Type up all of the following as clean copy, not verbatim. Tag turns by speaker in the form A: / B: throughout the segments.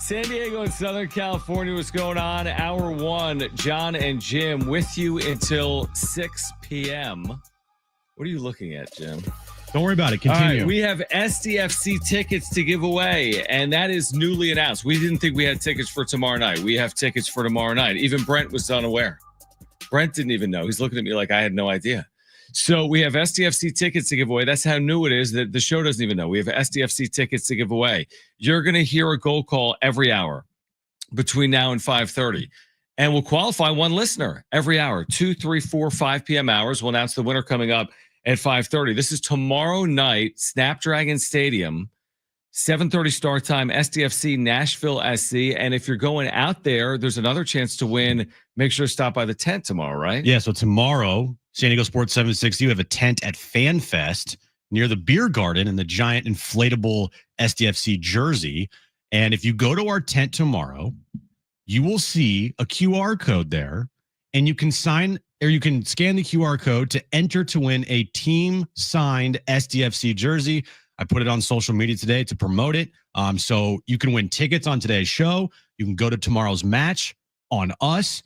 A: San Diego and Southern California, what's going on? Hour one, Jon and Jim with you until 6 p.m. What are you looking at, Jim?
B: Don't worry about it. Continue.
A: All right, we have SDFC tickets to give away, and that is newly announced. We didn't think we had tickets for tomorrow night. We have tickets for tomorrow night. Even Brent was unaware. Brent didn't even know. He's looking at me like I had no idea. So we have SDFC tickets to give away. That's how new it is that the show doesn't even know. We have SDFC tickets to give away. You're going to hear a goal call every hour between now and 5:30. And we'll qualify one listener every hour, 2, 3, 4, 5 p.m. hours. We'll announce the winner coming up at 5:30. This is tomorrow night, Snapdragon Stadium, 7:30 start time, SDFC Nashville SC. And if you're going out there, there's another chance to win. Make sure to stop by the tent tomorrow, right?
B: Yeah, so tomorrow, San Diego Sports 760, you have a tent at FanFest near the beer garden in the giant inflatable SDFC jersey. And if you go to our tent tomorrow, you will see a QR code there, and you can scan the QR code to enter to win a team signed SDFC jersey. I put it on social media today to promote it. So you can win tickets on today's show. You can go to tomorrow's match on us,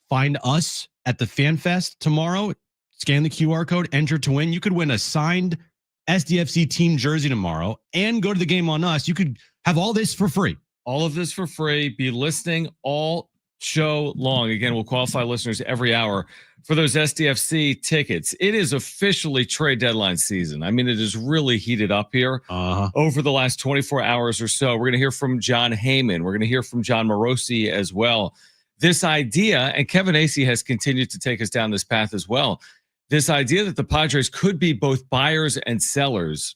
B: find us at the FanFest tomorrow, scan the QR code, enter to win. You could win a signed SDFC team jersey tomorrow and go to the game on us. You could have all this for free.
A: All of this for free. Be listening all show long. Again, we'll qualify listeners every hour for those SDFC tickets. It is officially trade deadline season. I mean, it is really heated up here over the last 24 hours or so. We're going to hear from Jon Heyman. We're going to hear from Jon Marosi as well. This idea, and Kevin Acee has continued to take us down this path as well, this idea that the Padres could be both buyers and sellers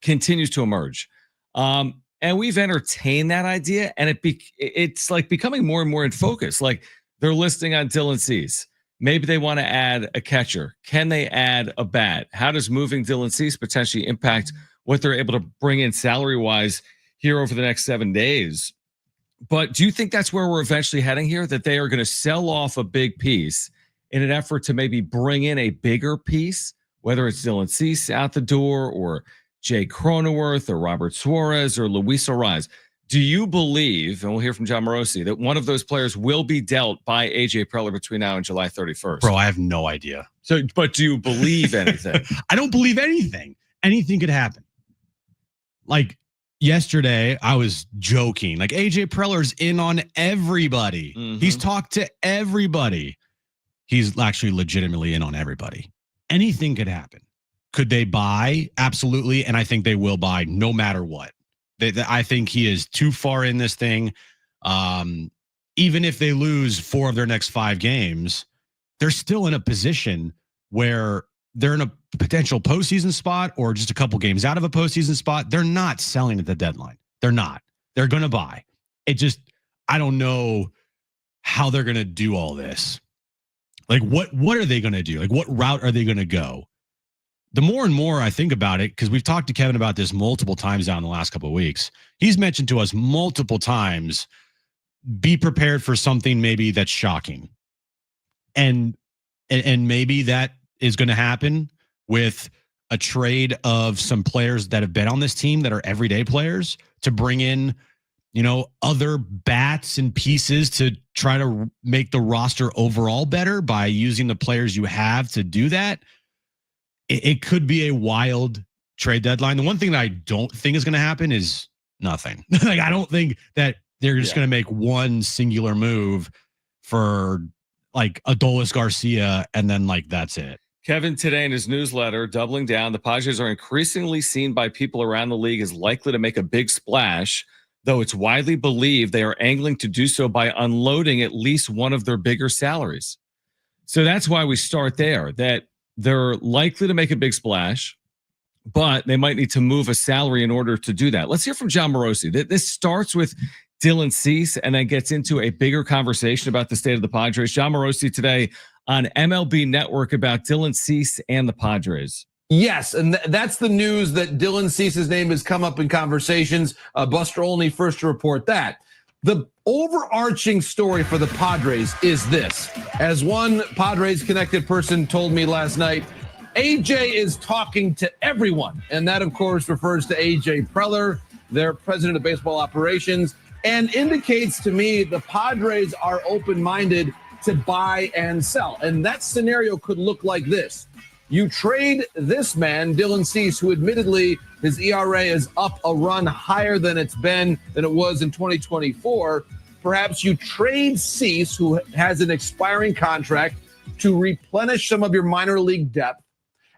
A: continues to emerge. And we've entertained that idea, and it's like becoming more and more in focus. Like they're listing on Dylan Cease. Maybe they want to add a catcher. Can they add a bat? How does moving Dylan Cease potentially impact what they're able to bring in salary-wise here over the next 7 days? But do you think that's where we're eventually heading here, that they are going to sell off a big piece in an effort to maybe bring in a bigger piece, whether it's Dylan Cease out the door or Jay Cronenworth or Robert Suarez or Luis Arraez? Do you believe, and we'll hear from Jon Marosi, that one of those players will be dealt by AJ Preller between now and July 31st?
B: Bro, I have no idea.
A: So, but do you believe anything?
B: I don't believe anything. Anything could happen. Like yesterday, I was joking. Like AJ Preller's in on everybody. He's talked to everybody. He's actually legitimately in on everybody. Anything could happen. Could they buy? Absolutely. And I think they will buy no matter what. I think he is too far in this thing. Even if they lose 4 of their next 5 games, they're still in a position where they're in a potential postseason spot or just a couple games out of a postseason spot. They're not selling at the deadline. They're not. They're going to buy. I don't know how they're going to do all this. Like, what are they going to do? Like, what route are they going to go? The more and more I think about it, because we've talked to Kevin about this multiple times now in the last couple of weeks, he's mentioned to us multiple times, be prepared for something maybe that's shocking. And maybe that is going to happen with a trade of some players that have been on this team that are everyday players to bring in, other bats and pieces to try to make the roster overall better by using the players you have to do that. It could be a wild trade deadline. The one thing that I don't think is going to happen is nothing. Like, I don't think that they're just going to make one singular move for like Adolis Garcia and then like that's it.
A: Kevin today in his newsletter, doubling down, the Padres are increasingly seen by people around the league as likely to make a big splash, though it's widely believed they are angling to do so by unloading at least one of their bigger salaries. So that's why we start there, that they're likely to make a big splash, but they might need to move a salary in order to do that. Let's hear from Jon Marosi. This starts with Dylan Cease and then gets into a bigger conversation about the state of the Padres. Jon Marosi today on MLB Network about Dylan Cease and the Padres.
C: Yes, and that's the news, that Dylan Cease's name has come up in conversations. Buster Olney first to report that. The overarching story for the Padres is this. As one Padres-connected person told me last night, AJ is talking to everyone. And that, of course, refers to AJ Preller, their president of baseball operations. and indicates to me the Padres are open-minded to buy and sell. And that scenario could look like this. You trade this man, Dylan Cease, who admittedly his ERA is up a run higher than it was in 2024. Perhaps you trade Cease, who has an expiring contract, to replenish some of your minor league depth,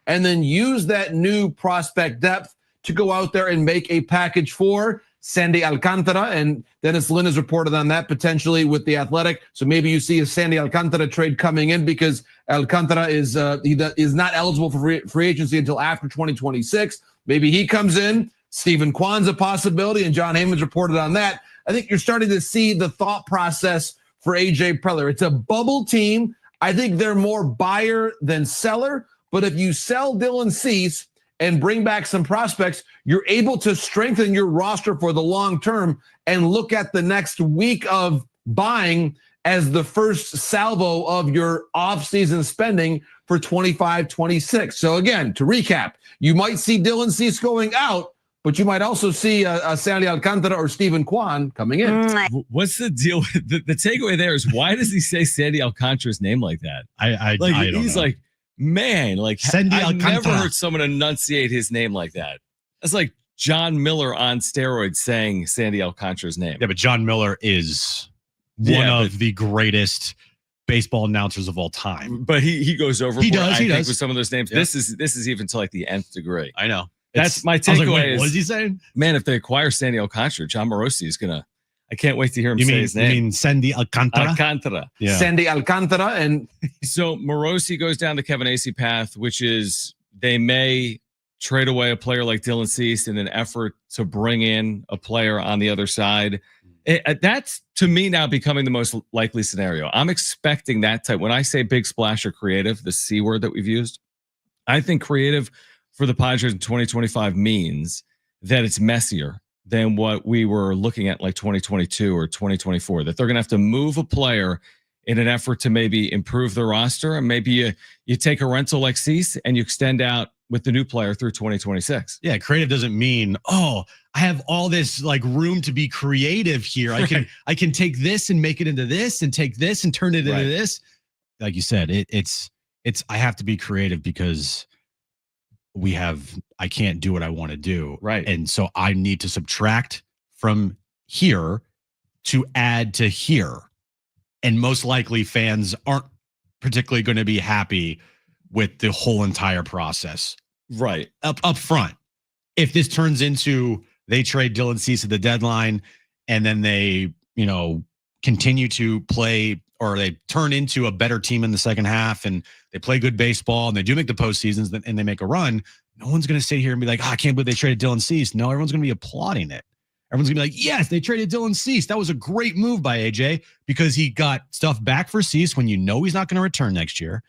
C: and then use that new prospect depth to go out there and make a package for Sandy Alcantara. And Dennis Lin has reported on that potentially with the Athletic. So maybe you see a Sandy Alcantara trade coming in because Alcantara is not eligible for free agency until after 2026. Maybe he comes in. Stephen Kwan's a possibility, and Jon Heyman's reported on that. I think you're starting to see the thought process for AJ Preller. It's a bubble team. I think they're more buyer than seller. But if you sell Dylan Cease and bring back some prospects, you're able to strengthen your roster for the long term and look at the next week of buying as the first salvo of your offseason spending for 25-26. So again, to recap, you might see Dylan Cease going out, but you might also see a Sandy Alcantara or Stephen Kwan coming in.
A: What's the deal with the takeaway there is why does he say Sandy Alcantara's name like that?
B: I
A: He's
B: know.
A: Like, man, like
B: Sandy
A: I've
B: Alcantara.
A: never heard someone enunciate his name like that. That's like John Miller on steroids saying Sandy Alcantara's name.
B: Yeah, but John Miller is one of the greatest baseball announcers of all time.
A: But he goes over.
B: He does
A: with some of those names.
B: Yeah.
A: This is even to like the nth degree.
B: I know.
A: That's my takeaway.
B: What is he saying?
A: Man, if they acquire Sandy Alcantara, John Marosi is gonna. I can't wait to hear him say his name.
B: You mean Sandy Alcantara?
A: Alcantara.
B: Yeah.
C: Sandy Alcantara. And
A: so Marosi goes down the Kevin Acee path, which is they may trade away a player like Dylan Cease in an effort to bring in a player on the other side. That's, to me, now becoming the most likely scenario. I'm expecting that type. When I say big splash or creative, the C word that we've used, I think creative for the Padres in 2025 means that it's messier than what we were looking at like 2022 or 2024, that they're going to have to move a player in an effort to maybe improve the roster. And maybe you take a rental like Cease and you extend out with the new player through 2026.
B: Yeah, creative doesn't mean, oh, I have all this like room to be creative here. I can take this and make it into this and take this and turn it into this. Like you said, it's I have to be creative because I can't do what I want to do.
A: Right.
B: And so I need to subtract from here to add to here. And most likely fans aren't particularly going to be happy with the whole entire process.
A: Right.
B: Up front. If this turns into they trade Dylan Cease at the deadline and then they, continue to play, or they turn into a better team in the second half and they play good baseball and they do make the postseasons and they make a run, no one's going to sit here and be like, I can't believe they traded Dylan Cease. No, everyone's going to be applauding it. Everyone's going to be like, yes, they traded Dylan Cease. That was a great move by AJ because he got stuff back for Cease when he's not going to return next year.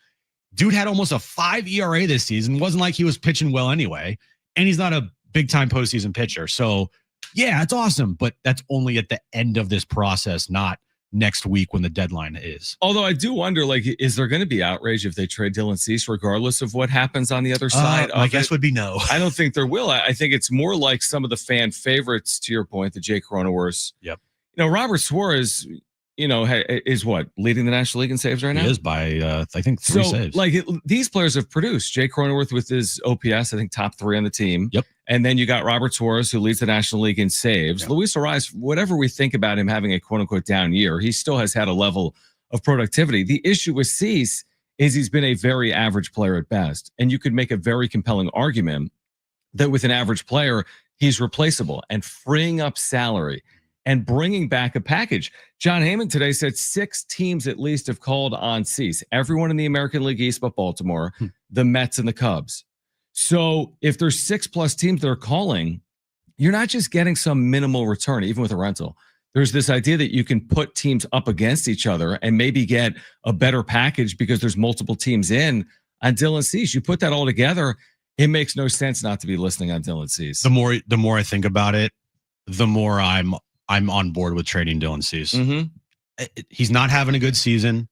B: Dude had almost a 5 ERA this season. It wasn't like he was pitching well anyway. And he's not a big-time postseason pitcher. So, yeah, it's awesome. But that's only at the end of this process, not next week when the deadline is.
A: Although I do wonder, like, is there going to be outrage if they trade Dylan Cease, regardless of what happens on the other side?
B: My guess would be no.
A: I don't think there will. I think it's more like some of the fan favorites, to your point, the Jake Cronenworths.
B: Yep.
A: Robert Suarez, is what, leading the National League in saves right now?
B: He is by, I think, 3 saves.
A: Like, these players have produced. Jake Cronenworth with his OPS, I think top 3 on the team.
B: Yep.
A: And then you got Robert Suarez, who leads the National League in saves. Yep. Luis Ariz, whatever we think about him having a quote-unquote down year, he still has had a level of productivity. The issue with Cease is he's been a very average player at best. And you could make a very compelling argument that with an average player, he's replaceable, and freeing up salary and bringing back a package. Jon Heyman today said 6 teams at least have called on Cease. Everyone in the American League East but Baltimore, the Mets and the Cubs. So if there's 6+ teams that are calling, you're not just getting some minimal return, even with a rental. There's this idea that you can put teams up against each other and maybe get a better package because there's multiple teams in on Dylan Cease. You put that all together, it makes no sense not to be listening on Dylan Cease.
B: The more I think about it, the more I'm on board with trading Dylan Cease.
A: Mm-hmm.
B: He's not having a good season.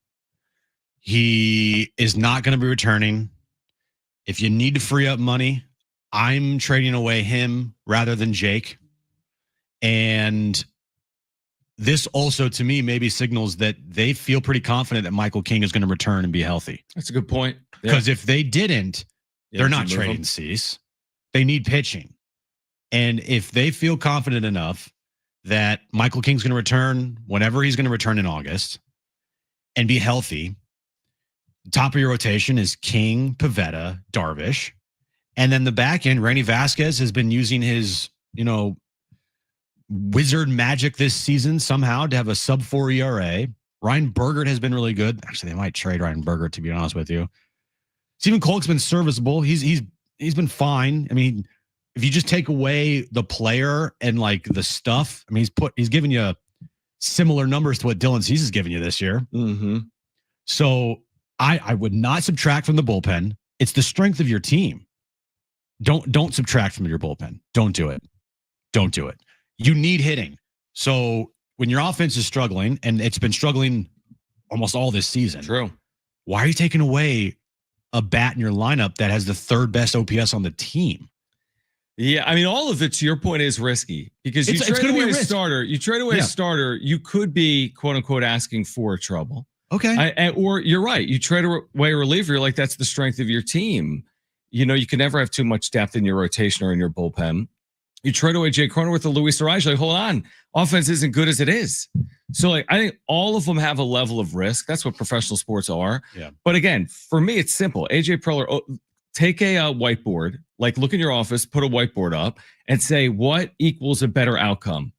B: He is not going to be returning. If you need to free up money, I'm trading away him rather than Jake. And this also, to me, maybe signals that they feel pretty confident that Michael King is going to return and be healthy.
A: That's a good point.
B: Because if they didn't, they're not trading Cease. They need pitching. And if they feel confident enough that Michael King's going to return whenever he's going to return in August and be healthy, top of your rotation is King, Pivetta, Darvish. And then the back end, Randy Vasquez has been using his, wizard magic this season somehow to have a sub-4 ERA. Ryan Bergert has been really good. Actually, they might trade Ryan Bergert, to be honest with you. Stephen Kolk's been serviceable. He's been fine. I mean, if you just take away the player and like the stuff, I mean, he's giving you similar numbers to what Dylan Cease has given you this year.
A: Mm-hmm.
B: So I would not subtract from the bullpen. It's the strength of your team. Don't subtract from your bullpen. Don't do it. Don't do it. You need hitting. So when your offense is struggling, and it's been struggling almost all this season.
A: True.
B: Why are you taking away a bat in your lineup that has the third best OPS on the team?
A: Yeah, I mean, all of it, to your point, is risky because you trade away a starter. You trade away a starter, you could be, quote unquote, asking for trouble.
B: Okay.
A: Or you're right. You trade away a reliever, you're like, that's the strength of your team. You can never have too much depth in your rotation or in your bullpen. You trade away Jay Cronenworth or Luis Arraez, like, hold on, offense isn't good as it is. So, like, I think all of them have a level of risk. That's what professional sports are.
B: Yeah.
A: But again, for me, it's simple. AJ Preller, take a whiteboard, like look in your office, put a whiteboard up and say, what equals a better outcome?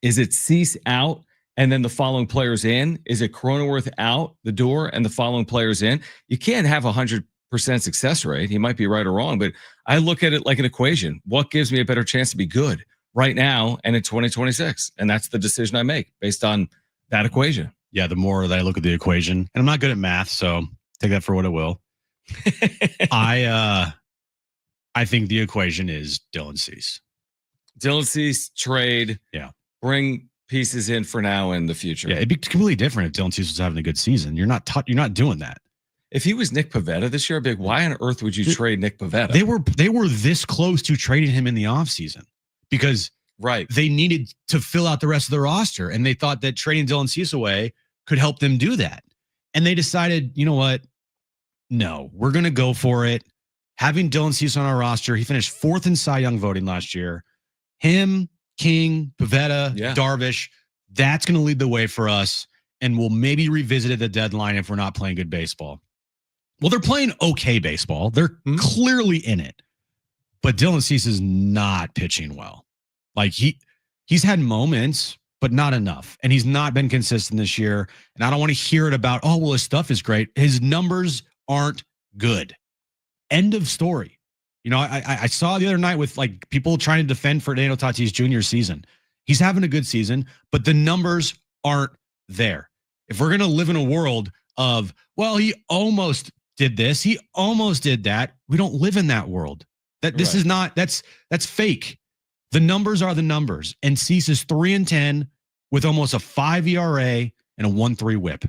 A: Is it Cease out and then the following players in? Is it Cronenworth out the door and the following players in? You can't have 100% success rate. He might be right or wrong, but I look at it like an equation. What gives me a better chance to be good right now and in 2026? And that's the decision I make based on that equation.
B: Yeah, the more that I look at the equation, and I'm not good at math, so take that for what it will. I think the equation is Dylan Cease.
A: Dylan Cease trade.
B: Yeah.
A: Bring pieces in for now and the future.
B: Yeah, it'd be completely different if Dylan Cease was having a good season. You're not doing that.
A: If he was Nick Pivetta this year, I'd be like, why on earth would you trade Nick Pivetta?
B: They were this close to trading him in the offseason because they needed to fill out the rest of the roster, and they thought that trading Dylan Cease away could help them do that. And they decided, you know what? No, we're going to go for it. Having Dylan Cease on our roster, he finished 4th in Cy Young voting last year. Him, King, Pivetta, Darvish, that's going to lead the way for us, and we'll maybe revisit at the deadline if we're not playing good baseball. Well, they're playing okay baseball. They're clearly in it. But Dylan Cease is not pitching well. Like he's had moments, but not enough. And he's not been consistent this year. And I don't want to hear it about, oh, well, his stuff is great. His numbers aren't good. End of story. I saw the other night with like people trying to defend Fernando Tatis Jr.'s season. He's having a good season, but the numbers aren't there. If we're going to live in a world of, well, he almost did this, he almost did that. We don't live in that world. This is not, that's fake. The numbers are the numbers. And Cease is 3-10 with almost a 5 ERA and a 1.3 whip.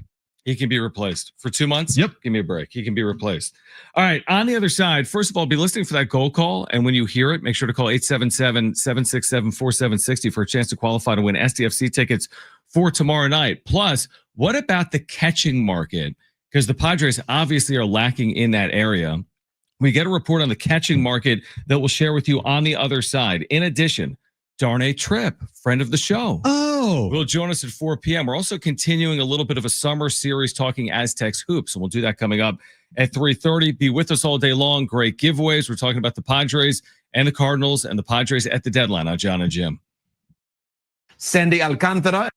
A: He can be replaced for 2 months.
B: Yep.
A: Give me a break. He can be replaced. All right. On the other side, first of all, be listening for that goal call. And when you hear it, make sure to call 877-767-4760 for a chance to qualify to win SDFC tickets for tomorrow night. Plus, what about the catching market? Because the Padres obviously are lacking in that area. We get a report on the catching market that we'll share with you on the other side. In addition, Darnay Tripp, friend of the show.
B: Oh.
A: Will join us at 4 p.m. We're also continuing a little bit of a summer series talking AZTECS hoops, and we'll do that coming up at 3:30. Be with us all day long. Great giveaways. We're talking about the Padres and the Cardinals and the Padres at the deadline on Jon and Jim.
C: Sandy Alcantara.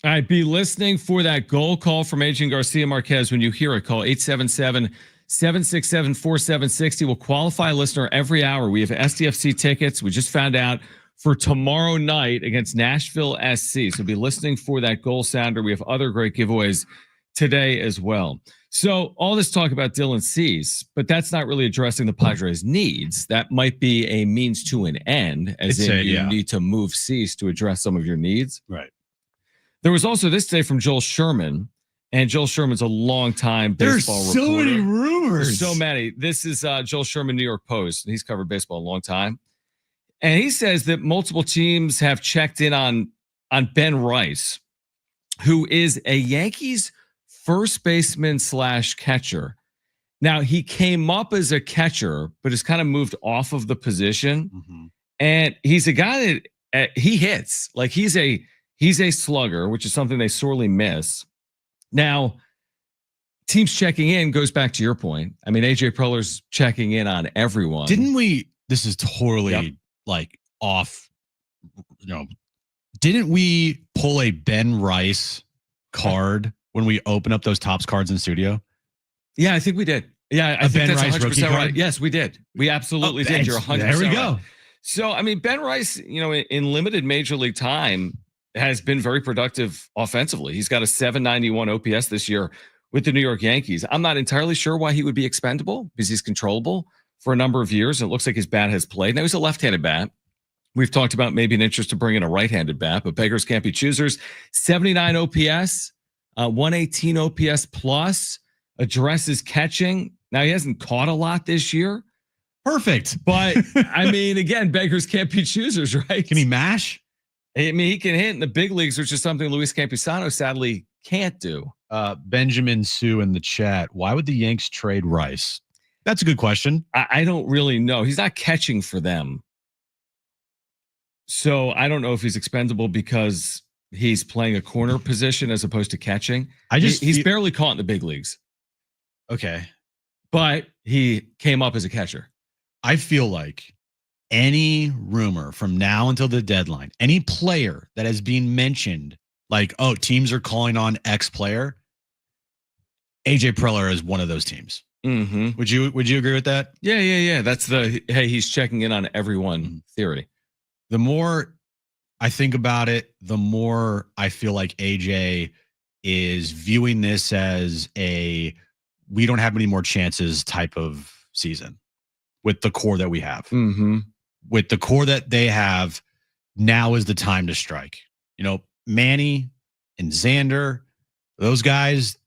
A: All right, be listening for that goal call from Agent Garcia Marquez. When you hear it, call 877-767-4760. We'll qualify a listener every hour. We have SDFC tickets. We just found out for tomorrow night against Nashville SC. So be listening for that goal sounder. We have other great giveaways today as well. So all this talk about Dylan Cease, but that's not really addressing the Padres' needs. That might be a means to an end, as in you need to move Cease to address some of your needs.
B: Right.
A: There was also this today from Joel Sherman, and Joel Sherman's a longtime baseball reporter.
B: There's so many rumors.
A: There's so many. This is Joel Sherman, New York Post, and he's covered baseball a long time. And he says that multiple teams have checked in on Ben Rice, who is a Yankees first baseman / catcher. Now, he came up as a catcher, but has kind of moved off of the position. Mm-hmm. And he's a guy that he hits. Like he's a slugger, which is something they sorely miss. Now, teams checking in goes back to your point. I mean, AJ Preller's checking in on everyone.
B: Didn't we? This is totally like off. Didn't we pull a Ben Rice card when we open up those Topps cards in studio?
A: Yeah, I think we did. Yeah, I think
B: Ben
A: that's
B: Rice
A: 100% right. Yes, we did. We absolutely did. You're 100%.
B: There we go.
A: Right. So, I mean, Ben Rice, in limited major league time, has been very productive offensively. He's got a 791 OPS this year with the New York Yankees. I'm not entirely sure why he would be expendable because he's controllable for a number of years. It looks like his bat has played. Now he's a left-handed bat. We've talked about maybe an interest to bring in a right-handed bat, but beggars can't be choosers. 79 OPS, 118 OPS plus, addresses catching. Now he hasn't caught a lot this year.
B: Perfect.
A: But I mean, again, beggars can't be choosers, right?
B: Can he mash?
A: I mean, he can hit in the big leagues, which is something Luis Campusano sadly can't do.
B: Benjamin Sue in the chat. Why would the Yanks trade Rice? That's a good question.
A: I don't really know. He's not catching for them. So I don't know if he's expendable because he's playing a corner position as opposed to catching. He's barely caught in the big leagues.
B: Okay.
A: But he came up as a catcher.
B: I feel like any rumor from now until the deadline, any player that has been mentioned, like, oh, teams are calling on X player, AJ Preller is one of those teams.
A: Mm-hmm.
B: Would you agree with that?
A: Yeah. That's the, hey, he's checking in on everyone theory.
B: The more I think about it, the more I feel like AJ is viewing this as we don't have any more chances type of season with the core that we have.
A: Mm-hmm.
B: With the core that they have, now is the time to strike. Manny and Xander, those guys,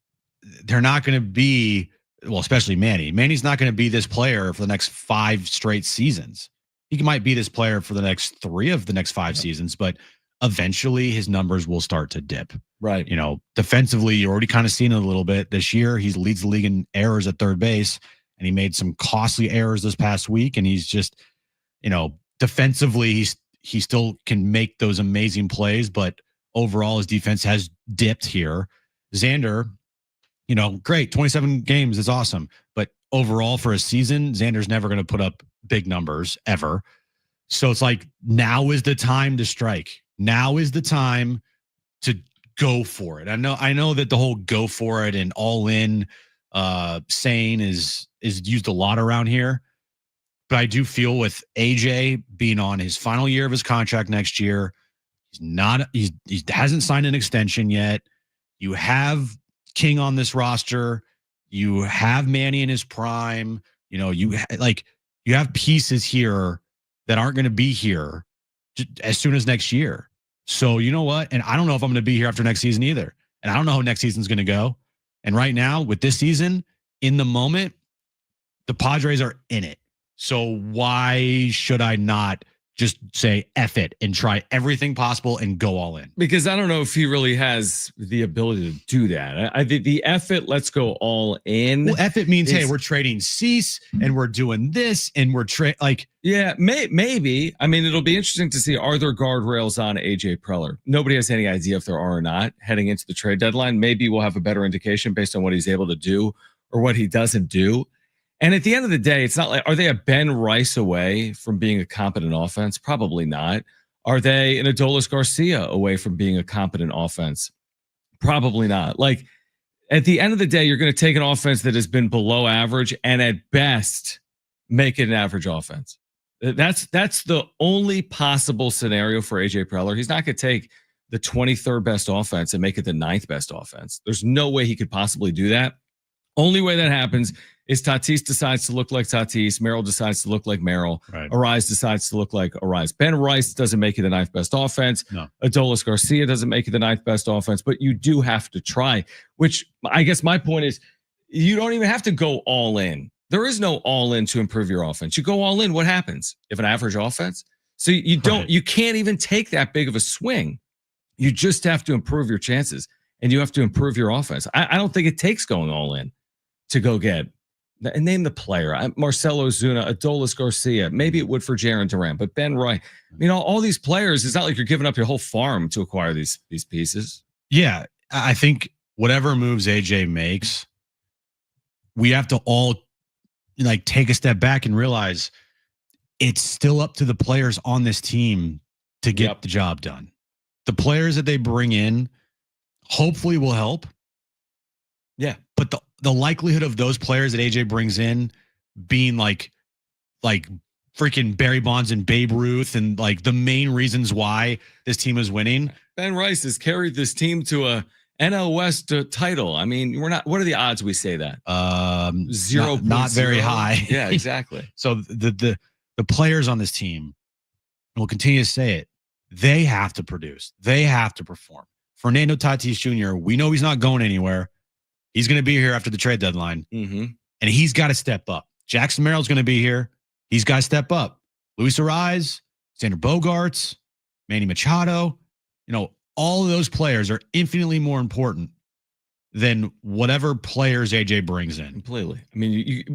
B: they're not going to be, well, especially Manny. Manny's not going to be this player for the next 5 straight seasons. He might be this player for the next 3 of the next 5 seasons, but eventually his numbers will start to dip.
A: Right.
B: Defensively, you're already kind of seen it a little bit this year. He leads the league in errors at third base, and he made some costly errors this past week, and he's just, defensively, he still can make those amazing plays, but overall his defense has dipped here. Xander, great, 27 games is awesome, but overall for a season, Xander's never going to put up big numbers ever. So it's like, now is the time to strike. Now is the time to go for it. I know that the whole go for it and all in saying is used a lot around here. But I do feel with AJ being on his final year of his contract next year, he hasn't signed an extension yet. You have King on this roster. You have Manny in his prime. You have pieces here that aren't going to be here as soon as next year. So you know what? And I don't know if I'm going to be here after next season either. And I don't know how next season's going to go. And right now with this season, in the moment, the Padres are in it. So why should I not just say F it and try everything possible and go all in?
A: Because I don't know if he really has the ability to do that. The F it, let's go all in.
B: Well, F it means, hey, we're trading Cease and we're doing this and we're
A: Yeah, maybe. I mean, it'll be interesting to see, are there guardrails on AJ Preller? Nobody has any idea if there are or not heading into the trade deadline. Maybe we'll have a better indication based on what he's able to do or what he doesn't do. And at the end of the day, it's not like, are they a Ben Rice away from being a competent offense? Probably not. Are they an Adolis Garcia away from being a competent offense? Probably not. Like at the end of the day, you're going to take an offense that has been below average and at best make it an average offense. That's the only possible scenario for AJ Preller. He's not going to take the 23rd best offense and make it the 9th best offense. There's no way he could possibly do that. Only way that happens is Tatis decides to look like Tatis. Merrill decides to look like Merrill.
B: Right.
A: Arise decides to look like Arise. Ben Rice doesn't make it the 9th best offense.
B: No.
A: Adolis Garcia doesn't make it the 9th best offense, but you do have to try, which I guess my point is you don't even have to go all in. There is no all in to improve your offense. You go all in, what happens? You have an average offense. So you can't even take that big of a swing. You just have to improve your chances and you have to improve your offense. I don't think it takes going all in to go get and name the player. Marcelo Zuna, Adolis Garcia. Maybe it would for Jaron Durant, but Ben Roy. All these players. It's not like you're giving up your whole farm to acquire these pieces.
B: Yeah, I think whatever moves AJ makes, we have to all take a step back and realize it's still up to the players on this team to get the job done. The players that they bring in hopefully will help.
A: Yeah.
B: But the likelihood of those players that AJ brings in being like freaking Barry Bonds and Babe Ruth and the main reasons why this team is winning.
A: Ben Rice has carried this team to a NL West title. We're not. What are the odds we say that? 0.
B: Not very high.
A: Yeah, exactly.
B: So the players on this team, will continue to say it, they have to produce. They have to perform. Fernando Tatis Jr., we know he's not going anywhere. He's going to be here after the trade deadline.
A: Mm-hmm.
B: And he's got to step up. Jackson Merrill's going to be here. He's got to step up. Luis Arise, Xander Bogaerts, Manny Machado, all of those players are infinitely more important than whatever players AJ brings in.
A: Completely.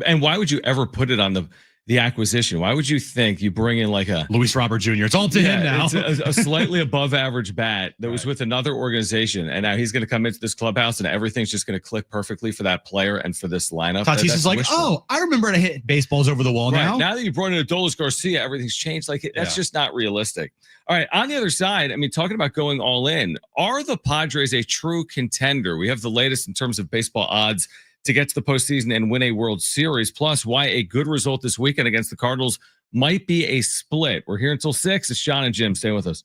A: And why would you ever put it on the acquisition? Why would you think you bring in a
B: Luis Robert Jr.? It's all to him now.
A: It's a slightly above average bat that was with another organization, and now he's going to come into this clubhouse, and everything's just going to click perfectly for that player and for this lineup.
B: Tatis is like, I remember to hit baseballs over the wall now.
A: Now that you brought in Adolis Garcia, everything's changed. That's just not realistic. All right, on the other side, talking about going all in, are the Padres a true contender? We have the latest in terms of baseball odds to get to the postseason and win a World Series, plus why a good result this weekend against the Cardinals might be a split. We're here until 6. It's Jon and Jim. Stay with us.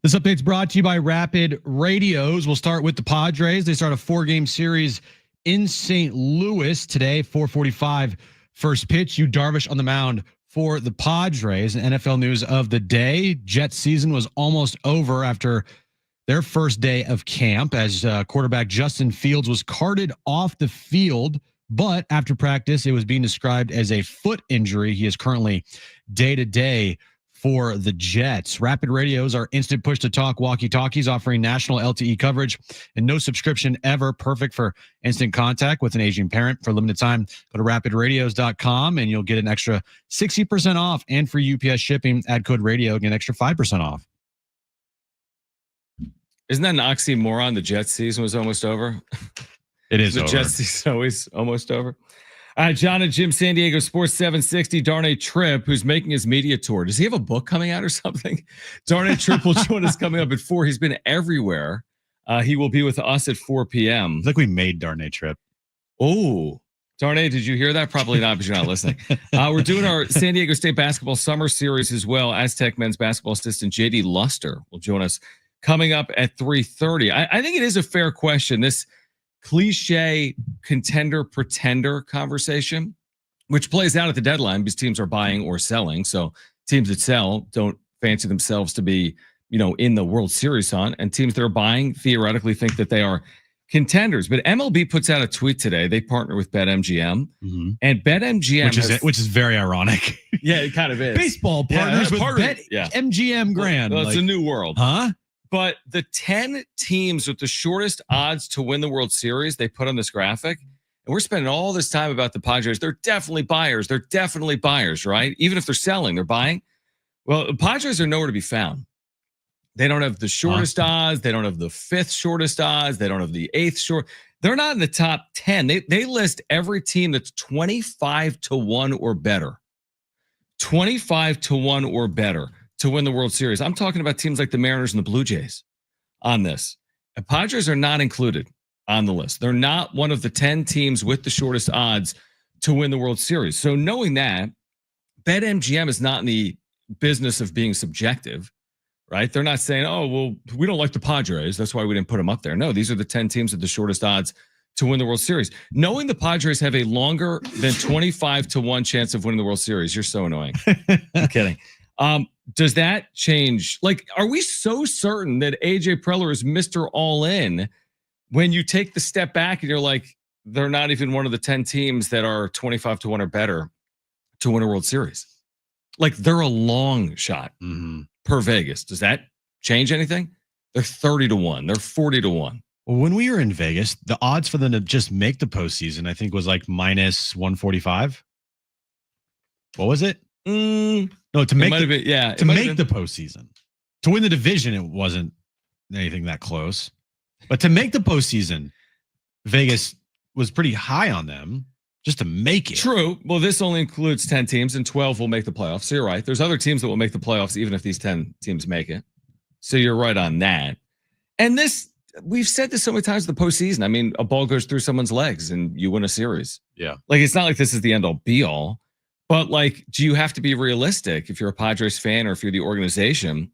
B: This update's brought to you by Rapid Radios. We'll start with the Padres. They start a 4-game series in St. Louis today, 4:45 first pitch. Yu Darvish on the mound for the Padres. NFL news of the day. Jets season was almost over after their first day of camp as quarterback Justin Fields was carted off the field. But after practice, it was being described as a foot injury. He is currently day-to-day for the Jets. Rapid Radios are instant push-to-talk walkie-talkies offering national LTE coverage and no subscription ever. Perfect for instant contact with an aging parent. For a limited time, go to rapidradios.com and you'll get an extra 60% off. And for UPS shipping, add code radio, get an extra 5% off.
A: Isn't that an oxymoron? The Jets season was almost over.
B: It is
A: the
B: over.
A: Jets season always almost over. Jon and Jim, San Diego Sports 760. Darnay Tripp, who's making his media tour. Does he have a book coming out or something? Darnay Tripp will join us coming up at 4. He's been everywhere. He will be with us at 4 p.m.
B: It's like we made Darnay Tripp.
A: Oh, Darnay, did you hear that? Probably not, because you're not listening. We're doing our San Diego State basketball summer series as well. Aztec men's basketball assistant JD Luster will join us coming up at 3:30. I think it is a fair question. This cliche contender pretender conversation, which plays out at the deadline because teams are buying or selling. So teams that sell don't fancy themselves to be, in the World Series hunt, and teams that are buying theoretically think that they are contenders. But MLB puts out a tweet today. They partner with BetMGM, and BetMGM,
B: which is very ironic.
A: Yeah, it kind of is.
B: Baseball partners with BetMGM Grand.
A: Well, it's a new world,
B: huh?
A: But the 10 teams with the shortest odds to win the World Series, they put on this graphic, and we're spending all this time about the Padres. They're definitely buyers. They're definitely buyers, right? Even if they're selling, they're buying. Well, the Padres are nowhere to be found. They don't have the shortest odds. They don't have the 5th shortest odds. They don't have the 8th short. They're not in the top 10. They list every team that's 25-1 or better. 25-1 or better to win the World Series. I'm talking about teams like the Mariners and the Blue Jays on this. The Padres are not included on the list. They're not one of the 10 teams with the shortest odds to win the World Series. So knowing that, BetMGM is not in the business of being subjective, right? They're not saying, oh, well, we don't like the Padres, that's why we didn't put them up there. No, these are the 10 teams with the shortest odds to win the World Series. Knowing the Padres have a longer than 25-1 chance of winning the World Series, you're so annoying. I'm kidding. Does that change? Like, are we so certain that AJ Preller is Mr. All-In when you take the step back and you're like, they're not even one of the 10 teams that are 25-1 or better to win a World Series? Like, they're a long shot per Vegas. Does that change anything? They're 30-1. They're 40-1.
B: Well, when we were in Vegas, the odds for them to just make the postseason, I think, was like minus 145. What was it? No, to make the postseason. To win the division, it wasn't anything that close. But to make the postseason, Vegas was pretty high on them just to make it.
A: True. Well, this only includes 10 teams, and 12 will make the playoffs. So you're right. There's other teams that will make the playoffs even if these 10 teams make it. So you're right on that. And this, we've said this so many times in the postseason. I mean, a ball goes through someone's legs and you win a series.
B: Yeah.
A: Like, it's not like this is the end all be all. But, like, do you have to be realistic if you're a Padres fan or if you're the organization?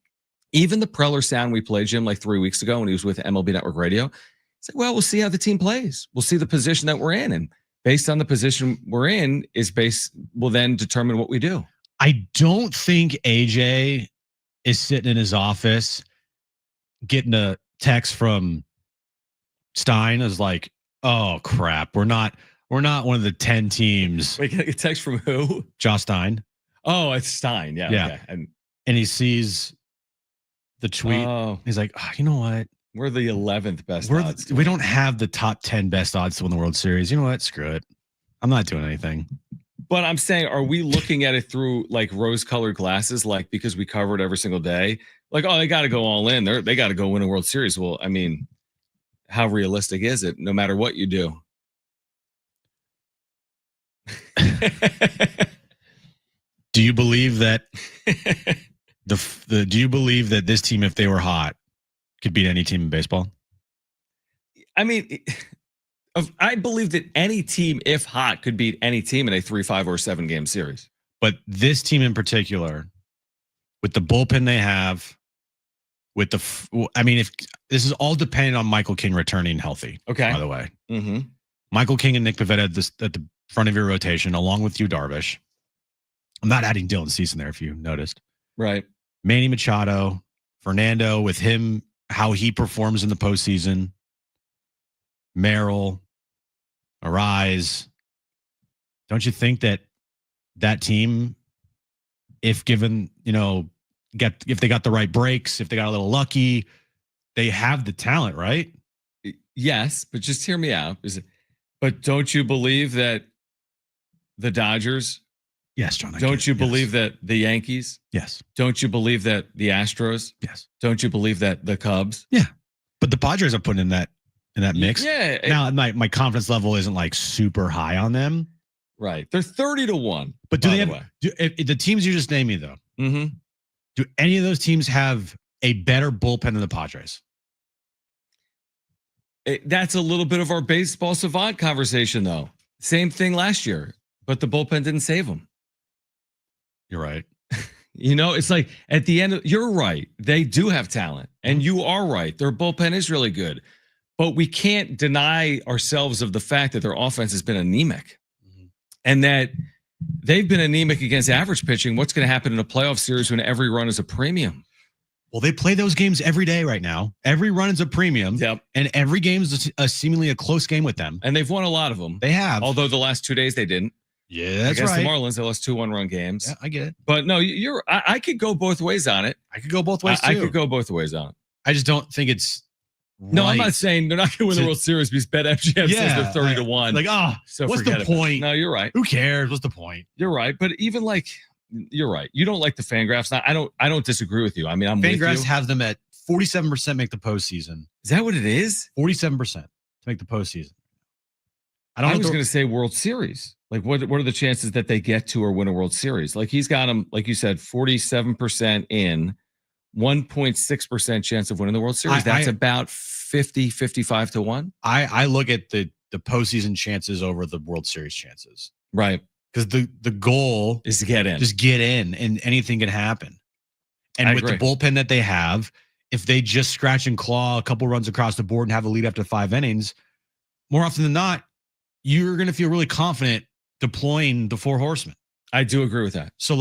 A: Even the Preller sound we played, Jim, like 3 weeks ago when he was with MLB Network Radio, it's like, well, we'll see how the team plays. We'll see the position that we're in. And based on the position we're in will then determine what we do.
B: I don't think AJ is sitting in his office getting a text from Stein as like, oh, crap, we're not one of the 10 teams.
A: Wait, a text from who?
B: Josh Stein.
A: Oh, it's Stein. Yeah.
B: Yeah.
A: Okay.
B: And he sees the tweet.
A: Oh,
B: he's like, oh, you know what?
A: We're the 11th best odds.
B: We don't have the top 10 best odds to win the World Series. You know what? Screw it. I'm not doing anything.
A: But I'm saying, are we looking at it through like rose-colored glasses? Like, because we cover it every single day? Like, oh, they got to go all in. They got to go win a World Series. Well, I mean, how realistic is it no matter what you do?
B: Do you believe that do you believe that this team, if they were hot, could beat any team in baseball?
A: I mean, I believe that any team, if hot, could beat any team in a 3, 5, or 7 game series.
B: But this team in particular, with the bullpen they have, with if this is all dependent on Michael King returning healthy.
A: Okay.
B: By the way,
A: Mm-hmm.
B: Michael King and Nick Pivetta at the front of your rotation, along with you, Darvish. I'm not adding Dylan Cease in there, if you noticed.
A: Right.
B: Manny Machado, Fernando, with him, how he performs in the postseason. Merrill, Arise. Don't you think that team, if given, if they got the right breaks, if they got a little lucky, they have the talent, right?
A: Yes, but just hear me out. But don't you believe that the Dodgers?
B: Yes, John.
A: Don't you believe that the Yankees?
B: Yes.
A: Don't you believe that the Astros?
B: Yes.
A: Don't you believe that the Cubs?
B: Yeah. But the Padres are put in that mix.
A: Yeah.
B: Now my confidence level isn't like super high on them.
A: Right. They're 30-1.
B: But do they have the teams you just named me though?
A: Mm-hmm.
B: Do any of those teams have a better bullpen than the Padres?
A: That's a little bit of our baseball savant conversation, though. Same thing last year, but the bullpen didn't save them.
B: You're right.
A: It's like at the end, you're right. They do have talent, and you are right. Their bullpen is really good, but we can't deny ourselves of the fact that their offense has been anemic, and that they've been anemic against average pitching. What's going to happen in a playoff series when every run is a premium?
B: Well, they play those games every day right now. Every run is a premium.
A: Yep. And
B: every game is seemingly a close game with them.
A: And they've won a lot of them.
B: They have.
A: Although the last 2 days they didn't.
B: Yeah, that's
A: against
B: right.
A: the Marlins, they lost 2 one-run games.
B: Yeah, I get it.
A: But no, I could go both ways on it.
B: I could go both ways too.
A: I could go both ways on it.
B: I just don't think it's
A: No, I'm not saying they're not going to win the World Series because BetMGM says they're 30-1.
B: Like, so what's the point?
A: No, you're right.
B: Who cares? What's the point?
A: You're right. But even you're right. You don't like the Fangraphs. I don't disagree with you. I mean, I'm with you.
B: Fangraphs have them at 47% make the postseason.
A: Is that what it is?
B: 47% to make the postseason.
A: I was going to say World Series. Like, what are the chances that they get to or win a World Series? Like, he's got them, like you said, 47% in, 1.6% chance of winning the World Series. That's about 55 to 1.
B: I look at the postseason chances over the World Series chances.
A: Right.
B: Because the goal
A: is to get in.
B: Just get in, and anything can happen. And with the bullpen that they have, if they just scratch and claw a couple runs across the board and have a lead after 5 innings, more often than not, you're going to feel really confident deploying the 4 horsemen.
A: I do agree with that.
B: So,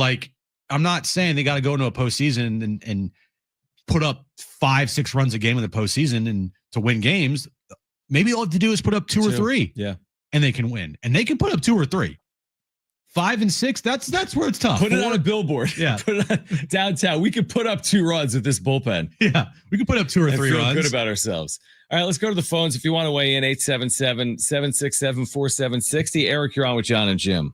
B: I'm not saying they got to go into a postseason and put up 5-6 runs a game in the postseason and to win games. Maybe all they have to do is put up 2 or 3.
A: Yeah.
B: And they can win. And they can put up 2 or 3. 5 and 6, that's where it's tough.
A: Put it on a billboard.
B: Yeah.
A: Put it on downtown. We could put up 2 runs with this bullpen.
B: Yeah. We could put up 2 or 3 runs.
A: Feel good about ourselves. All right, let's go to the phones. If you want to weigh in, 877-767-4760. Eric, you're on with Jon and Jim.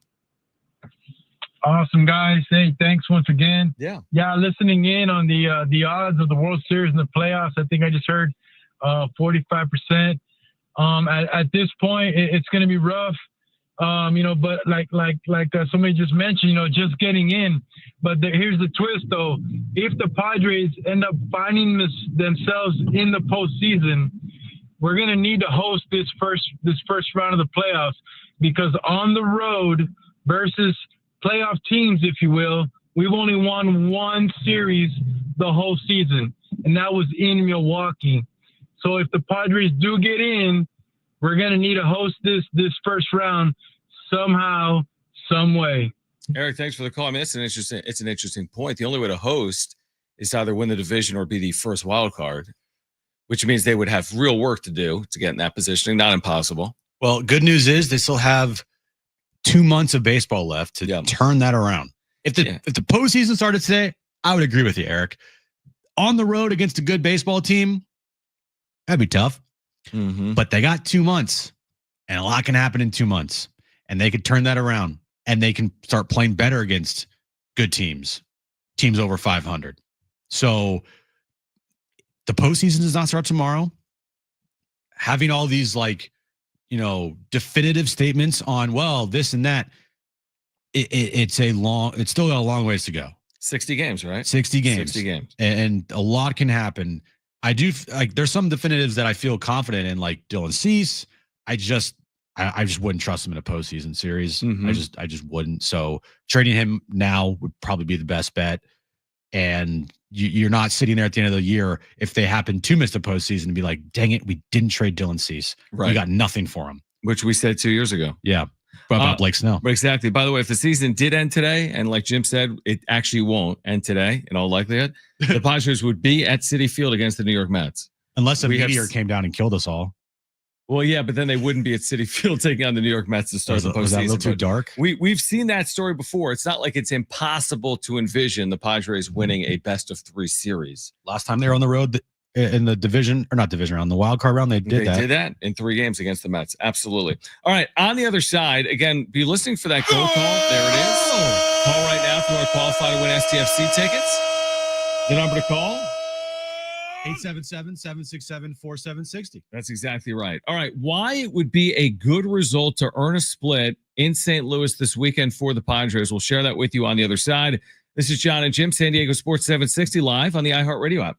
D: Awesome, guys. Hey, thanks once again.
A: Yeah,
D: listening in on the odds of the World Series and the playoffs. I think I just heard 45%. At this point, it's going to be rough. But like somebody just mentioned, just getting in. But here's the twist, though. If the Padres end up finding themselves in the postseason, we're going to need to host this first round of the playoffs, because on the road versus playoff teams, if you will, we've only won 1 series the whole season, and that was in Milwaukee. So if the Padres do get in, we're going to need to host this first round somehow, some way.
A: Eric, thanks for the call. I mean, it's an interesting point. The only way to host is to either win the division or be the first wild card, which means they would have real work to do to get in that positioning. Not impossible.
B: Well, good news is they still have 2 months of baseball left to turn that around. If the postseason started today, I would agree with you, Eric. On the road against a good baseball team, that'd be tough.
A: Mm-hmm.
B: But they got 2 months, and a lot can happen in 2 months, and they could turn that around, and they can start playing better against good teams over 500. So the postseason does not start tomorrow. Having all these definitive statements on, well, this and that, it's still got a long ways to go.
A: 60 games, right?
B: 60 games.
A: 60 games.
B: And a lot can happen. I do there's some definitives that I feel confident in, like Dylan Cease. I just wouldn't trust him in a postseason series.
A: Mm-hmm.
B: I just wouldn't. So trading him now would probably be the best bet. And you're not sitting there at the end of the year if they happen to miss the postseason and be like, dang it, we didn't trade Dylan Cease.
A: Right.
B: We got nothing for him.
A: Which we said 2 years ago.
B: Yeah. About Blake Snell.
A: Exactly. By the way, if the season did end today, and like Jim said, it actually won't end today in all likelihood, the Padres would be at Citi Field against the New York Mets.
B: Unless a meteor came down and killed us all.
A: Well, yeah, but then they wouldn't be at Citi Field taking on the New York Mets to start the postseason.
B: Was that a little too dark?
A: We've seen that story before. It's not like it's impossible to envision the Padres winning a best-of-3 series.
B: Last time they were on the road in the division, or not division round, the wild card round, they did that in
A: 3 games against the Mets. Absolutely. All right, on the other side, again, be listening for that goal call. There it is. Call right now if you want to qualify to win SDFC tickets. The number to call?
B: 877-767-4760.
A: That's exactly right. All right. Why it would be a good result to earn a split in St. Louis this weekend for the Padres. We'll share that with you on the other side. This is Jon and Jim, San Diego Sports 760 live on the iHeartRadio app.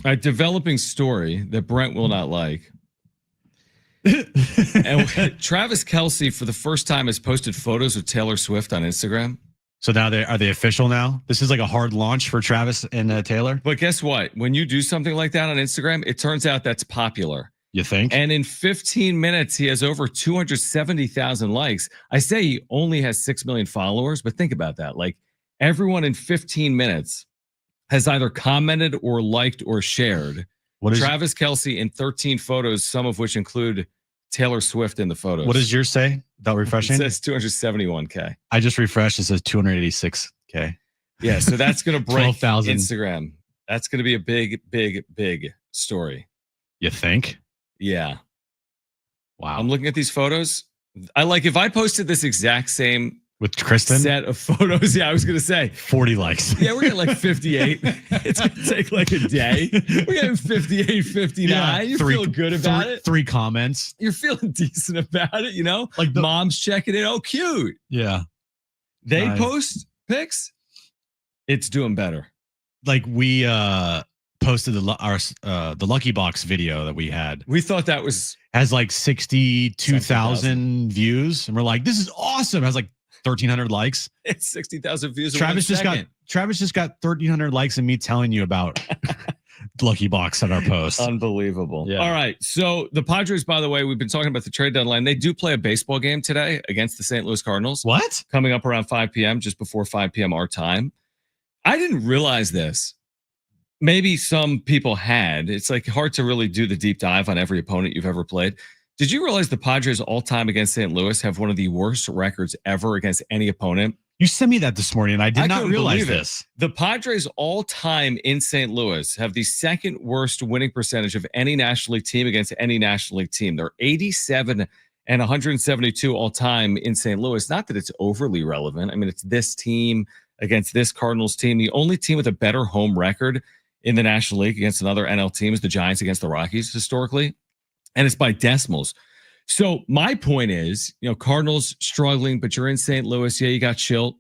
A: A developing story that Brent will not like. And Travis Kelce, for the first time, has posted photos of Taylor Swift on Instagram.
B: So now are they official now? This is like a hard launch for Travis and Taylor.
A: But guess what? When you do something like that on Instagram, it turns out that's popular.
B: You think?
A: And in 15 minutes, he has over 270,000 likes. I say he only has 6 million followers, but think about that. Like everyone in 15 minutes has either commented or liked or shared Travis Kelce in 13 photos, some of which include Taylor Swift in the photos.
B: What does yours say? Without refreshing?
A: It says 271K.
B: I just refreshed. It says 286K.
A: Yeah, so that's going to break
B: 12,000.
A: Instagram. That's going to be a big, big, big story.
B: You think?
A: Yeah.
B: Wow.
A: I'm looking at these photos. I like if I posted this exact same
B: with Kristen
A: set of photos. Yeah, I was going to say
B: 40 likes.
A: Yeah, we're getting like 58. It's going to take like a day. We're getting 58, 59. Yeah, you feel good about it.
B: 3 comments.
A: You're feeling decent about it, you know?
B: Like
A: the mom's checking it. Oh, cute.
B: Yeah.
A: They post pics. It's doing better.
B: Like we posted the Lucky Box video that we had.
A: We thought that
B: has like 62,000 views, and we're like, this is awesome. It has like 1,300 likes.
A: It's 60,000 views.
B: Travis just got 1,300 likes, and me telling you about Lucky Box on our post.
A: Unbelievable.
B: Yeah.
A: All right. So the Padres, by the way, we've been talking about the trade deadline. They do play a baseball game today against the St. Louis Cardinals.
B: What?
A: Coming up around 5 p.m., just before 5 p.m. our time. I didn't realize this. Maybe some people had. It's like hard to really do the deep dive on every opponent you've ever played. Did you realize the Padres all time against St. Louis have one of the worst records ever against any opponent?
B: You sent me that this morning, and I did not realize this.
A: The Padres all time in St. Louis have the second worst winning percentage of any National League team against any National League team. They're 87 and 172 all time in St. Louis. Not that it's overly relevant. I mean, it's this team against this Cardinals team. The only team with a better home record in the National League against another NL team is the Giants against the Rockies historically. And it's by decimals. So my point is, you know, Cardinals struggling, but you're in St. Louis. Yeah, you got Shildt,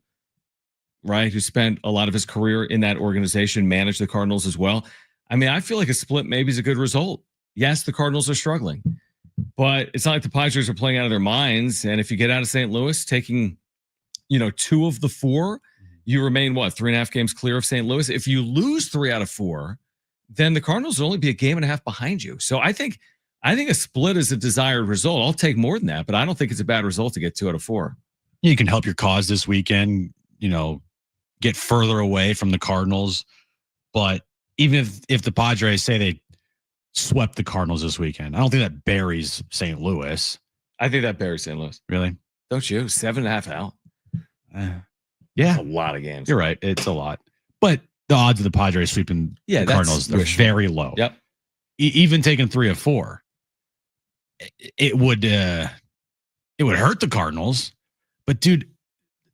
A: right, who spent a lot of his career in that organization, managed the Cardinals as well. I mean, I feel like a split maybe is a good result. Yes, the Cardinals are struggling, but it's not like the Padres are playing out of their minds. And if you get out of St. Louis, taking, 2 of the 4, you remain 3.5 games clear of St. Louis. If you lose 3 out of 4, then the Cardinals will only be a game and a half behind you. So I think a split is a desired result. I'll take more than that, but I don't think it's a bad result to get 2 out of 4.
B: You can help your cause this weekend, get further away from the Cardinals. But even if the Padres say they swept the Cardinals this weekend, I don't think that buries St. Louis.
A: I think that buries St. Louis.
B: Really?
A: Don't you? 7.5 out.
B: Yeah.
A: That's a lot of games.
B: You're right. It's a lot. But the odds of the Padres sweeping the Cardinals are very low.
A: Yep.
B: Even taking 3 of 4, it would hurt the Cardinals. But dude,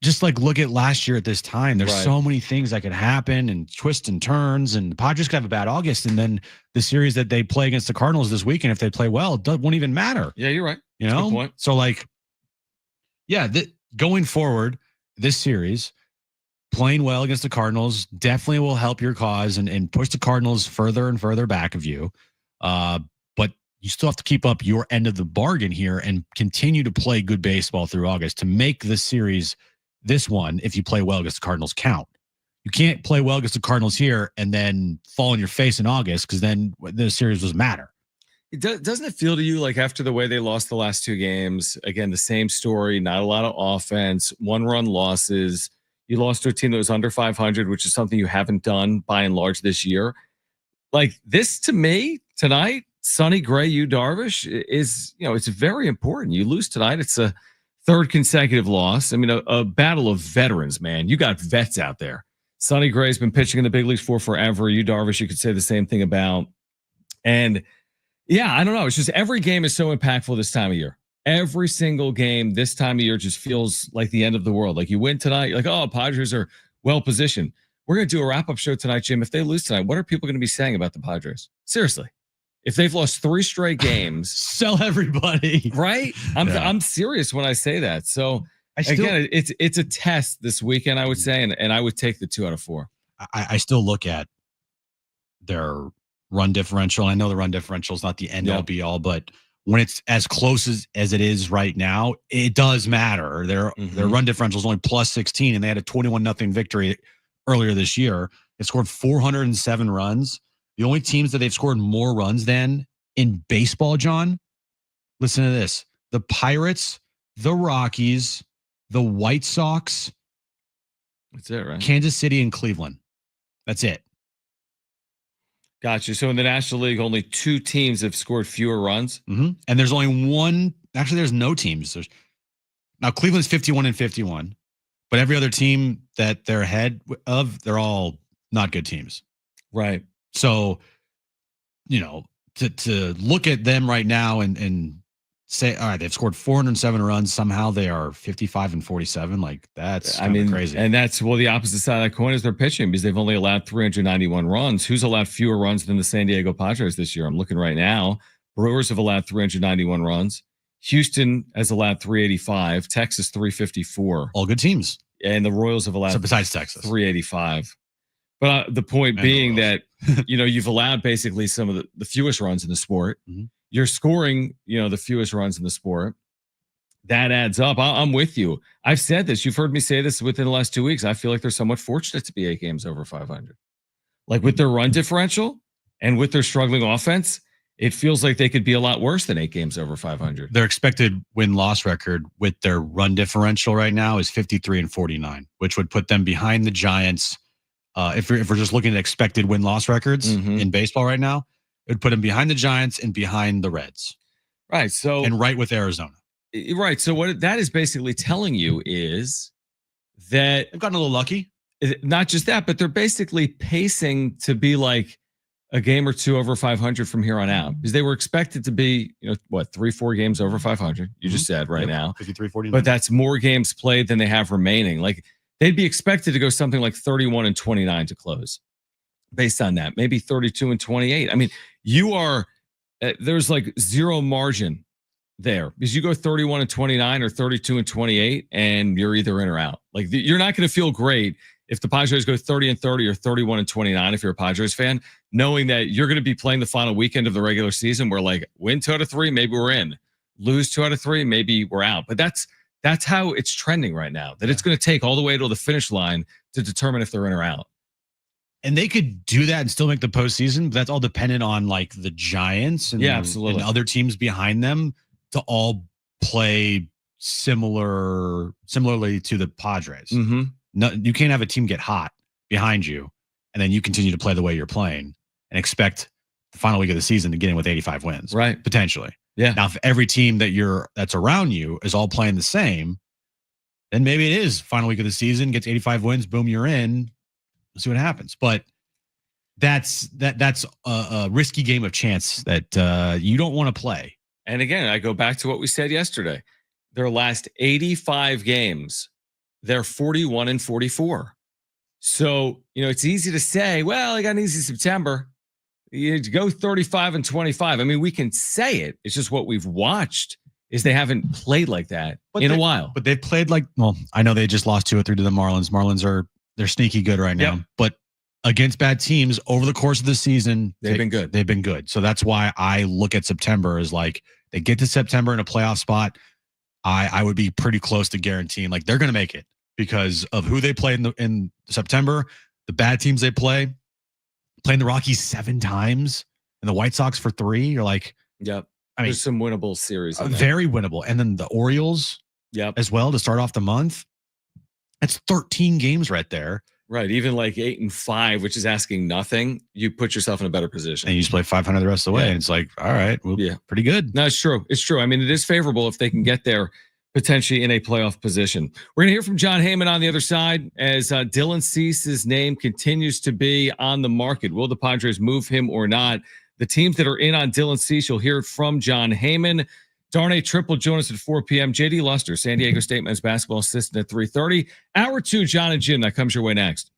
B: just like look at last year at this time. There's so many things that could happen and twists and turns, and the Padres could have a bad August, and then the series that they play against the Cardinals this weekend, if they play well, it won't even matter.
A: Yeah, you're right.
B: That's a good point. So going forward, this series, playing well against the Cardinals definitely will help your cause and push the Cardinals further and further back of you. But you still have to keep up your end of the bargain here and continue to play good baseball through August to make this series, this one, if you play well against the Cardinals, count. You can't play well against the Cardinals here and then fall on your face in August, because then the series doesn't matter.
A: Doesn't it feel to you like after the way they lost the last 2 games, again, the same story, not a lot of offense, 1-run losses. You lost to a team that was under 500, which is something you haven't done by and large this year. Like this, to me, tonight, Sonny Gray, Yu Darvish is, it's very important. You lose tonight, it's a 3rd consecutive loss. I mean, a battle of veterans, man. You got vets out there. Sonny Gray's been pitching in the big leagues for forever. Yu Darvish, you could say the same thing about. And yeah, I don't know. It's just every game is so impactful this time of year. Every single game this time of year just feels like the end of the world. Like you win tonight, you're like, oh, Padres are well positioned. We're going to do a wrap-up show tonight, Jim. If they lose tonight, what are people going to be saying about the Padres? Seriously. If they've lost 3 straight games.
B: Sell everybody.
A: Right? I'm serious when I say that. So again, it's a test this weekend, I would say, and I would take the 2 out of 4.
B: I still look at their run differential. I know the run differential is not the end all be all, but when it's as close as it is right now, it does matter. Their run differential is only plus 16, and they had a 21-0 victory earlier this year. They scored 407 runs. The only teams that they've scored more runs than in baseball, John, listen to this: the Pirates, the Rockies, the White Sox.
A: That's it, right?
B: Kansas City and Cleveland. That's it.
A: Gotcha. So in the National League, only 2 teams have scored fewer runs.
B: And there's only one. Actually, there's no teams. Now Cleveland's 51-51, but every other team that they're ahead of, they're all not good teams.
A: Right.
B: So, to look at them right now and say, all right, they've scored 407 runs. Somehow they are 55-47. Like, that's crazy.
A: And that's, the opposite side of that coin is their pitching, because they've only allowed 391 runs. Who's allowed fewer runs than the San Diego Padres this year? I'm looking right now. Brewers have allowed 391 runs. Houston has allowed 385. Texas 354.
B: All good teams.
A: And the Royals have allowed,
B: besides Texas,
A: 385. But the point being that, you've allowed basically some of the fewest runs in the sport. You're scoring, the fewest runs in the sport. That adds up. I'm with you. I've said this. You've heard me say this within the last 2 weeks. I feel like they're somewhat fortunate to be 8 games over 500. Like with their run differential and with their struggling offense, it feels like they could be a lot worse than 8 games over 500.
B: Their expected win-loss record with their run differential right now is 53-49, which would put them behind the Giants. If we're just looking at expected win-loss records in baseball right now, it would put them behind the Giants and behind the Reds.
A: Right. So
B: and right with Arizona.
A: Right. So what that is basically telling you is that
B: they've gotten a little lucky.
A: Not just that, but they're basically pacing to be like a game or 2 over 500 from here on out, because they were expected to be, 3-4 games over 500. You just said right now,
B: 53-49.
A: But that's more games played than they have remaining. Like they'd be expected to go something like 31-29 to close. Based on that, maybe 32-28. I mean, you are there's like zero margin there, because you go 31-29 or 32-28, and you're either in or out. Like you're not going to feel great if the Padres go 30-30 or 31-29. If you're a Padres fan, knowing that you're going to be playing the final weekend of the regular season, where like win 2 out of 3, maybe we're in. Lose 2 out of 3, maybe we're out. But that's how it's trending right now. That it's going to take all the way to the finish line to determine if they're in or out.
B: And they could do that and still make the postseason, but that's all dependent on like the Giants and,
A: absolutely,
B: and other teams behind them to all play similarly to the Padres. No, you can't have a team get hot behind you and then you continue to play the way you're playing and expect the final week of the season to get in with 85 wins,
A: right?
B: Potentially.
A: Yeah.
B: Now, if every team that's around you is all playing the same, then maybe it is final week of the season, gets 85 wins, boom, you're in. We'll see what happens. But that's a risky game of chance that you don't want to play.
A: And again, I go back to what we said yesterday. Their last 85 games, they're 41-44. So, it's easy to say, well, I got an easy September. You go 35-25. I mean, we can say it. It's just what we've watched is they haven't played like that in a while.
B: But they've played I know they just lost 2 or 3 to the Marlins. Marlins they're sneaky good right now.
A: Yep.
B: But against bad teams over the course of the season,
A: they've been good.
B: They've been good. So that's why I look at September as like they get to September in a playoff spot. I would be pretty close to guaranteeing like they're going to make it because of who they play in September, the bad teams they play, playing the Rockies 7 times and the White Sox for 3. You're like,
A: yep.
B: I mean,
A: there's some winnable series.
B: Very winnable. And then the Orioles as well to start off the month. That's 13 games right there.
A: Right. Even like 8-5, which is asking nothing, you put yourself in a better position.
B: And you just play 500 the rest of the way. And it's like, all right, well, pretty good.
A: No, it's true. It's true. I mean, it is favorable if they can get there potentially in a playoff position. We're going to hear from Jon Heyman on the other side as Dylan Cease's name continues to be on the market. Will the Padres move him or not? The teams that are in on Dylan Cease, you'll hear it from Jon Heyman. Darnay Triple join us at 4 p.m. JD Luster, San Diego State men's basketball assistant at 3:30. Hour 2, Jon and Jim. That comes your way next.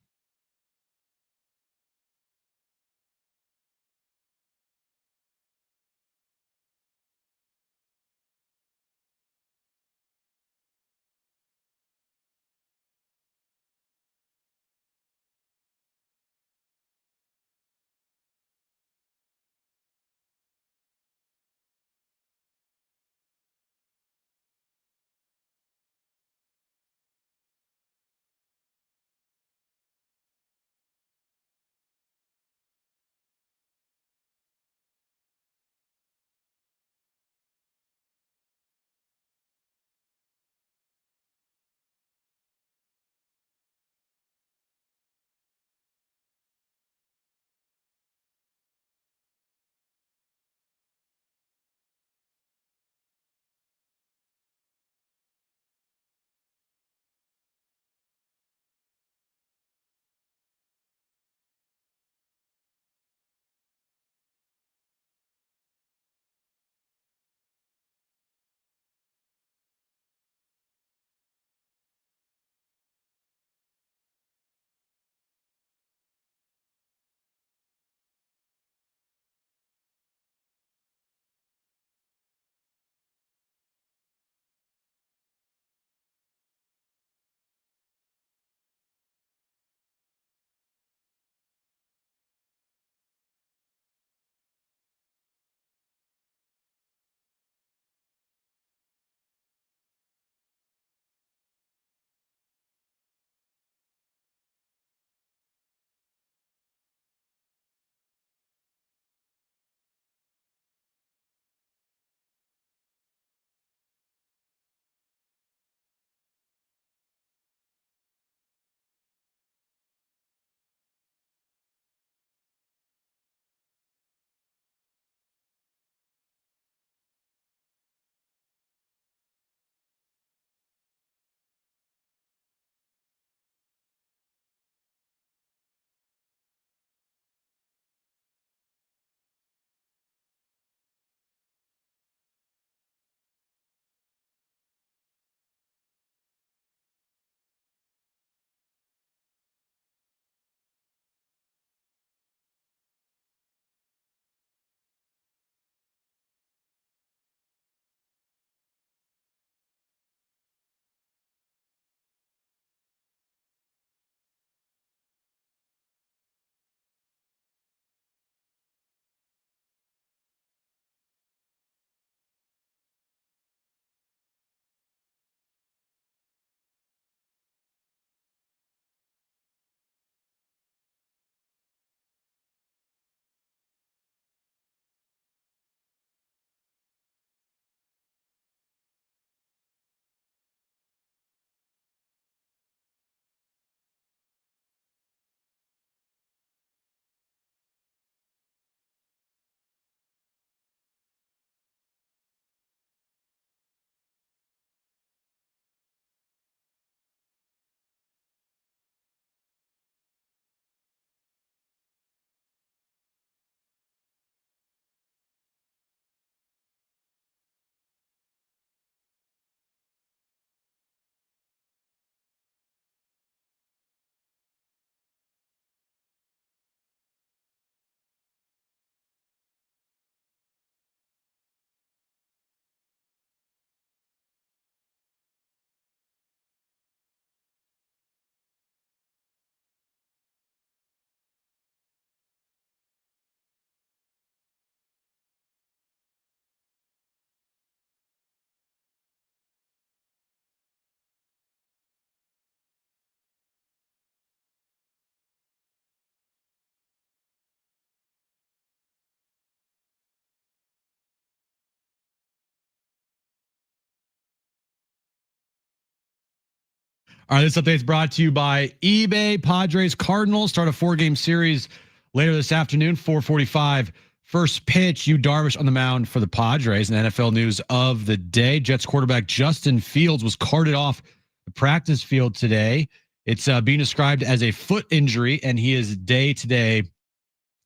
B: All right, this update is brought to you by eBay. Padres Cardinals start a 4-game series later this afternoon, 4:45. First pitch, Yu Darvish on the mound for the Padres. And NFL news of the day: Jets quarterback Justin Fields was carted off the practice field today. It's being described as a foot injury, and he is day-to-day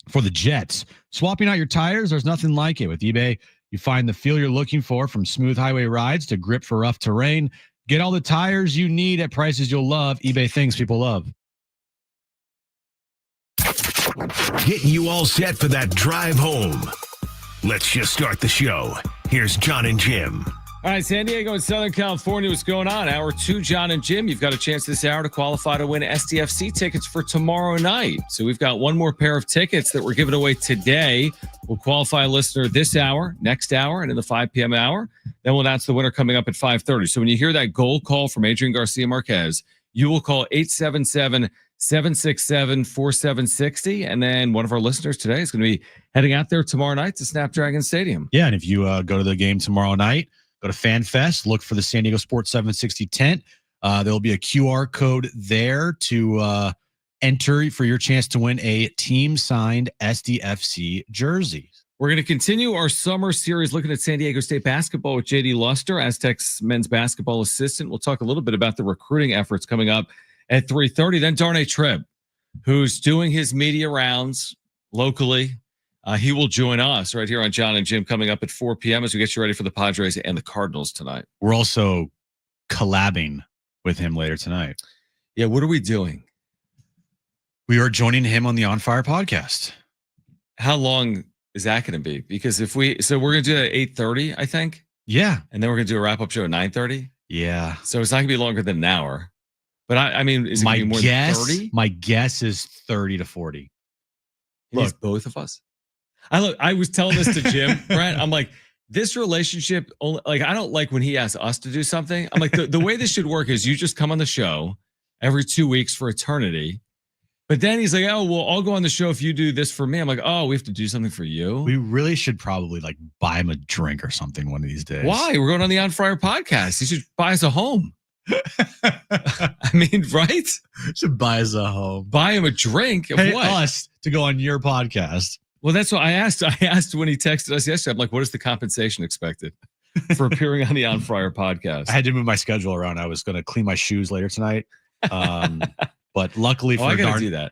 B: for the Jets. Swapping out your tires, there's nothing like it. With eBay, you find the feel you're looking for, from smooth highway rides to grip for rough terrain. Get all the tires you need at prices you'll love. eBay, things people love.
E: Getting you all set for that drive home. Let's just start the show. Here's Jon and Jim.
A: All right, San Diego and Southern California, what's going on? Hour 2, Jon and Jim. You've got a chance this hour to qualify to win SDFC tickets for tomorrow night. So we've got one more pair of tickets that we're giving away today. We'll qualify a listener this hour, next hour, and in the 5 p.m. hour. Then we'll announce the winner coming up at 5:30. So when you hear that goal call from Adrian Garcia Marquez, you will call 877-767-4760. And then one of our listeners today is going to be heading out there tomorrow night to Snapdragon Stadium.
B: Yeah, and if you go to the game tomorrow night, go to FanFest, look for the San Diego Sports 760 tent. There'll be a QR code there to enter for your chance to win a team-signed SDFC jersey.
A: We're going to continue our summer series looking at San Diego State basketball with JD Luster, AZTECS men's basketball assistant. We'll talk a little bit about the recruiting efforts coming up at 3:30. Then Darnay Tribb, who's doing his media rounds locally. He will join us right here on Jon and Jim coming up at 4 p.m. as we get you ready for the Padres and the Cardinals tonight.
B: We're also collabing with him later tonight.
A: Yeah, what are we doing?
B: We are joining him on the On Fire podcast.
A: How long is that going to be? Because we're going to do it at 8:30, I think.
B: Yeah.
A: And then we're going to do a wrap-up show at 9:30.
B: Yeah.
A: So it's not going to be longer than an hour. But I mean, is it going to be more than 30?
B: My guess is 30 to 40.
A: Look, both of us. I was telling this to Jim, Brent. I'm like, this relationship, like, I don't like when he asks us to do something. I'm like, the way this should work is you just come on the show every 2 weeks for eternity. But then he's like, oh, well, I'll go on the show if you do this for me. I'm like, oh, we have to do something for you.
B: We really should probably like buy him a drink or something one of these days.
A: Why? We're going on the On Fire podcast. He should buy us a home. I mean, right?
B: Should buy us a home.
A: Buy him a drink.
B: Pay
A: what?
B: Us to go on your podcast.
A: Well, that's what I asked. I asked when he texted us yesterday. I'm like, what is the compensation expected for appearing on the On Fire podcast?
B: I had to move my schedule around. I was going to clean my shoes later tonight. But luckily for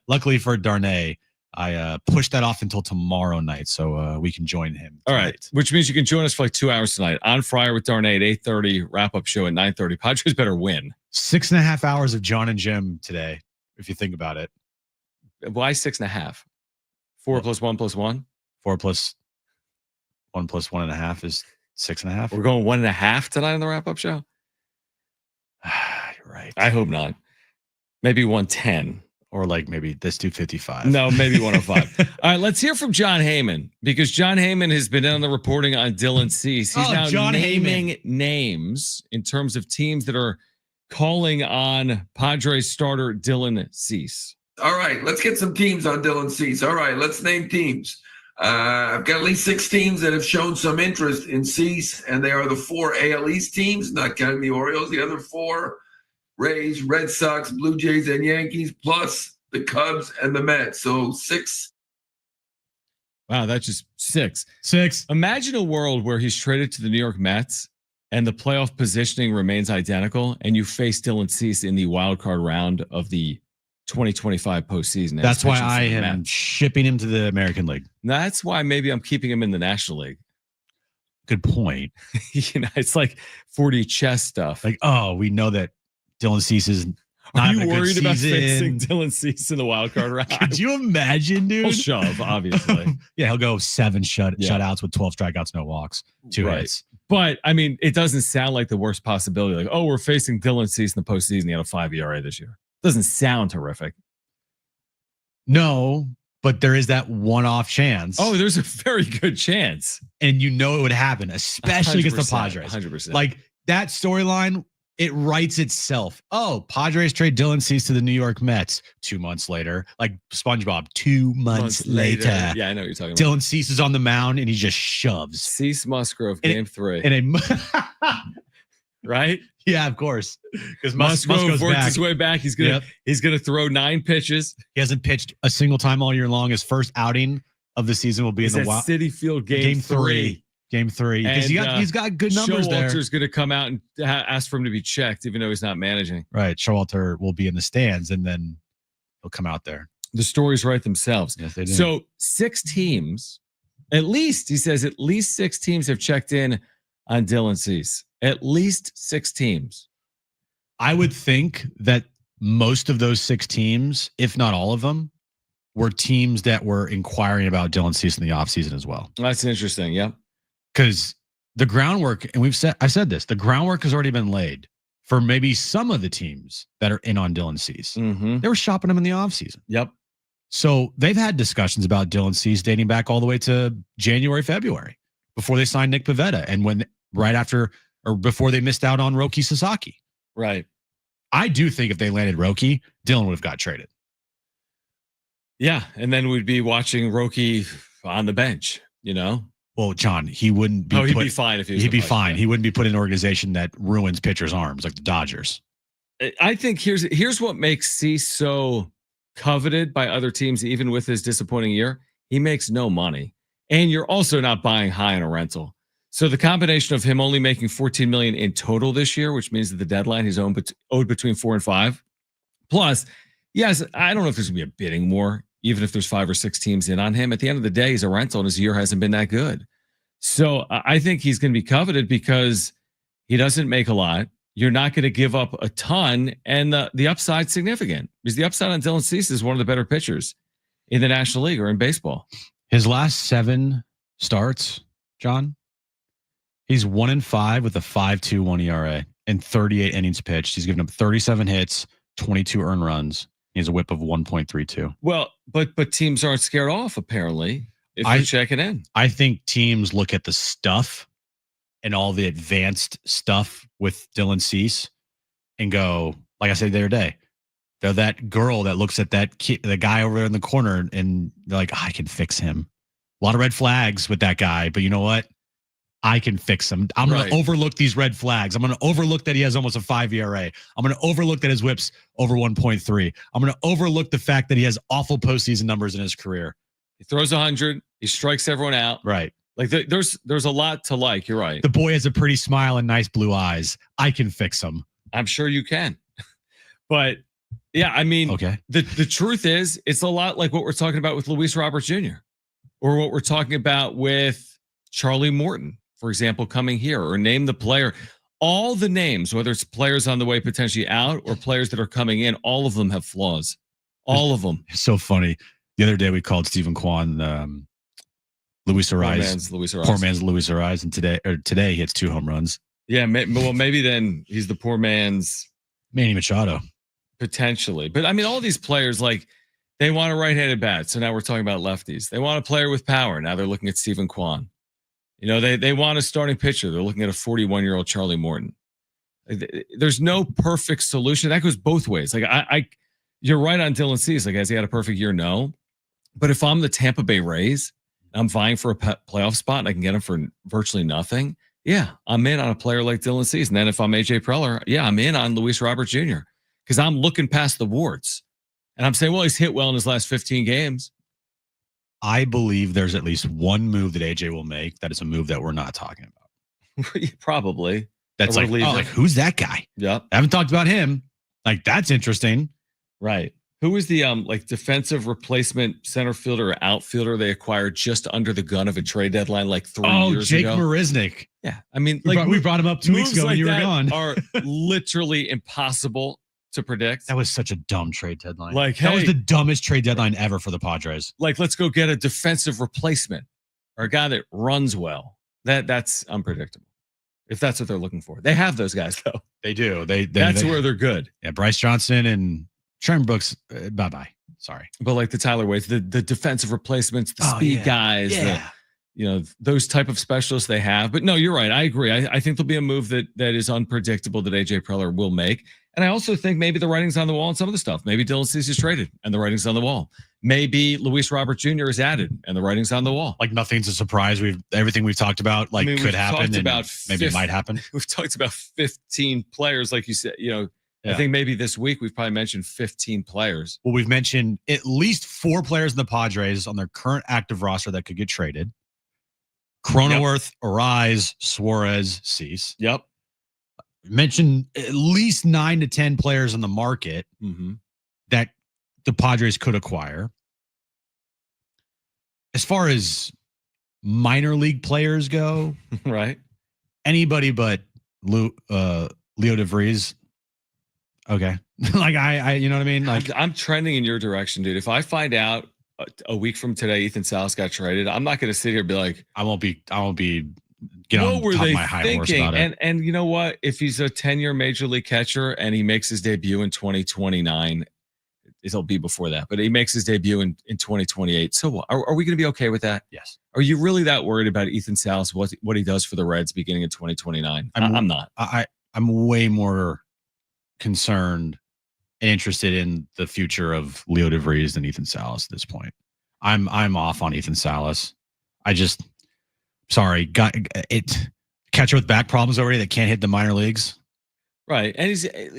B: luckily for Darnay, I pushed that off until tomorrow night so we can join him tonight.
A: All right, which means you can join us for like 2 hours tonight. On Fire with Darnay at 8:30, wrap-up show at 9:30. Padres better win.
B: 6.5 hours of Jon and Jim today, if you think about it.
A: Why 6.5? 4 plus 1 plus 1?
B: 4 plus 1 plus 1.5 is 6.5.
A: We're going 1.5 tonight on the wrap-up show?
B: You're right.
A: I hope not. Maybe 110.
B: Or like maybe let's do 55.
A: No, maybe 105. All right, let's hear from Jon Heyman, because Jon Heyman has been on the reporting on Dylan Cease. He's now naming names in terms of teams that are calling on Padres starter Dylan Cease.
F: All right, let's get some teams on Dylan Cease. All right, let's name teams. I've got at least 6 teams that have shown some interest in Cease, and they are the 4 AL East teams, not counting the Orioles. The other 4, Rays, Red Sox, Blue Jays, and Yankees, plus the Cubs and the Mets. So 6.
A: Wow, that's just 6.
B: 6.
A: Imagine a world where he's traded to the New York Mets and the playoff positioning remains identical, and you face Dylan Cease in the wild card round of the 2025 postseason.
B: That's why I am shipping him to the American League.
A: That's why maybe I'm keeping him in the National League.
B: Good point.
A: It's like 40 chess stuff.
B: Like, oh, we know that Dylan Cease is
A: not. Are you worried about facing Dylan Cease in the wild card round?
B: Could you imagine, dude?
A: He'll shove, obviously.
B: Yeah, he'll go 7 shutouts with 12 strikeouts, no walks, 2 hits.
A: But I mean, it doesn't sound like the worst possibility. Like, oh, we're facing Dylan Cease in the postseason. He had a 5 ERA this year. Doesn't sound horrific.
B: No, but there is that one-off chance.
A: Oh, there's a very good chance,
B: and you know it would happen, especially against the Padres.
A: 100%.
B: Like that storyline. It writes itself. Oh, Padres trade Dylan Cease to the New York Mets 2 months later. Like SpongeBob, 2 months later.
A: Yeah, I know what you're talking about.
B: Dylan Cease is on the mound and he just shoves.
A: Cease Musgrove, game 3.
B: And
A: right?
B: Yeah, of course. Because
A: Musgrove worked his way back. He's gonna throw 9 pitches.
B: He hasn't pitched a single time all year long. His first outing of the season will be in the
A: Citi Field game 3.
B: Game 3. Because he's got good numbers there.
A: Showalter's going to come out and ask for him to be checked, even though he's not managing.
B: Right. Showalter will be in the stands, and then he'll come out there.
A: The stories write themselves.
B: Yes, they do.
A: So 6 teams, at least 6 teams have checked in on Dylan Cease. At least 6 teams.
B: I would think that most of those 6 teams, if not all of them, were teams that were inquiring about Dylan Cease in the offseason as well.
A: That's interesting. Yeah.
B: Because the groundwork, and I said this, the groundwork has already been laid for maybe some of the teams that are in on Dylan Cease.
A: Mm-hmm.
B: They were shopping him in the offseason.
A: Yep.
B: So they've had discussions about Dylan Cease dating back all the way to January, February, before they signed Nick Pivetta, and before they missed out on Roki Sasaki.
A: Right.
B: I do think if they landed Roki, Dylan would have got traded.
A: Yeah, and then we'd be watching Roki on the bench, you know?
B: Well, John, he wouldn't be.
A: He'd be fine if he was.
B: He'd be fine. He wouldn't be put in an organization that ruins pitchers' arms like the Dodgers.
A: I think here's what makes Cease so coveted by other teams, even with his disappointing year. He makes no money, and you're also not buying high on a rental. So the combination of him only making $14 million in total this year, which means that the deadline he's owed between 4 and 5. Plus, yes, I don't know if there's gonna be a bidding war, even if there's 5 or 6 teams in on him. At the end of the day, he's a rental, and his year hasn't been that good. So I think he's going to be coveted because he doesn't make a lot. You're not going to give up a ton, and the upside's significant because the upside on Dylan Cease is one of the better pitchers in the National League or in baseball.
B: His last 7 starts, John, he's 1-5 with a 5.21 ERA and 38 innings pitched. He's given up 37 hits, 22 earned runs. He has a whip of 1.32.
A: Well, but teams aren't scared off, apparently, if they're checking in.
B: I think teams look at the stuff and all the advanced stuff with Dylan Cease and go, like I said the other day, they're that girl that looks at that kid, the guy over there in the corner, and they're like, I can fix him. A lot of red flags with that guy, but you know what? I can fix him. I'm going to overlook these red flags. I'm going to overlook that he has almost a 5 ERA. I'm going to overlook that his whip's over 1.3. I'm going to overlook the fact that he has awful postseason numbers in his career.
A: He throws 100. He strikes everyone out.
B: Right.
A: Like there's a lot to like. You're right.
B: The boy has a pretty smile and nice blue eyes. I can fix him.
A: I'm sure you can. But yeah, I mean,
B: okay.
A: The truth is, it's a lot like what we're talking about with Luis Roberts Jr. or what we're talking about with Charlie Morton, for example, coming here, or name the player. All the names, whether it's players on the way potentially out or players that are coming in, all of them have flaws. All of them.
B: It's so funny. The other day we called Stephen Kwan Luis Ariz. Poor man's Luis Ariz. And today he hits 2 home runs.
A: Yeah, well, maybe then he's the poor man's
B: Manny Machado.
A: Potentially. But I mean, all these players, like, they want a right-handed bat. So now we're talking about lefties. They want a player with power. Now they're looking at Stephen Kwan. You know, they want a starting pitcher. They're looking at a 41-year-old Charlie Morton. There's no perfect solution. That goes both ways. Like, you're right on Dylan Cease. Like, has he had a perfect year? No. But if I'm the Tampa Bay Rays, I'm vying for a playoff spot and I can get him for virtually nothing, yeah, I'm in on a player like Dylan Cease. And then if I'm AJ Preller, yeah, I'm in on Luis Roberts Jr. because I'm looking past the warts. And I'm saying, well, he's hit well in his last 15 games.
B: I believe there's at least one move that AJ will make that is a move that we're not talking about.
A: Probably.
B: That's like, who's that guy?
A: Yep.
B: I haven't talked about him. Like, that's interesting.
A: Right. Who was the defensive replacement center fielder or outfielder they acquired just under the gun of a trade deadline like 3 years
B: Jake
A: ago?
B: Oh, Jake Marisnik.
A: Yeah. I mean,
B: we brought him up 2 weeks ago
A: like
B: and you were gone.
A: Are literally impossible to predict.
B: That was such a dumb trade deadline.
A: Like,
B: that was the dumbest trade deadline ever for the Padres.
A: Like, let's go get a defensive replacement or a guy that runs well. That's unpredictable. If that's what they're looking for. They have those guys though.
B: They do.
A: That's where they're good.
B: Yeah, Bryce Johnson and Trent Brooks, bye-bye. Sorry.
A: But like the Tyler Waits, the defensive replacements, the speed guys, those type of specialists they have. But no, you're right. I agree. I think there'll be a move that is unpredictable that AJ Preller will make. And I also think maybe the writing's on the wall on some of the stuff. Maybe Dylan Cease is traded and the writing's on the wall. Maybe Luis Robert Jr. is added and the writing's on the wall.
B: Like nothing's a surprise. Everything we've talked about could happen and maybe it might happen.
A: We've talked about 15 players, like you said,
B: Yeah.
A: I think maybe this week we've probably mentioned 15 players.
B: Well, we've mentioned at least 4 players in the Padres on their current active roster that could get traded. Cronenworth, Arise, Suarez, Cease.
A: Yep.
B: Mentioned at least 9 to 10 players in the market that the Padres could acquire. As far as minor league players go,
A: right?
B: Anybody but Leo DeVries. Okay. Like I you know what I mean? Like
A: I'm trending in your direction, dude. If I find out a week from today Ethan Salas got traded, I'm not going to sit here and be like,
B: I won't be get on top of my high horse about it.
A: And you know what? If he's a 10-year major league catcher and he makes his debut in 2029, it'll be before that, but he makes his debut in 2028. So what? Are we going to be okay with that?
B: Yes.
A: Are you really that worried about Ethan Salas, what he does for the Reds beginning in 2029? I'm not.
B: I'm way more concerned and interested in the future of Leo DeVries than Ethan Salas at this point. I'm off on Ethan Salas. Sorry, got it. Catcher with back problems already that can't hit the minor leagues.
A: Right. And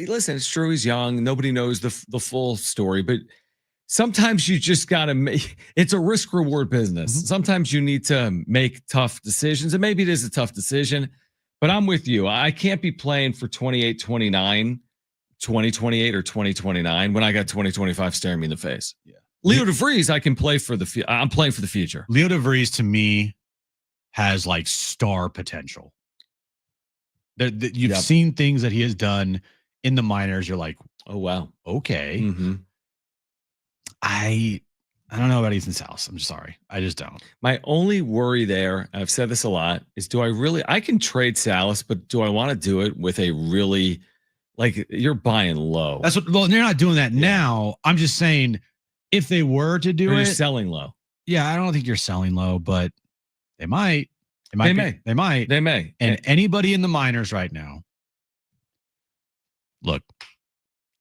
A: listen, it's true. He's young. Nobody knows the full story, but sometimes you just got to it's a risk reward business. Sometimes you need to make tough decisions, and maybe it is a tough decision, but I'm with you. I can't be playing for 28, 29, 2028 or 2029 when I got 2025 staring me in the face.
B: Yeah.
A: Leo DeVries, I can play for I'm playing for the future.
B: Leo DeVries to me has like star potential. You've seen things that he has done in the minors. You're like,
A: oh wow,
B: okay. I don't know about Ethan Salas. I'm sorry, I just don't.
A: My only worry there, and I've said this a lot, is I can trade Salas, but do I want to do it with a really you're buying low?
B: Well, they're not doing that now. I'm just saying if they were to do
A: it,
B: you're
A: selling low.
B: Yeah, I don't think you're selling low, but they might. They might. And anybody in the minors right now, look,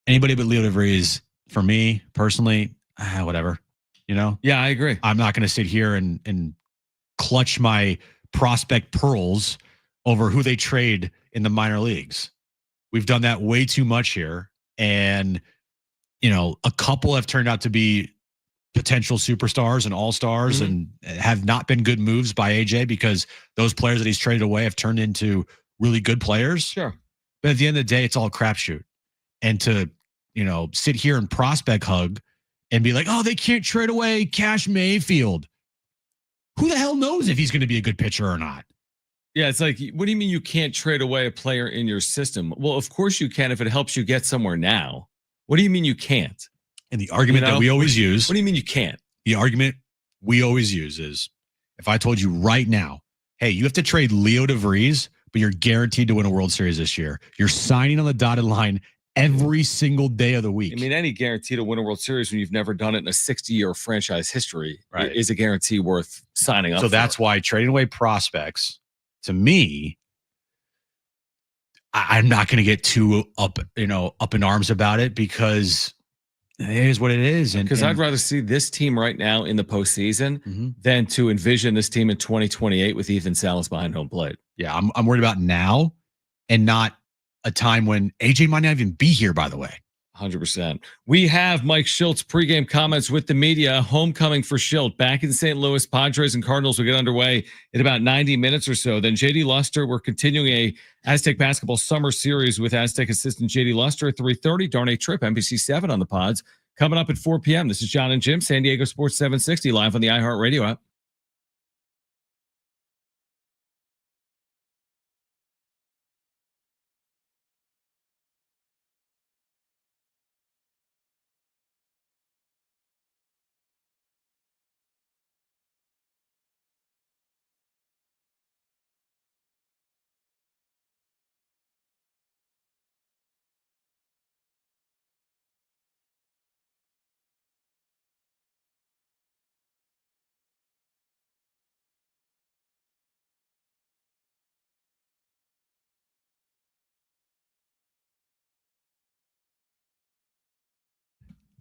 B: anybody but Leo DeVries, for me personally, whatever.
A: Yeah, I agree.
B: I'm not going to sit here and clutch my prospect pearls over who they trade in the minor leagues. We've done that way too much here. And, a couple have turned out to be potential superstars and all-stars and have not been good moves by AJ because those players that he's traded away have turned into really good players.
A: Sure.
B: But at the end of the day, it's all a crapshoot. And to, sit here and prospect hug and be like, oh, they can't trade away Cash Mayfield. Who the hell knows if he's going to be a good pitcher or not?
A: Yeah, it's like, what do you mean you can't trade away a player in your system? Well, of course you can if it helps you get somewhere now. What do you mean you can't?
B: And the argument that we always use.
A: What do you mean you can't?
B: The argument we always use is if I told you right now, hey, you have to trade Leo DeVries, but you're guaranteed to win a World Series this year. You're signing on the dotted line every single day of the week.
A: I mean, any guarantee to win a World Series when you've never done it in a 60-year franchise history is a guarantee worth signing up
B: for. So that's
A: why
B: why trading away prospects, to me, I'm not going to get too up in arms about it because it is what it is. And
A: because I'd rather see this team right now in the postseason than to envision this team in 2028 with Ethan Salas behind home plate.
B: Yeah, I'm worried about now and not a time when AJ might not even be here, by the way.
A: 100%. We have Mike Shildt's pregame comments with the media. Homecoming for Shildt back in St. Louis. Padres and Cardinals will get underway in about 90 minutes or so. Then JD Luster, we're continuing a Aztec basketball summer series with Aztec assistant JD Luster at 3:30. Darnay Trip, NBC 7 on the pods. Coming up at 4 p.m. This is Jon and Jim, San Diego Sports 760, live on the iHeartRadio app.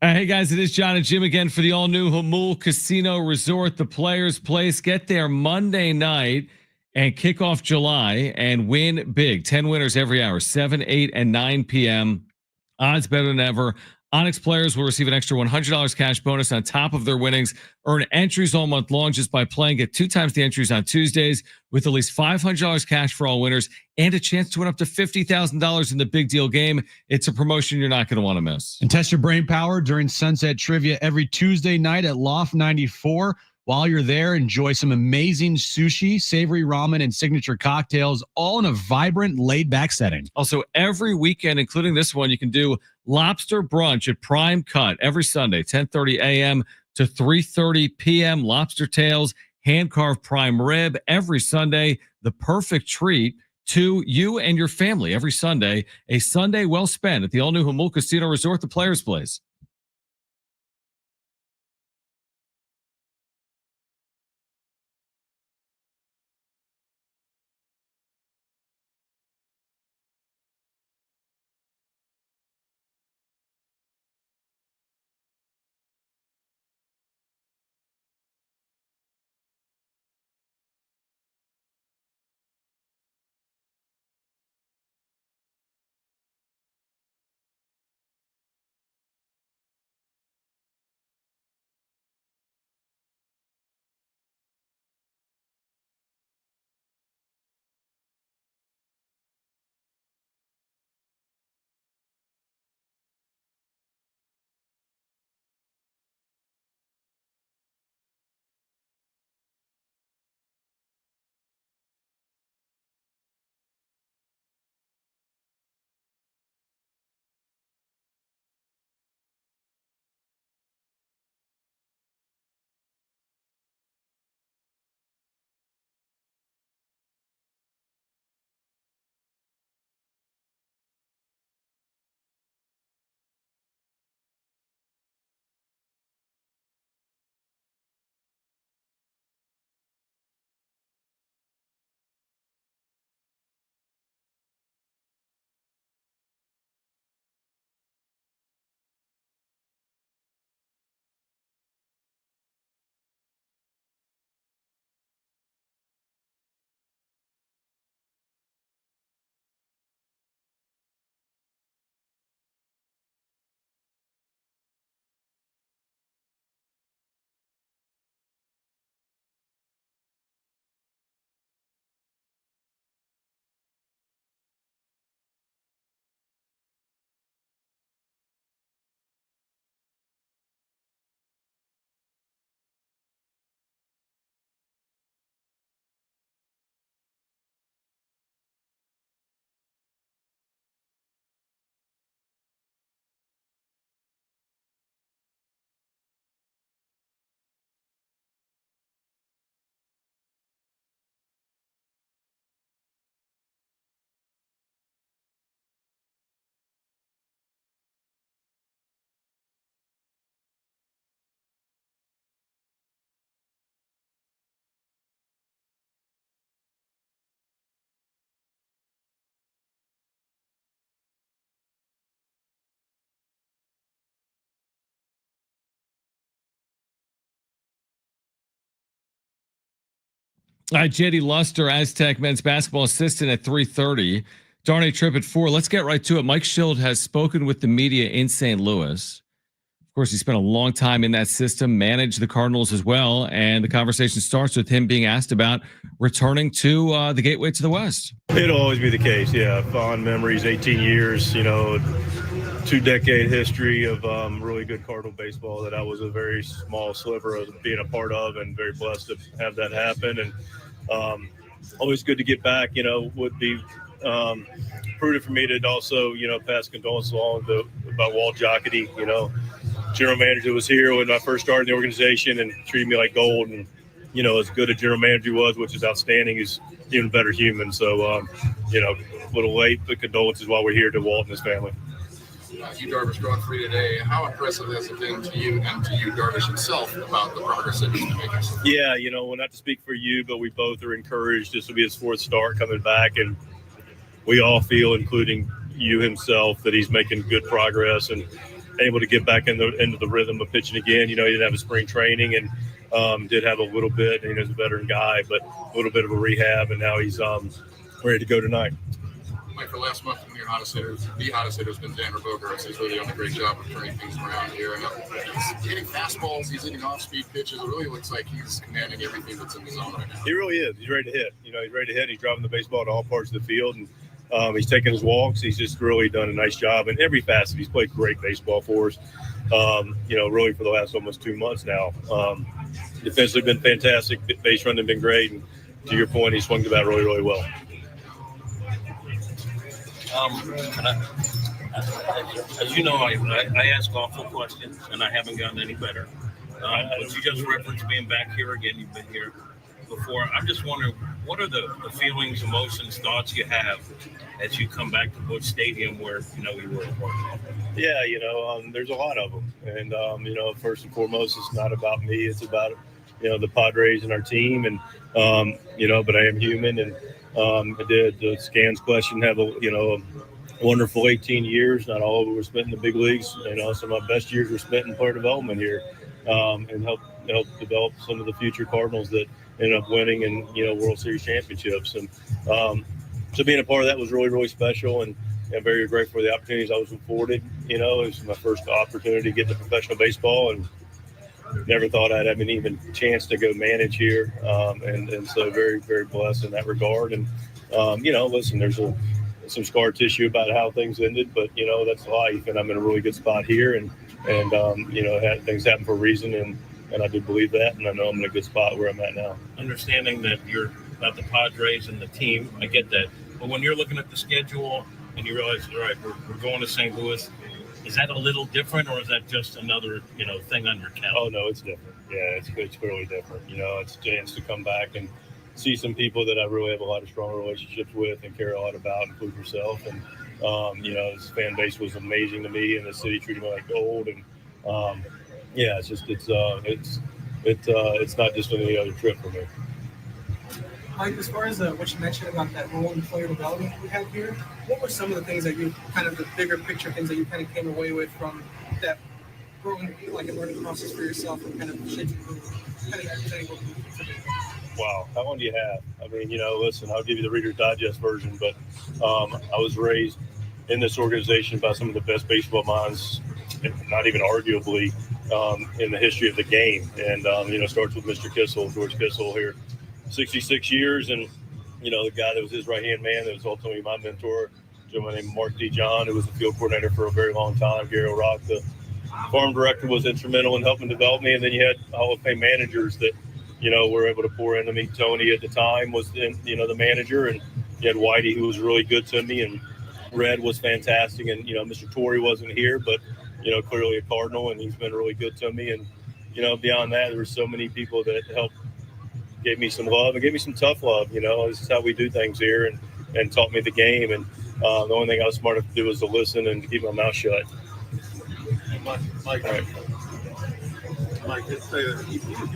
A: Hey guys, it is Jon and Jim again for the all-new Jamul Casino Resort, the Players Place. Get there Monday night and kick off July and win big. 10 winners every hour, 7, 8, and 9 p.m. Odds better than ever. Onyx players will receive an extra $100 cash bonus on top of their winnings. Earn entries all month long just by playing. Get 2 times the entries on Tuesdays with at least $500 cash for all winners and a chance to win up to $50,000 in the big deal game. It's a promotion you're not going to want to miss.
B: And test your brain power during Sunset Trivia every Tuesday night at Loft 94. While you're there, enjoy some amazing sushi, savory ramen, and signature cocktails, all in a vibrant, laid-back setting.
A: Also, every weekend, including this one, you can do lobster brunch at Prime Cut every Sunday, 10:30 a.m. to 3:30 p.m. Lobster tails, hand-carved prime rib every Sunday. The perfect treat to you and your family every Sunday. A Sunday well spent at the all-new Jamul Casino Resort, the Players Place. All right, JD Luster, Aztec men's basketball assistant at 3:30. Darnay Tripp at 4. Let's get right to it. Mike Shildt has spoken with the media in St. Louis. Of course, he spent a long time in that system, managed the Cardinals as well, and the conversation starts with him being asked about returning to the gateway to the West.
G: It'll always be the case, yeah. Fond memories, 18 years, 2-decade history of really good Cardinal baseball that I was a very small sliver of being a part of, and very blessed to have that happen. And always good to get back. Would be prudent for me to also, pass condolences along about Walt Jocketty, general manager was here when I first started the organization and treated me like gold. And, as good a general manager he was, which is outstanding, he's even better human. So, a little late, but condolences while we're here to Walt and his family.
H: You, Darvish, going free today. How impressive has it been to you and to you, Darvish himself, about the progress that he's making?
G: Yeah, well, not to speak for you, but we both are encouraged. This will be his 4th start coming back, and we all feel, including you himself, that he's making good progress. And able to get back into the rhythm of pitching again. You know, he didn't have a spring training and did have a little bit. And he's a veteran guy, but a little bit of a rehab, and now he's ready to go tonight.
H: Mike, for last month, one of your hottest hitters, the hottest hitter has been Xander Bogaerts. He's really done a great job of turning things around here. And he's hitting fastballs, he's hitting off-speed pitches. It really looks like he's commanding everything that's in the zone right now.
G: He really is. He's ready to hit. You know, he's ready to hit. He's driving the baseball to all parts of the field, and he's taking his walks. He's just really done a nice job in every facet. He's played great baseball for us, you know, really for the last almost 2 months now. Defensively been fantastic. Base running been great. And to your point, he swung the bat really, really well.
I: As you know, I ask awful questions, and I haven't gotten any better. But you just referenced being back here again. You've been here before. I'm just wondering, what are the feelings, emotions, thoughts you have as you come back to Busch Stadium where, you know, you were working?
G: Yeah, you know, there's a lot of them. And, you know, first and foremost, it's not about me. It's about, you know, the Padres and our team. And, you know, but I am human. And I did the scans question have a, you know, a wonderful 18 years. Not all of them were spent in the big leagues. You know, some of my best years were spent in player development here, and help develop some of the future Cardinals that ended up winning and, you know, World Series championships. And so being a part of that was really, really special. And I'm very grateful for the opportunities I was afforded. You know, it was my first opportunity to get to professional baseball, and never thought I'd have an even chance to go manage here. And so very, very blessed in that regard. And, you know, listen, there's some scar tissue about how things ended, but, you know, that's life. And I'm in a really good spot here. And you know, things happen for a reason. And I do believe that. And I know I'm in a good spot where I'm at now.
I: Understanding that you're about the Padres and the team, I get that. But when you're looking at the schedule and you realize, all right, we're going to St. Louis, is that a little different, or is that just another, you know, thing on your calendar?
G: Oh, no, it's different. Yeah, it's clearly different. You know, it's a chance to come back and see some people that I really have a lot of strong relationships with and care a lot about, including yourself. And, you know, this fan base was amazing to me, and the city treated me like gold. And, yeah, it's just it's not just any other trip for me.
J: Mike, as far as what you mentioned about that role in player development we have here, what were some of the things that you kind of the bigger picture things that you kind of came away with from that growing, like a learning process for yourself and kind of shaping
G: Wow, how long do you have? I mean, you know, listen, I'll give you the Reader's Digest version, but I was raised in this organization by some of the best baseball minds, not even arguably, in the history of the game. And, you know, starts with Mr. Kissel, George Kissel here, 66 years. And, you know, the guy that was his right-hand man that was ultimately my mentor, a gentleman named Mark D. John, who was the field coordinator for a very long time. Gary O'Rourke, the farm director, was instrumental in helping develop me. And then you had Hall of Fame managers that, you know, were able to pour into me. Tony at the time was, you know, the manager, and you had Whitey, who was really good to me, and Red was fantastic. And, you know, Mr. Torrey wasn't here, but, you know, clearly a Cardinal, and he's been really good to me. And, you know, beyond that, there were so many people that helped, gave me some love and gave me some tough love. You know, this is how we do things here, and taught me the game. And the only thing I was smart enough to do was to listen and to keep my mouth shut.
K: Mike, you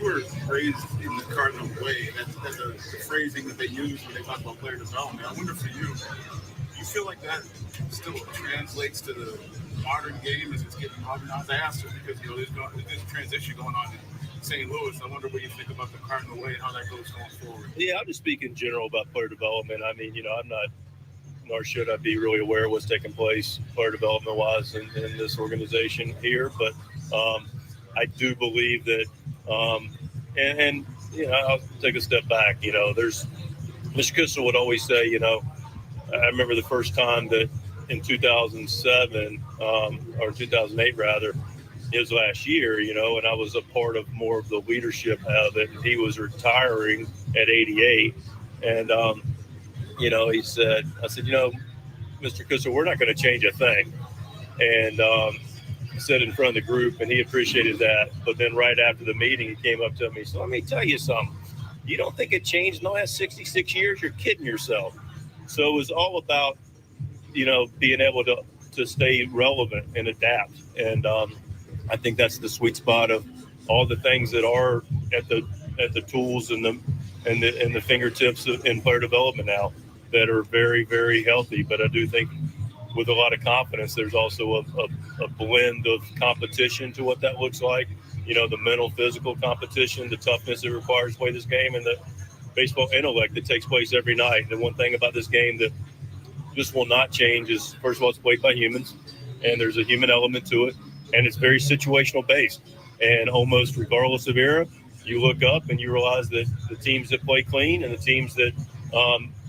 K: were raised in the Cardinal way. That's the phrasing that they use when they talk about player development. I wonder for you, do you feel like that still translates to the modern game as it's getting modernized? I asked it because, you know, there's a transition going on in St. Louis. I wonder what you think about the Cardinal way and how that goes going forward.
G: Yeah, I'll just speak in general about player development. I mean, you know, I'm not, nor should I be really aware of what's taking place player development-wise in this organization here. But I do believe that, and you know, I'll take a step back. You know, there's Mr. Kissel would always say, you know, I remember the first time that in 2007 or 2008 rather, his last year, you know, and I was a part of more of the leadership of it. And he was retiring at 88, and you know, I said, you know, Mr. Kissel, we're not going to change a thing. And said in front of the group, and he appreciated that. But then right after the meeting, he came up to me. So let me tell you something. You don't think it changed in the last 66 years? You're kidding yourself. So it was all about, you know, being able to stay relevant and adapt. And I think that's the sweet spot of all the things that are at the tools and the fingertips in player development now that are very, very healthy. But I do think with a lot of confidence. There's also a blend of competition to what that looks like. You know, the mental, physical competition, the toughness it requires to play this game, and the baseball intellect that takes place every night. The one thing about this game that just will not change is, first of all, it's played by humans, and there's a human element to it, and it's very situational based. And almost regardless of era, you look up and you realize that the teams that play clean and the teams that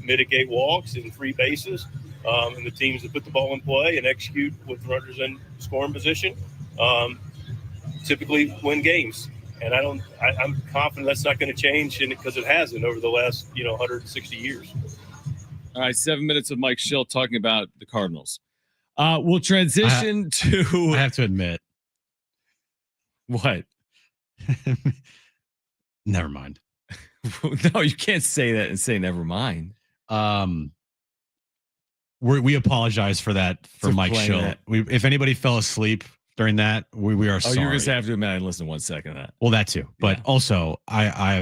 G: mitigate walks and free bases, and the teams that put the ball in play and execute with runners in scoring position, typically win games. And I'm confident that's not going to change, because it hasn't over the last 160 years.
A: All right, 7 minutes of Mike Shildt talking about the Cardinals. We'll transition to.
B: I have to admit.
A: What?
B: Never mind.
A: No, you can't say that and say never mind.
B: We apologize for that for Mike Shildt. If anybody fell asleep during that, we are sorry.
A: Oh, you're going to have to admit I listened 1 second to that.
B: Well, that too. But also,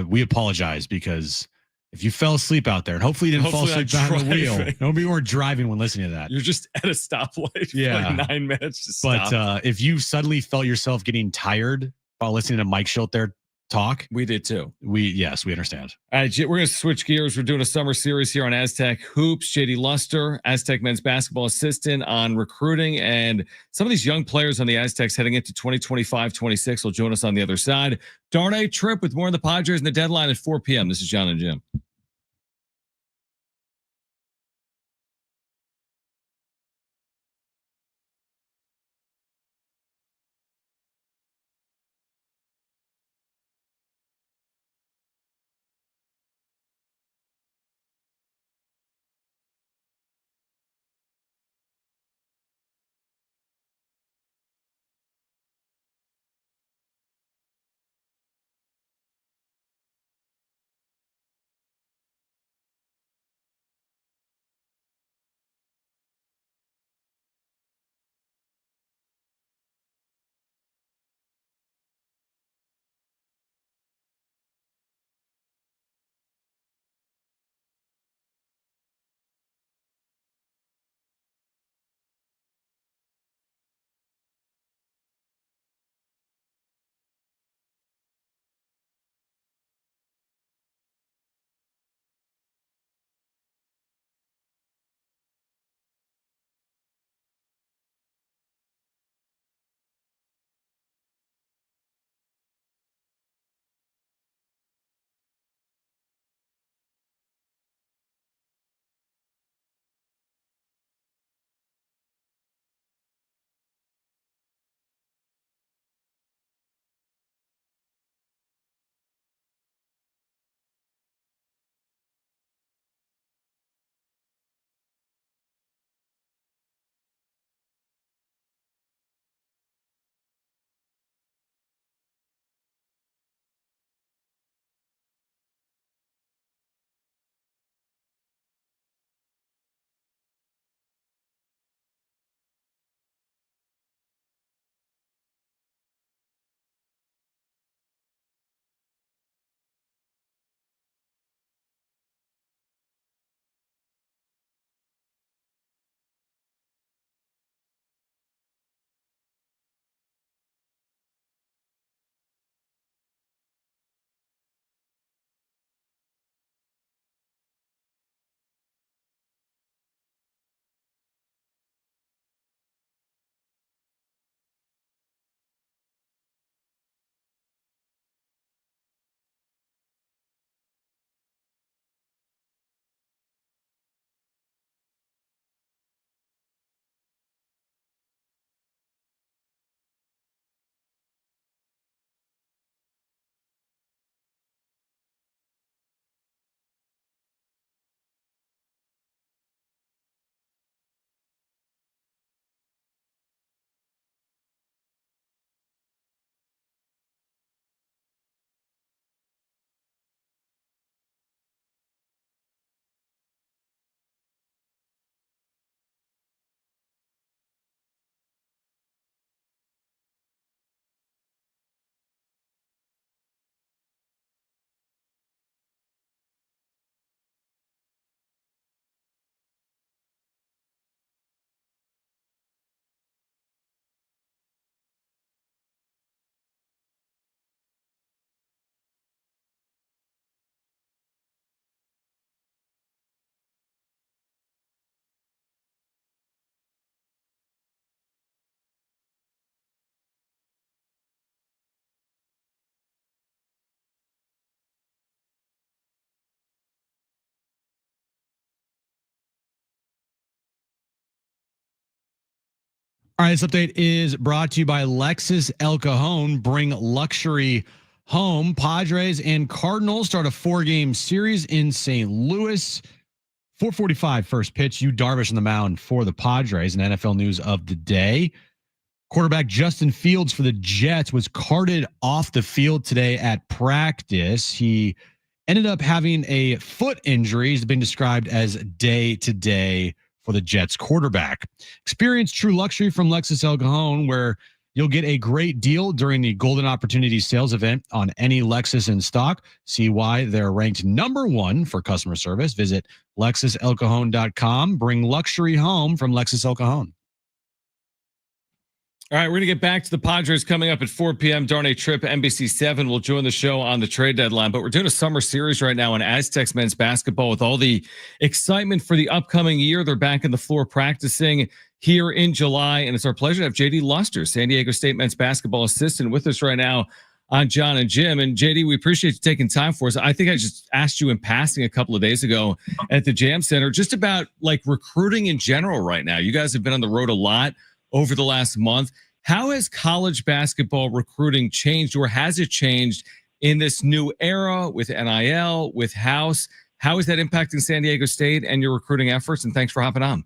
B: we apologize, because if you fell asleep out there, and hopefully you didn't fall asleep behind the wheel. Nobody were driving when listening to that.
A: You're just at a stoplight for like 9 minutes to stop.
B: But if you suddenly felt yourself getting tired while listening to Mike Shildt there talk,
A: we did too.
B: Yes, we understand.
A: All right, we're going to switch gears. We're doing a summer series here on Aztec Hoops. JD Luster, Aztec men's basketball assistant, on recruiting and some of these young players on the Aztecs heading into 2025-26 will join us on the other side. Darnay Tripp with more of the Padres and the deadline at 4 p.m. This is Jon and Jim.
B: All right, this update is brought to you by Lexus El Cajon. Bring luxury home. Padres and Cardinals start a 4-game series in St. Louis. 4:45 first pitch. Yu Darvish on the mound for the Padres. And NFL news of the day. Quarterback Justin Fields for the Jets was carted off the field today at practice. He ended up having a foot injury. He's been described as day-to-day for the Jets quarterback. Experience true luxury from Lexus El Cajon, where you'll get a great deal during the Golden Opportunity Sales event on any Lexus in stock. See why they're ranked #1 for customer service. Visit LexusElCajon.com. Bring luxury home from Lexus El Cajon.
A: All right, we're going to get back to the Padres coming up at 4 p.m. Darnay Tripp, NBC7 will join the show on the trade deadline. But we're doing a summer series right now on AZTECS men's basketball with all the excitement for the upcoming year. They're back in the floor practicing here in July. And it's our pleasure to have JD Luster, San Diego State men's basketball assistant, with us right now on Jon and Jim. And JD, we appreciate you taking time for us. I think I just asked you in passing a couple of days ago at the Jam Center just about like recruiting in general right now. You guys have been on the road a lot over the last month. How has college basketball recruiting changed, or has it changed in this new era with NIL, with House? How is that impacting San Diego State and your recruiting efforts? And thanks for hopping on.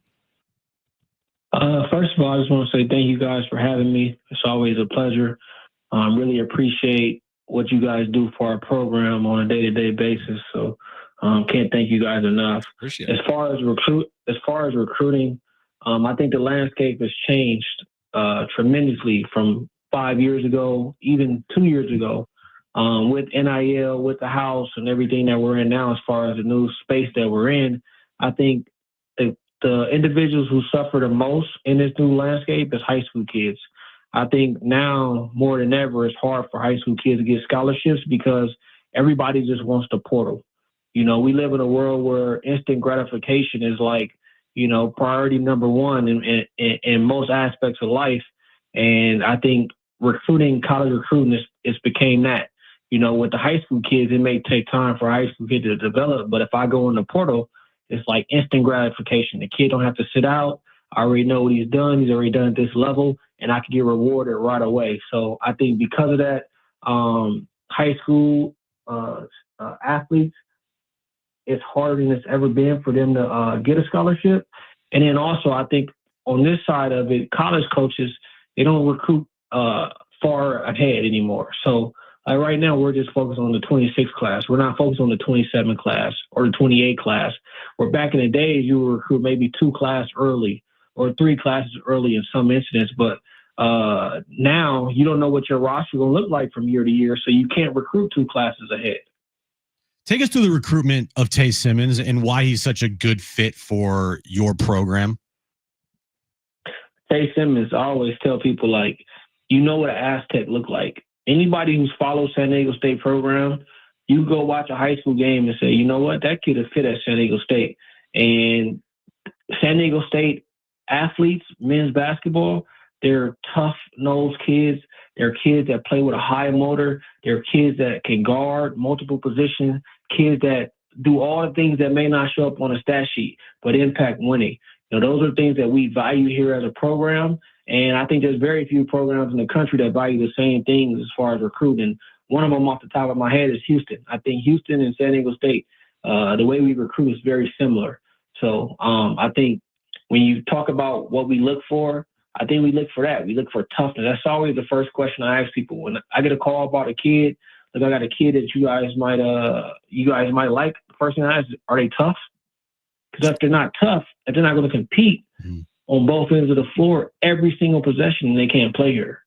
L: First of all, I just want to say thank you guys for having me. It's always a pleasure. Really appreciate what you guys do for our program on a day-to-day basis. So can't thank you guys enough.
A: Appreciate it.
L: As far as recruiting, I think the landscape has changed tremendously from 5 years ago, even 2 years ago, with NIL, with the House and everything that we're in now. As far as the new space that we're in, I think the individuals who suffer the most in this new landscape is high school kids. I think now more than ever, it's hard for high school kids to get scholarships because everybody just wants the portal. You know, we live in a world where instant gratification is like, you know, priority #1 in most aspects of life. And I think college recruiting is became that. You know, with the high school kids, it may take time for high school kids to develop, but if I go in the portal, it's like instant gratification. The kid don't have to sit out. I already know what he's done. He's already done at this level, and I can get rewarded right away. So I think because of that, high school athletes, it's harder than it's ever been for them to get a scholarship. And then also, I think on this side of it, college coaches, they don't recruit far ahead anymore. So right now, we're just focused on the 26 class. We're not focused on the 27 class or the 28 class. Where back in the days, you would recruit maybe 2 classes early or 3 classes early in some incidents. But now you don't know what your roster will look like from year to year, so you can't recruit 2 classes ahead.
B: Take us through the recruitment of Tay Simmons and why he's such a good fit for your program.
L: Tay Simmons, I always tell people, like, you know what an Aztec look like. Anybody who's followed San Diego State program, you go watch a high school game and say, you know what, that kid is fit at San Diego State. And San Diego State athletes, men's basketball, they're tough-nosed kids. They're kids that play with a high motor. They're kids that can guard multiple positions, kids that do all the things that may not show up on a stat sheet, but impact winning. You know, those are things that we value here as a program. And I think there's very few programs in the country that value the same things as far as recruiting. One of them off the top of my head is Houston. I think Houston and San Diego State, the way we recruit is very similar. So I think when you talk about what we look for, I think we look for that. We look for toughness. That's always the first question I ask people. When I get a call about a kid, like I got a kid that you guys might like, the first thing I ask is, are they tough? Because if they're not tough, if they're not going to compete on both ends of the floor every single possession, they can't play here.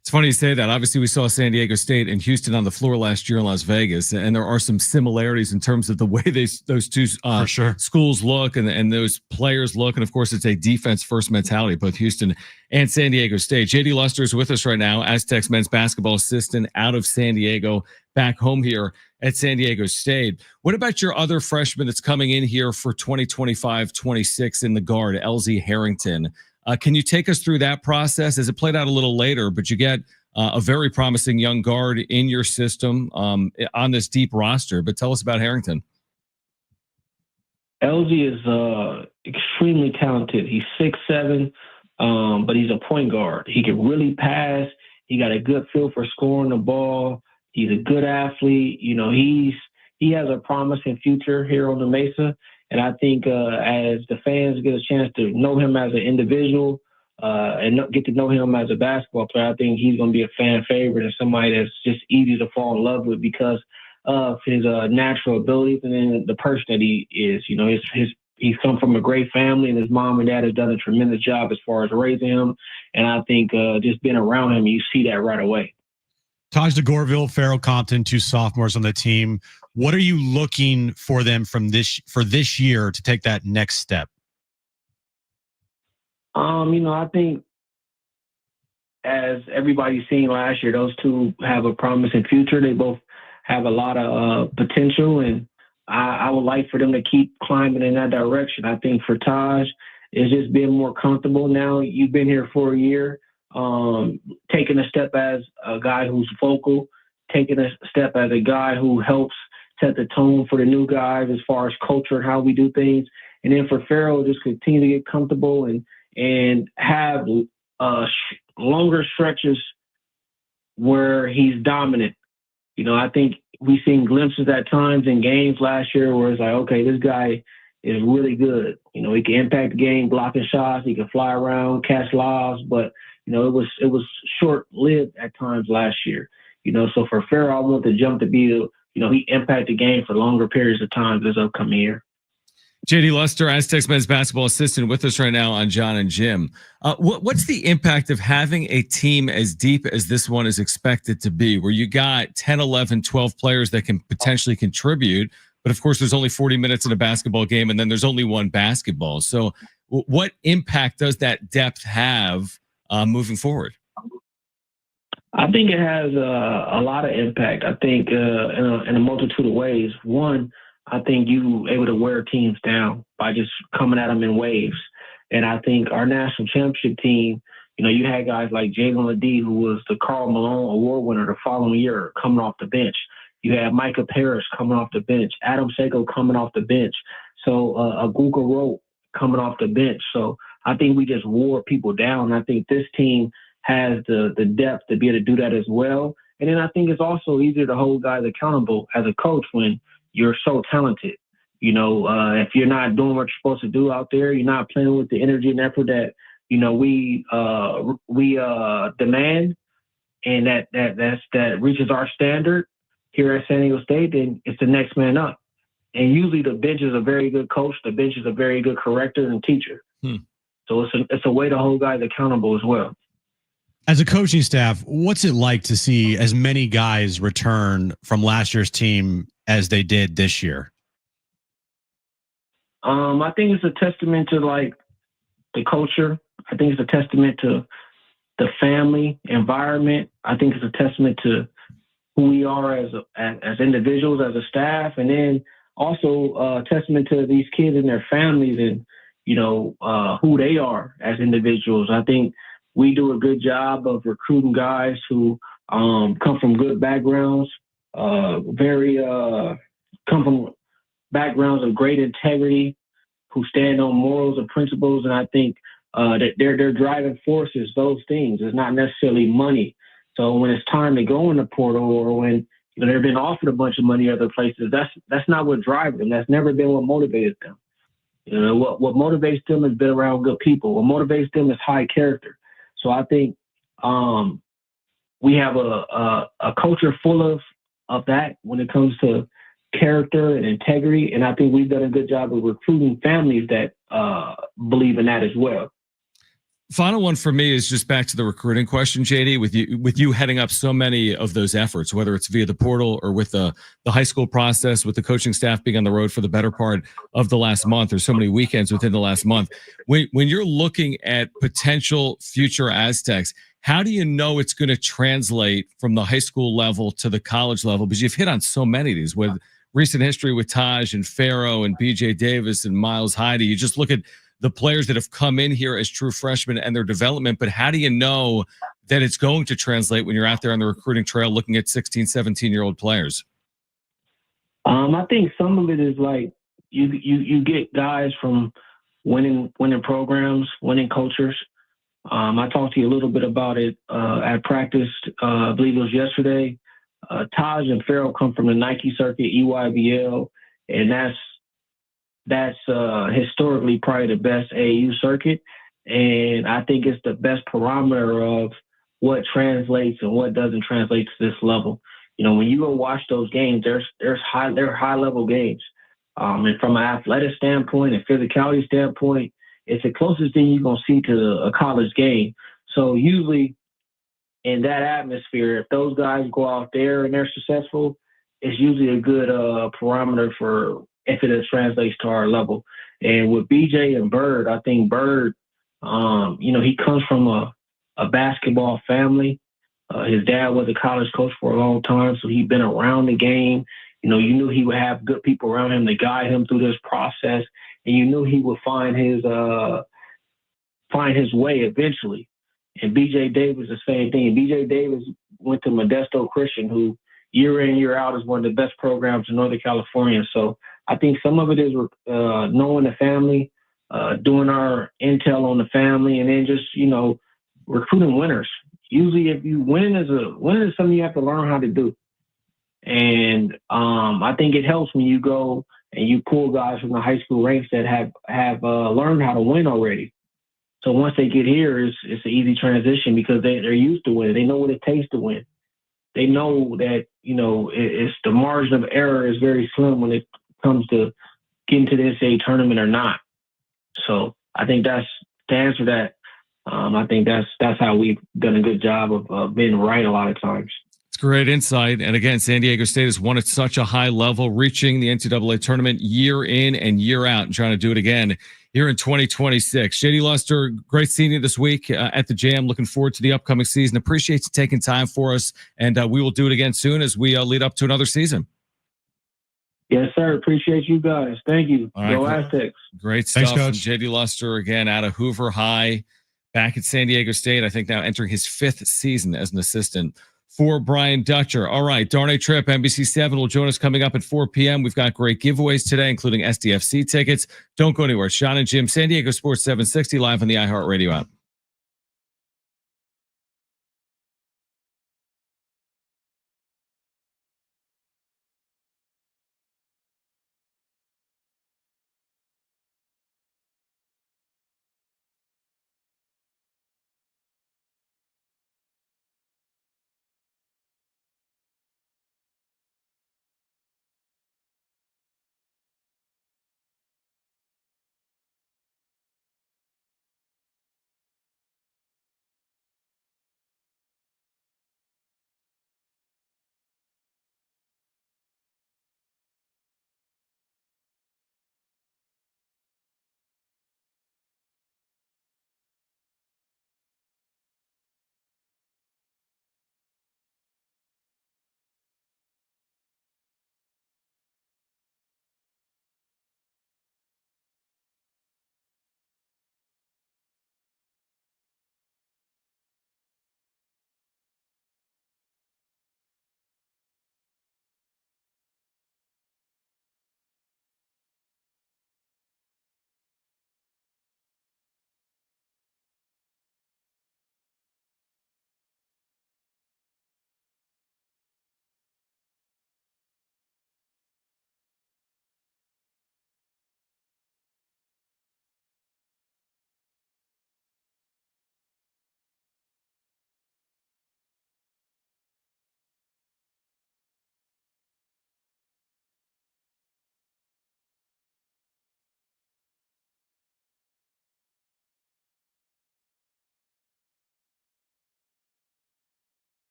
A: It's funny you say that. Obviously, we saw San Diego State and Houston on the floor last year in Las Vegas, and there are some similarities in terms of the way those two schools look and those players look. And, of course, it's a defense-first mentality, both Houston and San Diego State. JD Luster is with us right now, AZTECS men's basketball assistant out of San Diego, back home here at San Diego State. What about your other freshman that's coming in here for 2025-26 in the guard, LZ Harrington? Can you take us through that process as it played out a little later, but you get a very promising young guard in your system on this deep roster, but tell us about Harrington.
L: LZ is extremely talented. He's 6'7", but he's a point guard. He can really pass. He got a good feel for scoring the ball. He's a good athlete. You know, he has a promising future here on the Mesa. And I think as the fans get a chance to know him as an individual and get to know him as a basketball player, I think he's going to be a fan favorite and somebody that's just easy to fall in love with because of his natural abilities and then the person that he is. You know, he's come from a great family, and his mom and dad have done a tremendous job as far as raising him. And I think just being around him, you see that right away.
B: Taj DeGorville, Farrell Compton, 2 sophomores on the team. What are you looking for them for this year to take that next step?
L: You know, I think as everybody's seen last year, those 2 have a promising future. They both have a lot of potential, and I would like for them to keep climbing in that direction. I think for Taj, it's just being more comfortable now. You've been here for a year. Taking a step as a guy who's vocal, taking a step as a guy who helps set the tone for the new guys as far as culture and how we do things. And then for Farrell, just continue to get comfortable and have longer stretches where he's dominant. You know, I think we've seen glimpses at times in games last year where it's like, okay, this guy is really good. You know, he can impact the game, blocking shots, he can fly around, catch lobs, but you know, it was short-lived at times last year. You know, so for Farrell, I want the jump to be, you know, he impacted the game for longer periods of time this upcoming year.
A: JD Lester, Aztecs men's basketball assistant, with us right now on Jon and Jim. What's the impact of having a team as deep as this one is expected to be, where you got 10, 11, 12 players that can potentially contribute, but of course there's only 40 minutes in a basketball game and then there's only one basketball. So what impact does that depth have moving forward?
L: I think it has a lot of impact. I think in a multitude of ways. One, I think you able to wear teams down by just coming at them in waves. And I think our national championship team, you know, you had guys like Jalen Ledee, who was the Karl Malone Award winner the following year, coming off the bench. You had Micah Parrish coming off the bench, Adam Seiko coming off the bench. So Aguka Rowe coming off the bench. So I think we just wore people down. I think this team has the depth to be able to do that as well. And then I think it's also easier to hold guys accountable as a coach when you're so talented. You know, if you're not doing what you're supposed to do out there, you're not playing with the energy and effort that, you know, we demand, and that reaches our standard here at San Diego State, then it's the next man up. And usually the bench is a very good coach. The bench is a very good corrector and teacher. So it's a way to hold guys accountable as well.
B: As a coaching staff, what's it like to see as many guys return from last year's team as they did this year?
L: I think it's a testament to like the culture. I think it's a testament to the family environment. I think it's a testament to who we are as individuals, as a staff, and then also a testament to these kids and their families and, you know, who they are as individuals. I think we do a good job of recruiting guys who come from good backgrounds, come from backgrounds of great integrity, who stand on morals and principles. And I think that they're driving forces, those things. It's not necessarily money. So when it's time to go in the portal, or when they've been offered a bunch of money other places, that's not what drives them. That's never been what motivated them. You know, what motivates them is being around good people. What motivates them is high character. So I think we have a culture full of that when it comes to character and integrity, and I think we've done a good job of recruiting families that believe in that as well.
A: Final one for me is just back to the recruiting question, JD, with you heading up so many of those efforts, whether it's via the portal or with the high school process, with the coaching staff being on the road for the better part of the last month, or so many weekends within the last month. When you're looking at potential future Aztecs, how do you know it's going to translate from the high school level to the college level? Because you've hit on so many of these with recent history with Taj and Pharaoh and BJ Davis and Miles Heide. You just look at the players that have come in here as true freshmen and their development, but how do you know that it's going to translate when you're out there on the recruiting trail looking at 16, 17-year-old players?
L: I think some of it is like you get guys from winning programs, winning cultures, I talked to you a little bit about it at practice. I believe it was yesterday. Taj and Farrell come from the Nike circuit, EYBL, and that's historically probably the best AAU circuit. And I think it's the best parameter of what translates and what doesn't translate to this level. You know, when you go watch those games, they're high level games. And from an athletic standpoint and physicality standpoint, it's the closest thing you're going to see to a college game. So usually in that atmosphere, if those guys go out there and they're successful, it's usually a good parameter for if it translates to our level. And with BJ and Bird, I think Bird, he comes from a basketball family. His dad was a college coach for a long time, so he'd been around the game. You knew he would have good people around him to guide him through this process, and you knew he would find his way eventually. And BJ Davis, the same thing. BJ Davis went to Modesto Christian, who year in, year out is one of the best programs in Northern California. So I think some of it is knowing the family, doing our intel on the family, and then just, recruiting winners. Usually if you win is something you have to learn how to do. And I think it helps when you go and you pull guys from the high school ranks that have learned how to win already. So once they get here, it's an easy transition because they're used to winning. They know what it takes to win. They know that, it's the margin of error is very slim when it comes to getting to the NCAA tournament or not. So I think that's to answer that. I think that's how we've done a good job of being right a lot of times.
A: It's great insight. And again, San Diego State has won at such a high level, reaching the NCAA tournament year in and year out and trying to do it again here in 2026. JD Luster, great seeing you this week at the Jam. Looking forward to the upcoming season. Appreciate you taking time for us. And we will do it again soon as we lead up to another season.
L: Yes, sir. Appreciate you guys. Thank you.
A: All right,
L: Go Aztecs.
A: Great stuff.
B: Thanks, Coach.
A: JD Luster again out of Hoover High, back at San Diego State. I think now entering his 5th season as an assistant for Brian Dutcher. All right, Darnay Tripp, NBC7 will join us coming up at 4 p.m. We've got great giveaways today, including SDFC tickets. Don't go anywhere. Jon and Jim, San Diego Sports 760 live on the iHeartRadio app.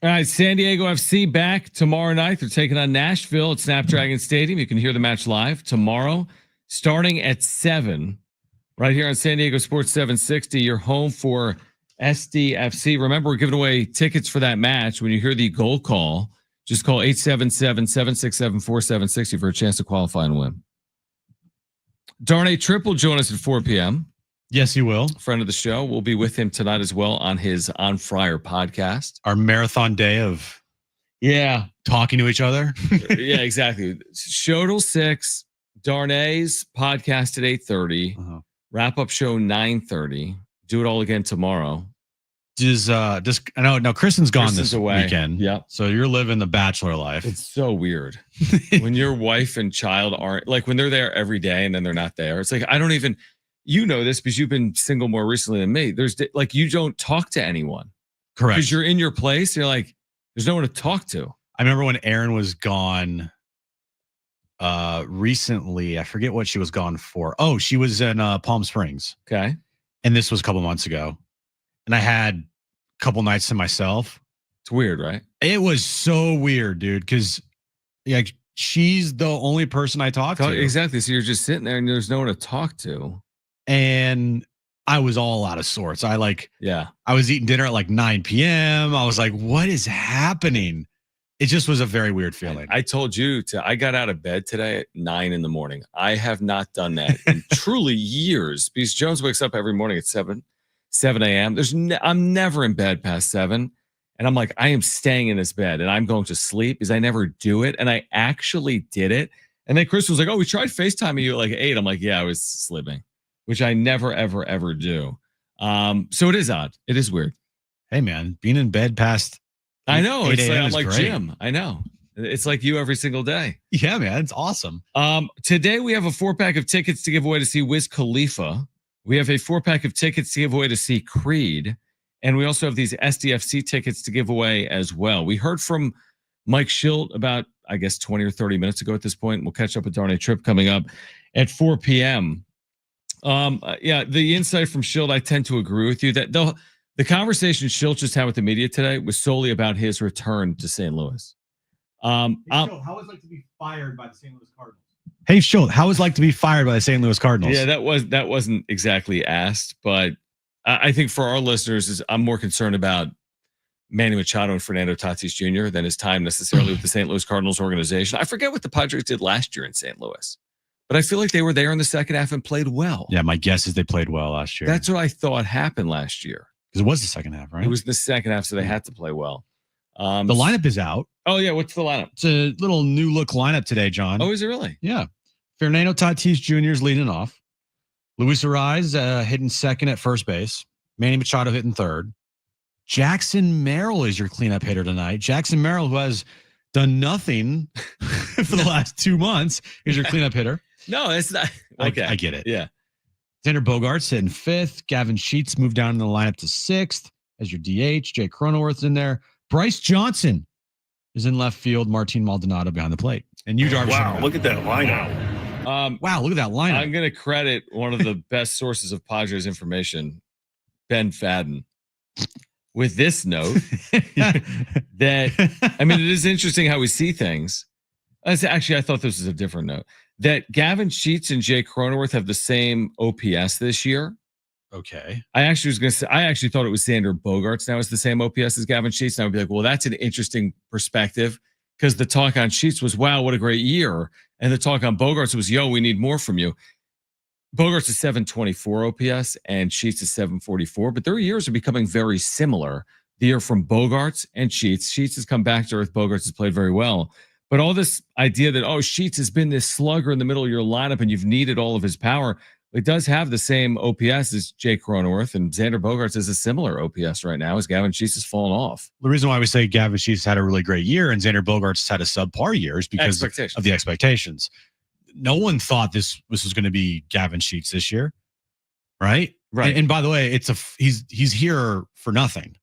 A: All right, San Diego FC back tomorrow night. They're taking on Nashville at Snapdragon Stadium. You can hear the match live tomorrow, starting at 7, right here on San Diego Sports 760. Your home for SDFC. Remember, we're giving away tickets for that match. When you hear the goal call, just call 877-767-4760 for a chance to qualify and win. Darnay Tripp will join us at 4 p.m.
B: Yes, he will.
A: Friend of the show. We'll be with him tonight as well on his On Fryer podcast.
B: Our marathon day of talking to each other.
A: Yeah, exactly. Show till 6. Darnay's podcast at 8:30. Wrap-up show 9:30. Do it all again tomorrow.
B: I know now Kristen's gone this weekend.
A: Yeah.
B: So you're living the bachelor life.
A: It's so weird. When your wife and child aren't, like, when they're there every day and then they're not there. It's like, I don't even, you know this because you've been single more recently than me. There's like, you don't talk to anyone.
B: Correct.
A: Because you're in your place. You're like, there's no one to talk to.
B: I remember when Erin was gone recently. I forget what she was gone for. Oh, she was in Palm Springs.
A: Okay.
B: And this was a couple months ago. And I had a couple nights to myself.
A: It's weird, right?
B: It was so weird, dude, because like she's the only person I talk to.
A: Exactly. So you're just sitting there and there's no one to talk to.
B: And I was all out of sorts. I was eating dinner at like 9 p.m. I was like, what is happening? It just was a very weird feeling.
A: I told you I got out of bed today at 9 in the morning. I have not done that in truly years because Jones wakes up every morning at 7 a.m. I'm never in bed past 7. And I'm like, I am staying in this bed and I'm going to sleep because I never do it. And I actually did it. And then Chris was like, oh, we tried FaceTiming you at like 8. I'm like, yeah, I was sleeping, which I never, ever, ever do. So it is odd. It is weird.
B: Hey, man, being in bed past
A: I know. It's like, I'm like
B: great.
A: Jim. I know. It's like you every single day.
B: Yeah, man. It's awesome.
A: Today we have a 4-pack of tickets to give away to see Wiz Khalifa. We have a 4-pack of tickets to give away to see Creed. And we also have these SDFC tickets to give away as well. We heard from Mike Shildt about, I guess, 20 or 30 minutes ago at this point. We'll catch up with Darnay Tripp coming up at 4 p.m. The insight from Shildt, I tend to agree with you that the conversation Shildt just had with the media today was solely about his return to St. Louis.
B: How was it like to be fired by the St. Louis Cardinals? Hey, Shildt, how was it like to be fired by the St. Louis Cardinals?
A: Yeah, that wasn't exactly asked, but I think for our listeners, I'm more concerned about Manny Machado and Fernando Tatis Jr. than his time necessarily with the St. Louis Cardinals organization. I forget what the Padres did last year in St. Louis, but I feel like they were there in the second half and played well.
B: Yeah, my guess is they played well last year.
A: That's what I thought happened last year.
B: Because it was the second half, right?
A: It was the second half, so they had to play well.
B: The lineup is out.
A: Oh, yeah. What's the lineup?
B: It's a little new look lineup today, John.
A: Oh, is it really?
B: Yeah. Fernando Tatis Jr. is leading off. Luis Arraez hitting second at first base. Manny Machado hitting third. Jackson Merrill is your cleanup hitter tonight. Jackson Merrill, who has done nothing for the last 2 months, is your cleanup hitter.
A: No, it's not. Okay.
B: I get it.
A: Yeah.
B: Xander Bogaerts hitting fifth. Gavin Sheets moved down in the lineup to sixth as your DH. Jay Cronenworth's in there. Bryce Johnson is in left field. Martin Maldonado behind the plate. And you, Jarvis.
G: Wow, look at that lineup.
B: Wow, look at that lineup.
A: I'm going to credit one of the best sources of Padres information, Ben Fadden, with this note that, I mean, it is interesting how we see things. Actually, I thought this was a different note. That Gavin Sheets and Jay Cronenworth have the same OPS this year.
B: Okay.
A: I actually thought it was Xander Bogaerts now is the same OPS as Gavin Sheets. And I would be like, well, that's an interesting perspective because the talk on Sheets was, wow, what a great year. And the talk on Bogaerts was, yo, we need more from you. Bogaerts is 724 OPS and Sheets is 744, but their years are becoming very similar. The year from Bogaerts and Sheets. Sheets has come back to earth. Bogaerts has played very well. But all this idea that, oh, Sheets has been this slugger in the middle of your lineup and you've needed all of his power. It does have the same OPS as Jay Cronenworth, and Xander Bogaerts is a similar OPS right now as Gavin Sheets has fallen off.
B: The reason why we say Gavin Sheets had a really great year and Xander Bogaerts had a subpar year is because of the expectations. No one thought this was going to be Gavin Sheets this year, right?
A: Right.
B: And by the way, he's here for nothing.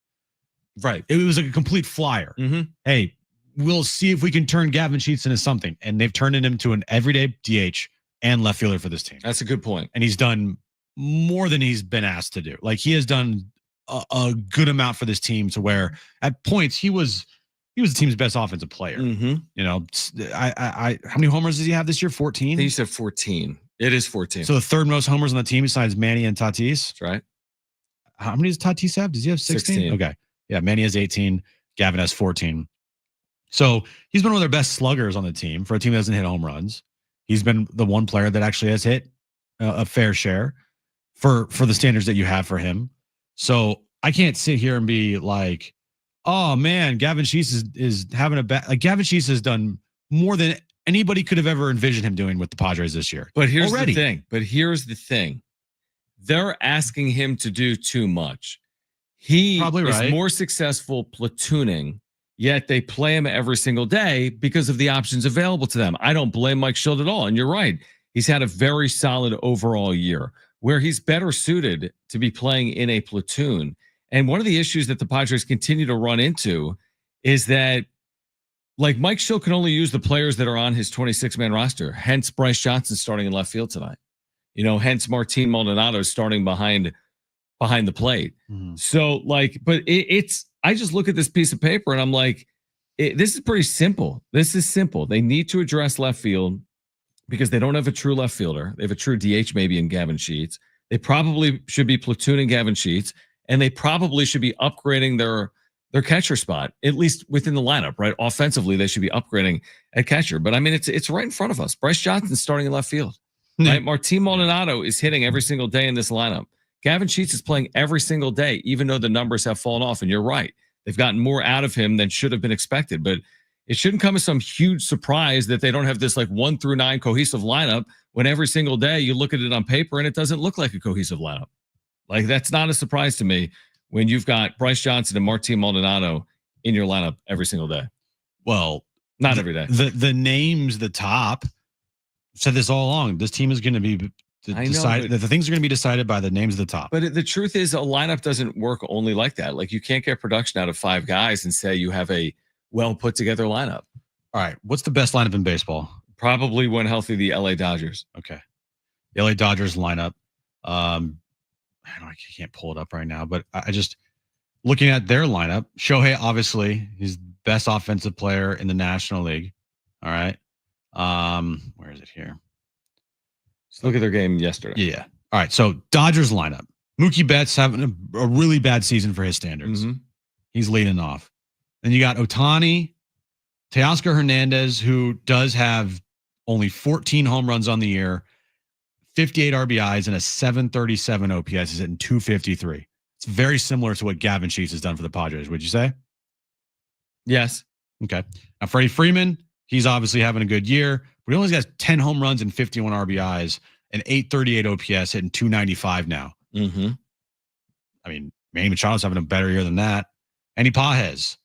A: Right.
B: It was like a complete flyer.
A: Mm-hmm.
B: Hey, we'll see if we can turn Gavin Sheets into something. And they've turned him into an everyday DH and left fielder for this team.
A: That's a good point.
B: And he's done more than he's been asked to do. Like he has done a good amount for this team to where at points he was the team's best offensive player.
A: Mm-hmm.
B: You know, how many homers does he have this year? 14?
A: I think you said 14. It is 14.
B: So the third most homers on the team besides Manny and Tatis.
A: That's right.
B: How many does Tatis have? Does he have 16? Okay. Yeah, Manny has 18. Gavin has 14. So he's been one of their best sluggers on the team for a team that doesn't hit home runs. He's been the one player that actually has hit a fair share for the standards that you have for him. So I can't sit here and be like, oh man, Gavin Sheets is having a bad. Like Gavin Sheets has done more than anybody could have ever envisioned him doing with the Padres this year.
A: But here's the thing. They're asking him to do too much. He
B: Probably right.
A: is more successful platooning, yet they play him every single day because of the options available to them. I don't blame Mike Shildt at all. And you're right. He's had a very solid overall year where he's better suited to be playing in a platoon. And one of the issues that the Padres continue to run into is that, like, Mike Shildt can only use the players that are on his 26-man roster. Hence, Bryce Johnson starting in left field tonight. You know, hence Martin Maldonado starting behind the plate.
B: Mm-hmm.
A: So, like, but it's I just look at this piece of paper and I'm like, this is pretty simple. This is simple. They need to address left field because they don't have a true left fielder. They have a true DH maybe in Gavin Sheets. They probably should be platooning Gavin Sheets, and they probably should be upgrading their catcher spot, at least within the lineup, right? Offensively, they should be upgrading at catcher. But I mean, it's right in front of us. Bryce Johnson's starting in left field. Right? Martin Maldonado is hitting every single day in this lineup. Gavin Sheets is playing every single day, even though the numbers have fallen off. And you're right. They've gotten more out of him than should have been expected. But it shouldn't come as some huge surprise that they don't have this like 1 through 9 cohesive lineup when every single day you look at it on paper and it doesn't look like a cohesive lineup. Like, that's not a surprise to me when you've got Bryce Johnson and Martin Maldonado in your lineup every single day.
B: Well,
A: not every day.
B: The names, the top, said this all along. This team is going to be decided. The things are going to be decided by the names of the top.
A: But the truth is, a lineup doesn't work only like that. Like, you can't get production out of 5 guys and say you have a well put together lineup.
B: All right, what's the best lineup in baseball?
A: Probably, when healthy, the LA Dodgers.
B: Okay, the LA Dodgers lineup. I can't pull it up right now, but I just looking at their lineup. Shohei, obviously, he's the best offensive player in the National League. All right. Where is it here?
A: Let's look at their game yesterday.
B: Yeah. All right. So Dodgers lineup. Mookie Betts having a really bad season for his standards.
A: Mm-hmm.
B: He's leading off. Then you got Ohtani, Teoscar Hernandez, who does have only 14 home runs on the year, 58 RBIs, and a 737 OPS. He's hitting 253. It's very similar to what Gavin Sheets has done for the Padres. Would you say?
A: Yes.
B: Okay. Now Freddie Freeman, he's obviously having a good year, but he only has 10 home runs and 51 RBIs and 838 OPS, hitting 295 now.
A: Mm-hmm.
B: I mean, Manny Machado's having a better year than that. Andy Pages,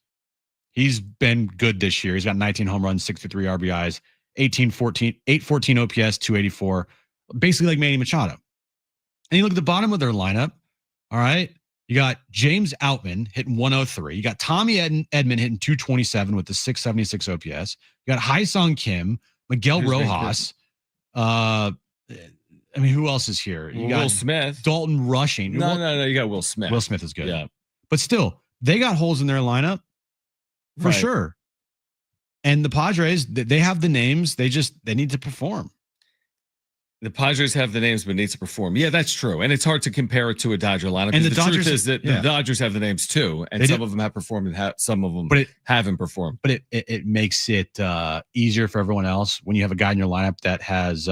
B: he's been good this year. He's got 19 home runs, 63 RBIs, 814 OPS, 284, basically like Manny Machado. And you look at the bottom of their lineup, all right, you got James Outman hitting 103. You got Tommy Edman hitting 227 with the 676 OPS. You got Hai-Sung Kim, Miguel Rojas. I mean, who else is here? You got
A: Will Smith.
B: Dalton Rushing.
A: No. You got Will Smith.
B: Will Smith is good.
A: Yeah.
B: But still, they got holes in their lineup for sure. And the Padres, they have the names. They need to perform.
A: The Padres have the names, but need to perform. Yeah, that's true. And it's hard to compare it to a Dodger lineup.
B: And the
A: truth
B: Dodgers
A: is that the Dodgers have the names too. And some of them have performed and some of them haven't performed.
B: But it makes it easier for everyone else when you have a guy in your lineup that has,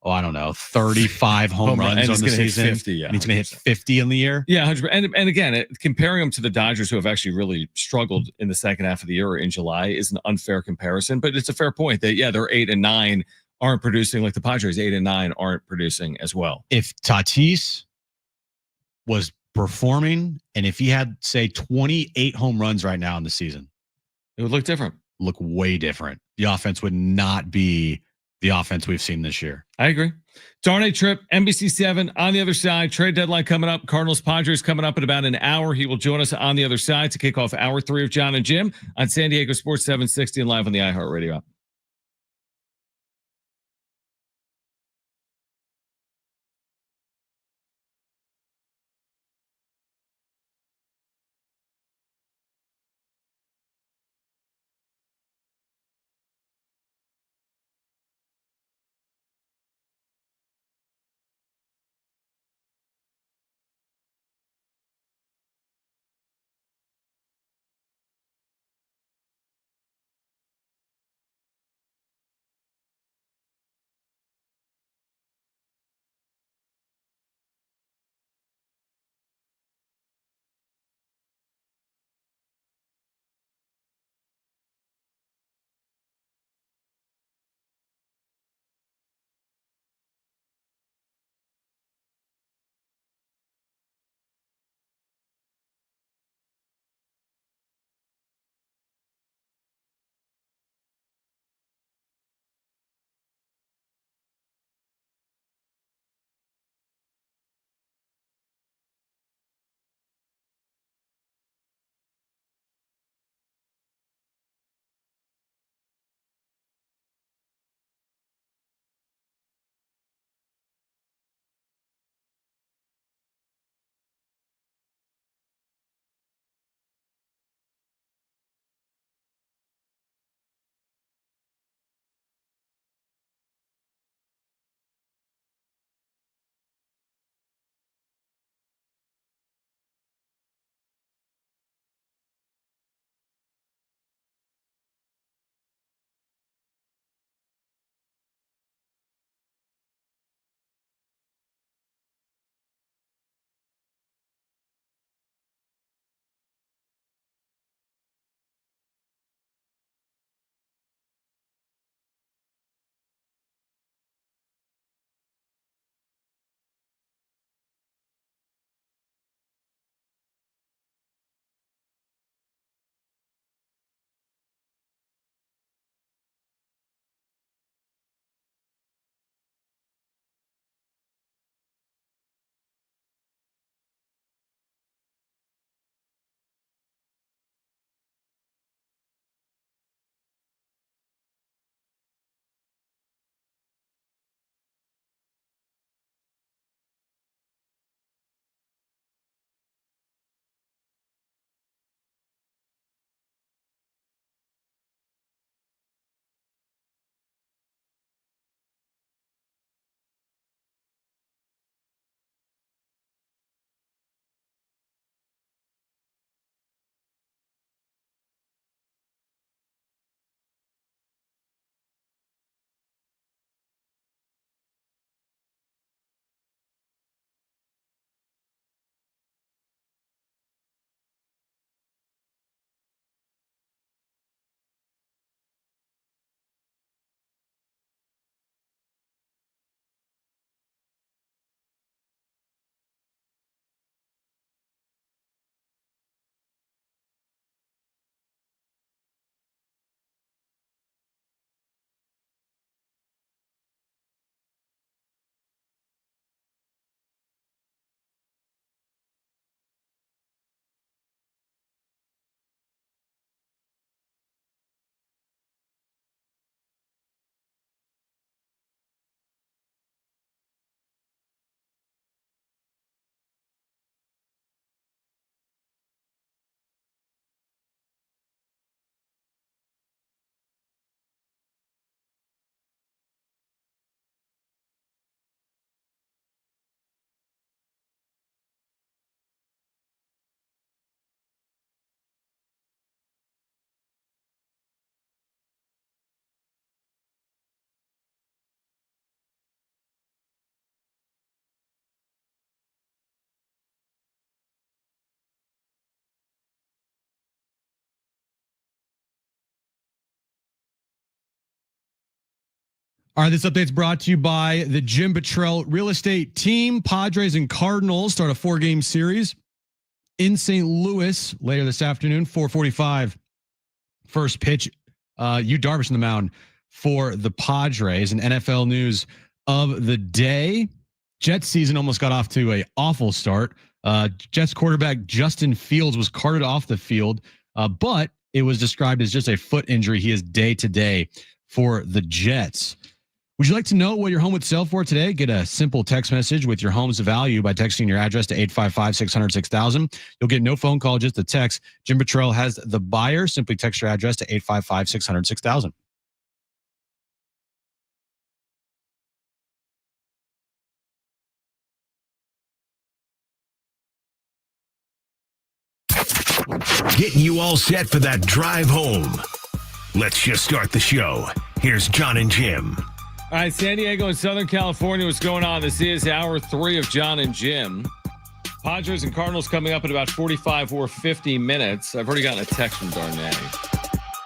B: 35 home runs on the season.
A: 50,
B: and he's going to hit 50 in the year.
A: Yeah, 100%. And again, comparing them to the Dodgers, who have actually really struggled in the second half of the year or in July, is an unfair comparison. But it's a fair point that, they're 8 and 9 aren't producing like the Padres. 8 and 9 aren't producing as well.
B: If Tatis was performing and if he had, say, 28 home runs right now in the season,
A: it would look different.
B: Look way different. The offense would not be the offense we've seen this year.
A: I agree. Darnay Trip, NBC7 on the other side. Trade deadline coming up. Cardinals Padres coming up in about an hour. He will join us on the other side to kick off hour 3 of Jon and Jim on San Diego Sports 760 and live on the iHeartRadio app.
B: All right, this update's brought to you by the Jim Buttrell real estate team. Padres and Cardinals start a 4-game series in St. Louis later this afternoon, 4:45. First pitch, Yu Darvish on the mound for the Padres. And NFL news of the day: Jets season almost got off to an awful start. Jets quarterback Justin Fields was carted off the field, but it was described as just a foot injury. He is day to day for the Jets. Would you like to know what your home would sell for today? Get a simple text message with your home's value by texting your address to 855-600-6000. You'll get no phone call, just a text. Jim Buttrell has the buyer. Simply text your address to 855-600-6000.
E: Getting you all set for that drive home. Let's just start the show. Here's Jon and Jim.
A: All right, San Diego and Southern California, what's going on? This is hour 3 of Jon and Jim. Padres and Cardinals coming up in about 45 or 50 minutes. I've already gotten a text from Darnay.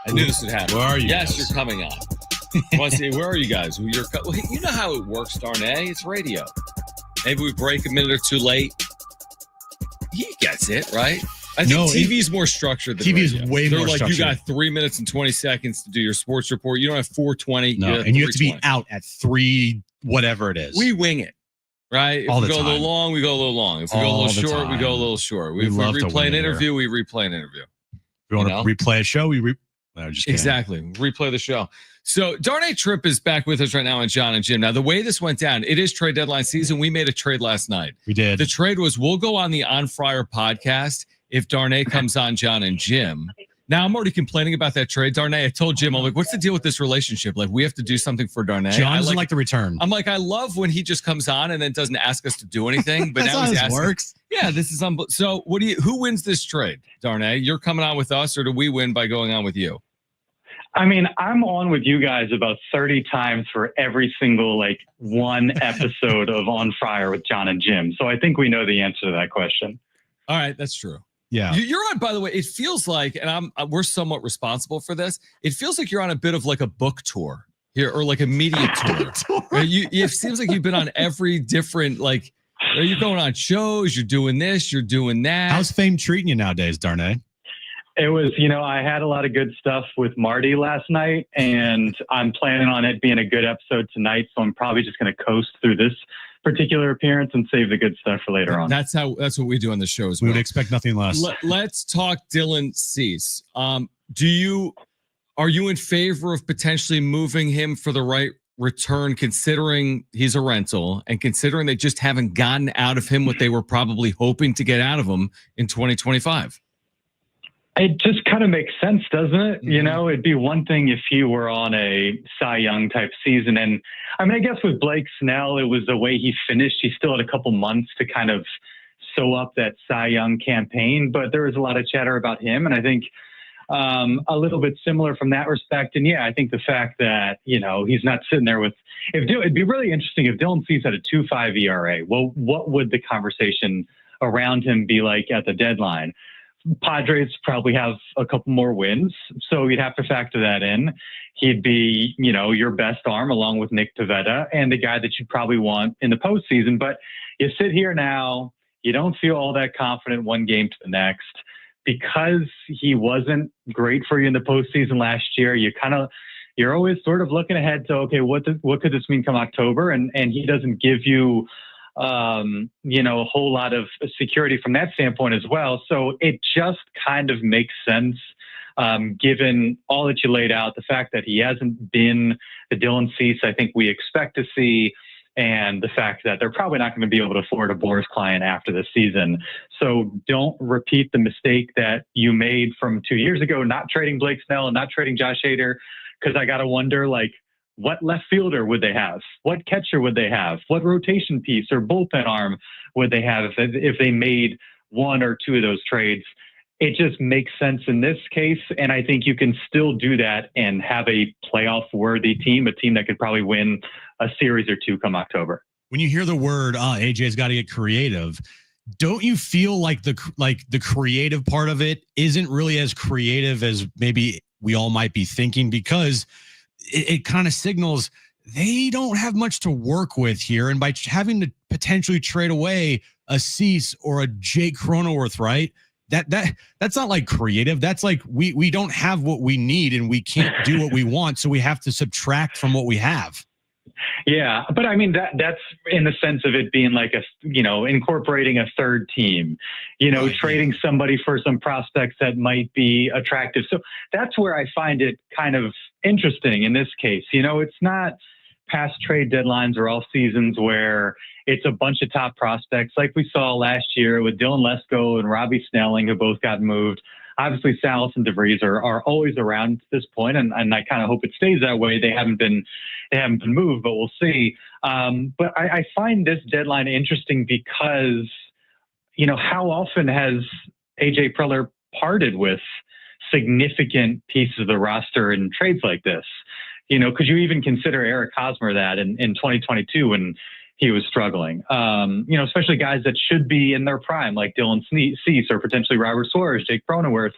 A: I knew this would happen.
B: Where are you
A: Yes,
B: guys?
A: you're coming on. Want to see, where are you guys? You know how it works, Darnay. It's radio. Maybe we break a minute or two late. He gets it, right? I think TV's more structured than
B: TV's
A: radio.
B: way
A: They're
B: more
A: like,
B: structured.
A: you got 3 minutes and 20 seconds to do your sports report. You don't have 4:20.
B: No, and you have to be out at 3, whatever it is.
A: We wing it, right? If
B: All
A: we
B: the
A: go a
B: time.
A: little long, we go a little long. If we go a
B: All
A: little
B: the
A: short, we go a
B: time.
A: little short.
B: We
A: If we
B: love to
A: replay
B: wing
A: an
B: it
A: interview, we replay an interview.
B: We want to replay a show. No, just kidding.
A: Exactly. Replay the show. So Darnay Tripp is back with us right now on Jon and Jim. Now, the way this went down, it is trade deadline season. We made a trade last night.
B: We did.
A: The trade was, we'll go on the On Fryer podcast if Darnay comes on Jon and Jim. Now, I'm already complaining about that trade. Darnay, I told Jim, I'm like, what's the deal with this relationship? Like, we have to do something for Darnay.
B: John doesn't like the return.
A: I'm like, I love when he just comes on and then doesn't ask us to do anything. But
B: That's
A: now
B: how
A: he's
B: this
A: asking.
B: works.
A: Yeah, this is so. Who wins this trade, Darnay? You're coming on with us, or do we win by going on with you?
M: I mean, I'm on with you guys about 30 times for every single one episode of On Fryer with Jon and Jim. So I think we know the answer to that question.
A: All right, that's true.
B: Yeah.
A: You're on, by the way, it feels like, and we're somewhat responsible for this. It feels like you're on a bit of like a book tour here, or like a media tour. It seems like you've been on every different, you're going on shows, you're doing this, you're doing that.
B: How's fame treating you nowadays, Darnay?
M: It was, I had a lot of good stuff with Marty last night, and I'm planning on it being a good episode tonight. So I'm probably just going to coast through this particular appearance and save the good stuff for later on.
A: That's what we do on the show as
B: We
A: well.
B: would expect nothing less.
A: Let's talk Dylan Cease. Are you in favor of potentially moving him for the right return, considering he's a rental and considering they just haven't gotten out of him what they were probably hoping to get out of him in 2025?
M: It just kind of makes sense, doesn't it?
A: Mm-hmm.
M: It'd be one thing if you were on a Cy Young type season. And I mean, I guess with Blake Snell, it was the way he finished. He still had a couple months to kind of sew up that Cy Young campaign, but there was a lot of chatter about him. And I think a little bit similar from that respect. And yeah, I think the fact that, he's not sitting there with, it'd be really interesting if Dylan Cease had a 2.5 ERA. Well, what would the conversation around him be like at the deadline? Padres probably have a couple more wins, so you'd have to factor that in. He'd be, your best arm along with Nick Pivetta and the guy that you'd probably want in the postseason. But you sit here now, you don't feel all that confident one game to the next because he wasn't great for you in the postseason last year. You're always sort of looking ahead to, okay, what could this mean come October? And he doesn't give you a whole lot of security from that standpoint as well. So it just kind of makes sense, given all that you laid out, the fact that he hasn't been the Dylan Cease I think we expect to see, and the fact that they're probably not going to be able to afford a Boris client after this season. So don't repeat the mistake that you made from 2 years ago, not trading Blake Snell and not trading Josh Hader, because I got to wonder, what left fielder would they have? What catcher would they have? What rotation piece or bullpen arm would they have if they made one or two of those trades? It just makes sense in this case. And I think you can still do that and have a playoff-worthy team, a team that could probably win a series or two come October.
B: When you hear the word, AJ's got to get creative, don't you feel like the creative part of it isn't really as creative as maybe we all might be thinking? Because it kind of signals they don't have much to work with here. And by having to potentially trade away a Cease or a Jake Cronenworth, right? That's not like creative. That's like we don't have what we need and we can't do what we want. So we have to subtract from what we have.
M: Yeah, but I mean that's in the sense of it being like incorporating a third team,
B: Right.
M: trading somebody for some prospects that might be attractive. So that's where I find it kind of interesting in this case. It's not past trade deadlines or all seasons where it's a bunch of top prospects like we saw last year with Dylan Lesko and Robbie Snelling, who both got moved. Obviously, Salas and DeVries are always around at this point, and I kind of hope it stays that way. They haven't been moved, but we'll see. But I find this deadline interesting because, how often has AJ Preller parted with significant pieces of the roster in trades like this? Could you even consider Eric Hosmer that in 2022 when he was struggling? Especially guys that should be in their prime, like Dylan Cease or potentially Robert Suarez, Jake Cronenworth.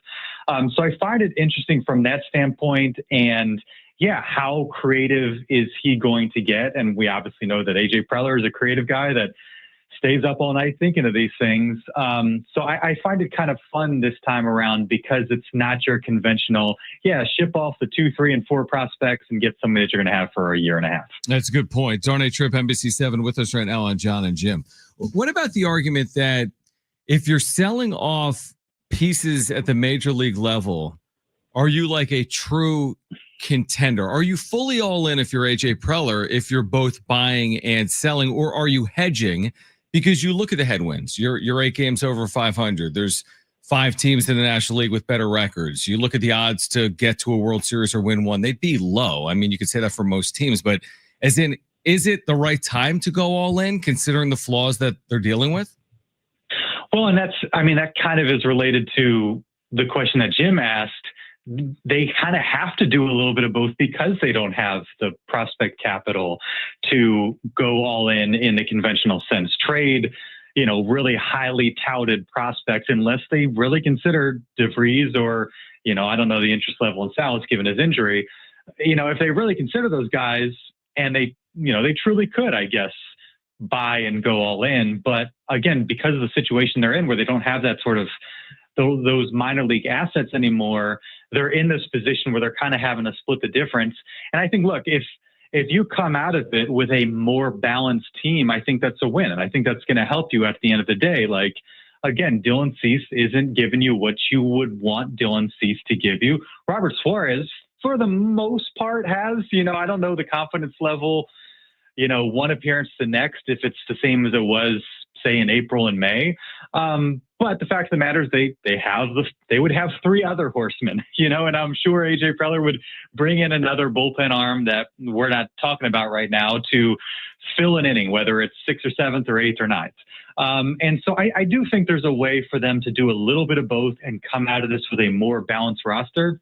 M: So I find it interesting from that standpoint. And yeah, how creative is he going to get? And we obviously know that AJ Preller is a creative guy that stays up all night thinking of these things. So I find it kind of fun this time around because it's not your conventional, ship off the 2, 3, and 4 prospects and get somebody that you're going to have for a year and a half.
A: That's a good point. Darnay Tripp, NBC7 with us right now on Jon and Jim. What about the argument that if you're selling off pieces at the major league level, are you like a true contender? Are you fully all in if you're AJ Preller, if you're both buying and selling, or are you hedging? Because you look at the headwinds, you're 8 games over 500. There's 5 teams in the National League with better records. You look at the odds to get to a World Series or win one, they'd be low. I mean, you could say that for most teams, but as in, is it the right time to go all in considering the flaws that they're dealing with?
M: Well, and that kind of is related to the question that Jim asked. They kind of have to do a little bit of both because they don't have the prospect capital to go all in the conventional sense. Trade, really highly touted prospects unless they really consider DeVries or, I don't know the interest level in Salas given his injury. If they really consider those guys and they truly could, I guess, buy and go all in. But again, because of the situation they're in where they don't have that sort of those minor league assets anymore, they're in this position where they're kind of having to split the difference. And I think, look, if you come out of it with a more balanced team, I think that's a win. And I think that's going to help you at the end of the day. Like, again, Dylan Cease isn't giving you what you would want Dylan Cease to give you. Robert Suarez, for the most part, has, I don't know the confidence level, one appearance to the next, if it's the same as it was, say, in April and May. But the fact of the matter is they would have 3 other horsemen, and I'm sure AJ Preller would bring in another bullpen arm that we're not talking about right now to fill an inning, whether it's 6th or 7th or 8th or 9th. And so I do think there's a way for them to do a little bit of both and come out of this with a more balanced roster.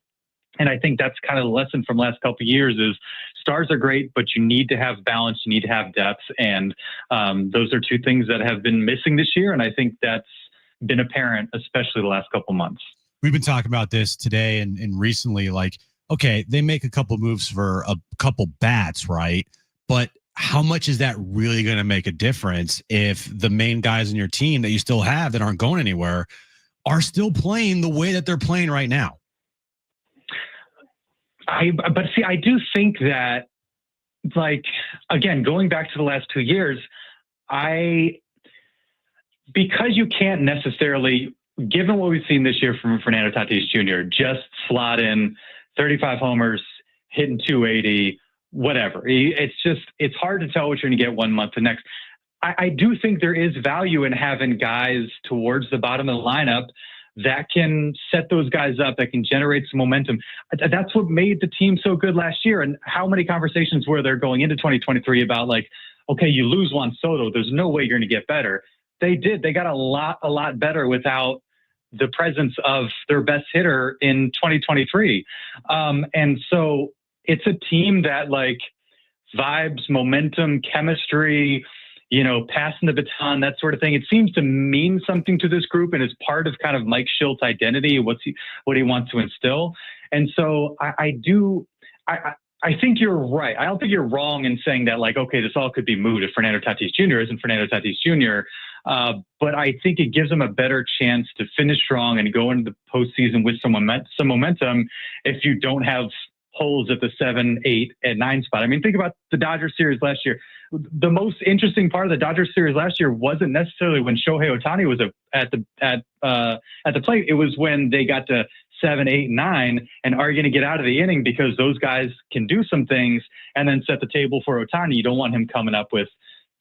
M: And I think that's kind of the lesson from the last couple of years is stars are great, but you need to have balance, you need to have depth. And those are 2 things that have been missing this year. And I think that's been apparent, especially the last couple of months.
B: We've been talking about this today and recently, like, okay, they make a couple moves for a couple bats, right? But how much is that really going to make a difference if the main guys in your team that you still have that aren't going anywhere are still playing the way that they're playing right now?
M: But I do think that, like, again, going back to the last 2 years, because you can't necessarily, given what we've seen this year from Fernando Tatis Jr., just slot in 35 homers, hitting 280, whatever. It's hard to tell what you're going to get one month to next. I do think there is value in having guys towards the bottom of the lineup that can set those guys up, that can generate some momentum. That's what made the team so good last year. And how many conversations were there going into 2023 about, like, okay, you lose Juan Soto, there's no way you're going to get better. They did. They got a lot better without the presence of their best hitter in 2023. And so it's a team that, like, vibes, momentum, chemistry, passing the baton, that sort of thing. It seems to mean something to this group and is part of kind of Mike Shildt's identity, what he wants to instill. And so I think you're right. I don't think you're wrong in saying that, like, okay, this all could be moved if Fernando Tatis Jr. isn't Fernando Tatis Jr. But I think it gives him a better chance to finish strong and go into the postseason with some momentum if you don't have holes at the 7, 8, and 9 spot. I mean, think about the Dodgers series last year. The most interesting part of the Dodgers series last year wasn't necessarily when Shohei Ohtani was at the plate. It was when they got to 7, 8, 9, and are you going to get out of the inning because those guys can do some things and then set the table for Ohtani. You don't want him coming up with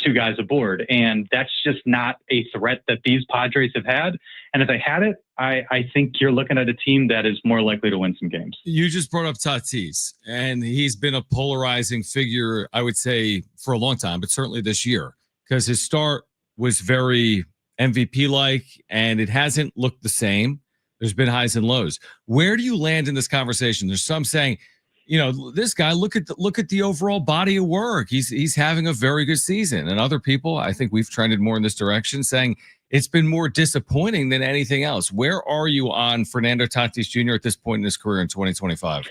M: 2 guys aboard, and that's just not a threat that these Padres have had. And if they had it, I think you're looking at a team that is more likely to win some games.
A: You just brought up Tatis, and he's been a polarizing figure, I would say, for a long time, but certainly this year, because his start was very MVP-like, and it hasn't looked the same. There's been highs and lows. Where do you land in this conversation? There's some saying, you know, this guy, look at the overall body of work. He's having a very good season. And other people, I think we've trended more in this direction, saying it's been more disappointing than anything else. Where are you on Fernando Tatis Jr. at this point in his career in 2025?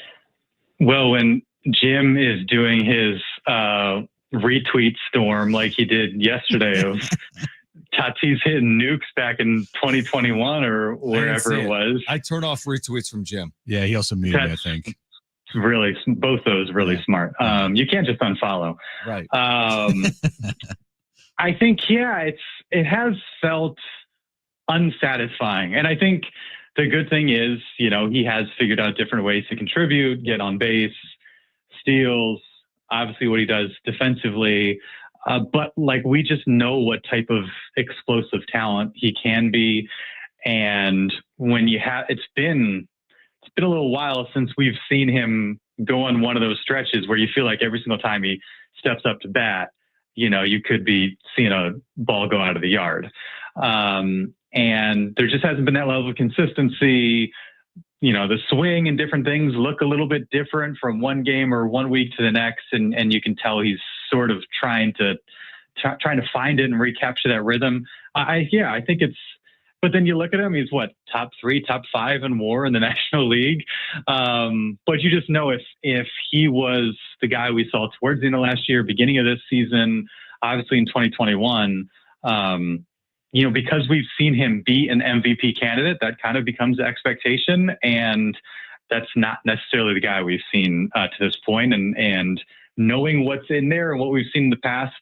M: Well, when Jim is doing his retweet storm like he did yesterday of Tatis hitting nukes back in 2021 or wherever it was.
A: I turn off retweets from Jim.
B: Yeah, he also muted me, I think.
M: Really, both those really smart. You can't just unfollow.
A: Right.
M: I think, yeah, it has felt unsatisfying. And I think the good thing is, you know, he has figured out different ways to contribute, get on base, steals, obviously what he does defensively. But like, we just know what type of explosive talent he can be. And when you have, it's been a little while since we've seen him go on one of those stretches where you feel like every single time he steps up to bat, you know, you could be seeing a ball go out of the yard. And there just hasn't been that level of consistency. You know, the swing and different things look a little bit different from one game or 1 week to the next. And you can tell he's sort of trying to find it and recapture that rhythm. I think it's, but then you look at him, he's what, top 3, top 5 in WAR in the National League. But you just know if he was the guy we saw towards the end of last year, beginning of this season, obviously in 2021, you know, because we've seen him be an MVP candidate, that kind of becomes the expectation. And that's not necessarily the guy we've seen to this point. And knowing what's in there and what we've seen in the past,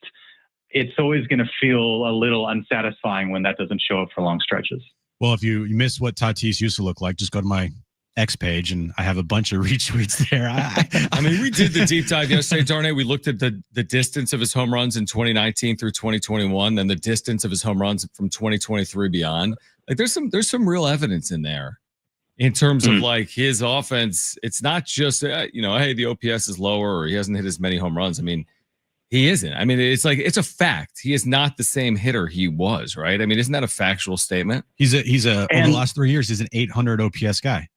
M: it's always going to feel a little unsatisfying when that doesn't show up for long stretches.
B: Well, if you miss what Tatis used to look like, just go to my X page and I have a bunch of retweets there.
A: I mean, we did the deep dive yesterday, Darnay. We looked at the distance of his home runs in 2019 through 2021, then the distance of his home runs from 2023 beyond. Like, there's some real evidence in there in terms of like his offense. It's not just you know, hey, the OPS is lower or he hasn't hit as many home runs. I mean, he isn't. I mean, it's like, it's a fact. He is not the same hitter he was, right? I mean, isn't that a factual statement?
B: He's over the last 3 years, he's an 800 OPS guy.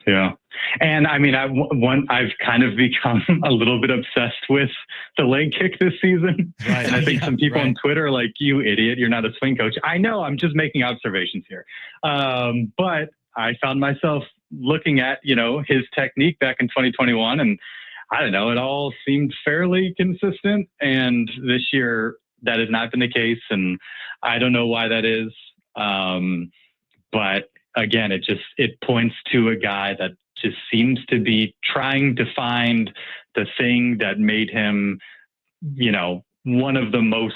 M: Yeah. And I mean, I've kind of become a little bit obsessed with the leg kick this season. Right. And I think some people on Twitter are like, you idiot, you're not a swing coach. I know, I'm just making observations here. But I found myself looking at, you know, his technique back in 2021, and I don't know, it all seemed fairly consistent. And this year that has not been the case. And I don't know why that is. But again, it points to a guy that just seems to be trying to find the thing that made him, you know, one of the most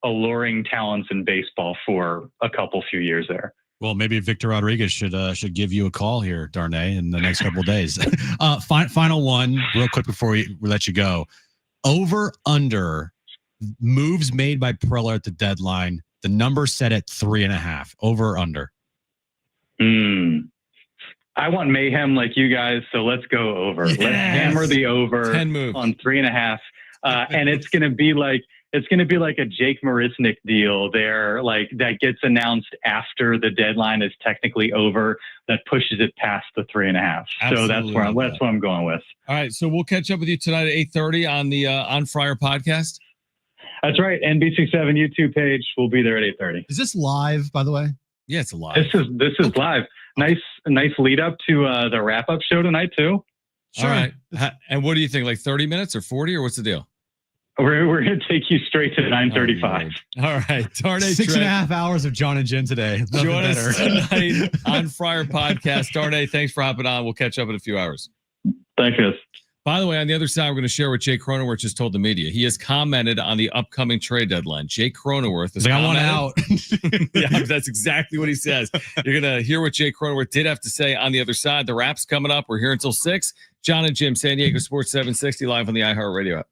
M: alluring talents in baseball for a few years there.
B: Well, maybe Victor Rodriguez should give you a call here, Darnay, in the next couple of days. Final one, real quick before we let you go. Over under moves made by Preller at the deadline. The number set at 3.5. Over or under.
M: I want mayhem like you guys, so let's go over. Yes. Let's hammer the over
A: 10 moves
M: on 3.5. And it's going to be like a Jake Marisnick deal there, like that gets announced after the deadline is technically over, that pushes it past the 3.5. So that's what I'm going with.
A: All right. So we'll catch up with you tonight at 8:30 on the On Fryer podcast.
M: That's right. NBC7 YouTube page. We'll be there at 8:30.
B: Is this live, by the way?
A: Yeah, it's live.
M: This is live. Nice lead up to the wrap up show tonight too.
A: All right. And what do you think? Like 30 minutes or 40 or what's the deal?
M: We're going to take you straight to 9:35.
A: All right. Darnay
B: 6.5 hours of Jon and Jim today.
A: Join us tonight on Friar Podcast. Darnay, thanks for hopping on. We'll catch up in a few hours.
M: Thanks, guys.
A: By the way, on the other side, we're going to share what Jay Cronenworth just told the media. He has commented on the upcoming trade deadline. Jay Cronenworth is
B: like, I want out.
A: Yeah, that's exactly what he says. You're going to hear what Jay Cronenworth did have to say on the other side. The wrap's coming up. We're here until 6. Jon and Jim, San Diego Sports 760, live on the iHeartRadio app.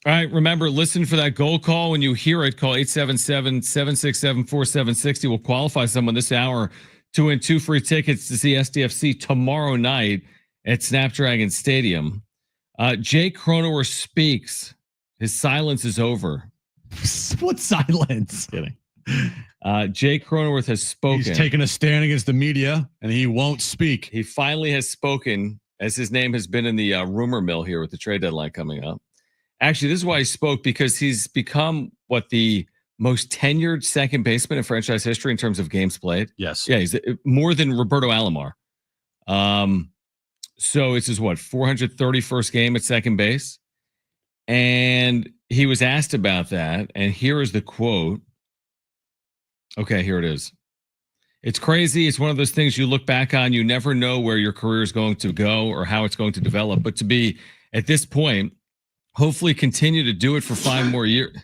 A: All right, remember, listen for that goal call. When you hear it, call 877-767-4760. We'll qualify someone this hour to win 2 free tickets to see SDFC tomorrow night at Snapdragon Stadium. Jake Cronenworth speaks. His silence is over.
B: What silence?
A: Kidding. Jake Cronenworth has spoken.
B: He's taking a stand against the media, and he won't speak.
A: He finally has spoken, as his name has been in the rumor mill here with the trade deadline coming up. Actually, this is why he spoke, because he's become the most tenured second baseman in franchise history in terms of games played.
B: Yes.
A: Yeah, he's more than Roberto Alomar. So it's his 431st game at second base. And he was asked about that. And here is the quote. Okay, here it is. It's crazy. It's one of those things you look back on. You never know where your career is going to go or how it's going to develop. But to be at this point, hopefully continue to do it for 5 more years.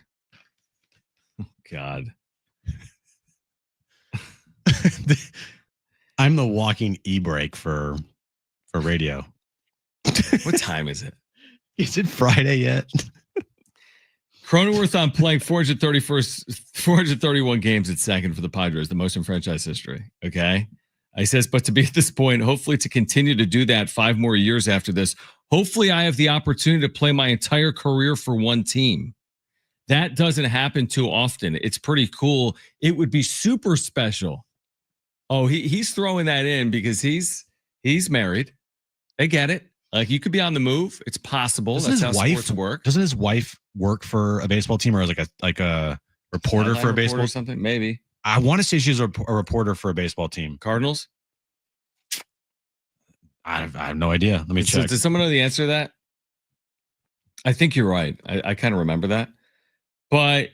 A: Oh, God.
B: I'm the walking e-brake for radio.
A: What time is it?
B: Is it Friday yet?
A: Cronenworth on playing 431 games at second for the Padres, the most in franchise history. Okay. He says, but to be at this point, hopefully to continue to do that 5 more years after this, hopefully I have the opportunity to play my entire career for one team. That doesn't happen too often. It's pretty cool. It would be super special. Oh, he's throwing that in because he's married. They get it. Like, you could be on the move. It's possible. That's how sports work.
B: Doesn't his wife work for a baseball team, or as like a reporter for a baseball
A: or something? Maybe.
B: I want to say she's a reporter for a baseball team.
A: Cardinals?
B: I have no idea. Let me check.
A: Does someone know the answer to that? I think you're right. I kind of remember that. But,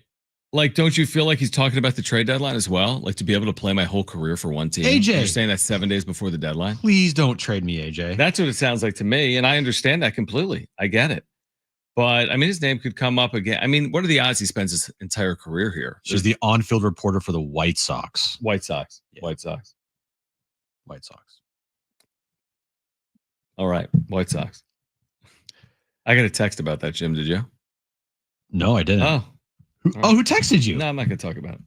A: like, don't you feel like he's talking about the trade deadline as well? Like, to be able to play my whole career for one team.
B: AJ.
A: You're saying that 7 days before the deadline?
B: Please don't trade me, AJ.
A: That's what it sounds like to me, and I understand that completely. I get it. But, I mean, his name could come up again. I mean, what are the odds he spends his entire career here?
B: She's the on-field reporter for the White Sox.
A: White Sox.
B: Yeah.
A: White Sox.
B: White Sox.
A: All right. White Sox. I got a text about that, Jim. Did you?
B: No, I didn't.
A: Oh.
B: Who texted you?
A: No, I'm not going to talk about it.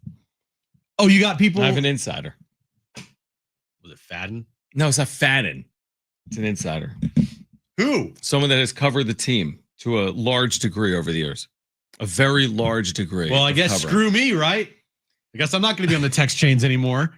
B: Oh, you got people.
A: I have an insider.
B: Was it Fadden?
A: No, it's not Fadden. It's an insider.
B: Who?
A: Someone that has covered the team to a large degree over the years. A very large degree.
B: Well, I guess screw me, right? I guess I'm not going to be on the text chains anymore.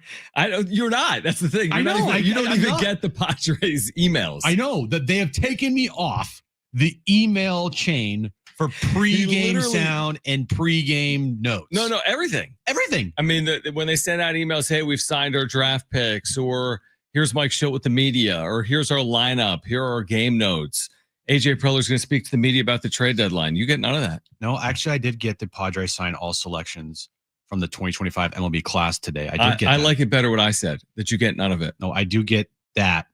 A: You're not. That's the thing.
B: I know.
A: You don't even get the Padres emails.
B: I know that they have taken me off the email chain for pregame sound and pregame notes.
A: No, everything.
B: Everything.
A: I mean, when they send out emails, hey, we've signed our draft picks, or here's Mike Shildt with the media, or here's our lineup, here are our game notes. AJ Preller is going to speak to the media about the trade deadline. You get none of that.
B: No, actually, I did get the Padres sign all selections from the 2025 MLB class today. I did get that.
A: I like it better what I said, that you get none of it.
B: No, I do get that.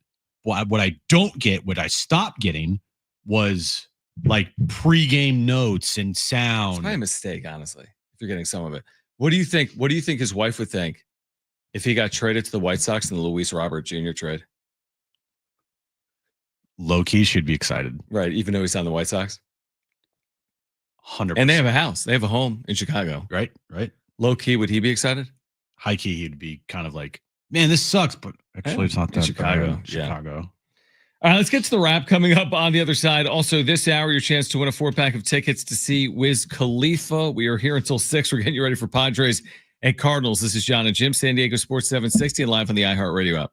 B: What I don't get, what I stopped getting was like pregame notes and sound.
A: It's probably a mistake, honestly, if you're getting some of it. What do you think? What do you think his wife would think if he got traded to the White Sox in the Luis Robert Jr. trade?
B: Low key should be excited.
A: Right, even though he's on the White Sox?
B: 100%.
A: And they have a house. They have a home in Chicago.
B: Right.
A: Low key, would he be excited?
B: High key, he'd be kind of like, man, this sucks, but actually it's not that
A: Chicago.
B: bad. Chicago.
A: All right, let's get to the wrap coming up on the other side. Also, this hour, your chance to win a 4-pack of tickets to see Wiz Khalifa. We are here until 6. We're getting you ready for Padres and Cardinals. This is Jon and Jim, San Diego Sports 760, and live on the iHeartRadio app.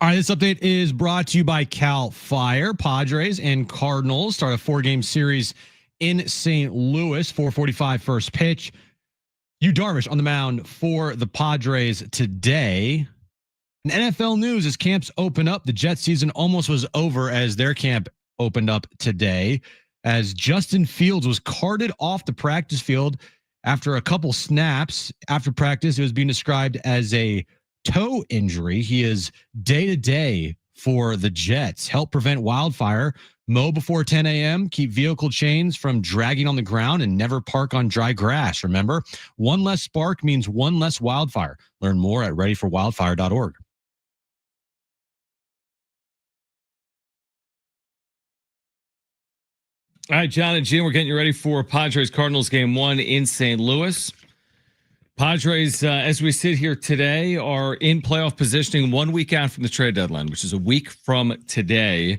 B: All right, this update is brought to you by Cal Fire. Padres and Cardinals start a 4-game series in St. Louis. 4:45 first pitch. Yu Darvish on the mound for the Padres today. And NFL news as camps open up. The Jets season almost was over as their camp opened up today, as Justin Fields was carted off the practice field after a couple snaps. After practice, it was being described as a toe injury. He is day-to-day for the Jets. Help prevent wildfire. Mow before 10 a.m. Keep vehicle chains from dragging on the ground and never park on dry grass. Remember, one less spark means one less wildfire. Learn more at readyforwildfire.org.
A: All right, Jon and Jim, we're getting you ready for Padres Cardinals game 1 in St. Louis. Padres, as we sit here today, are in playoff positioning 1 week out from the trade deadline, which is a week from today.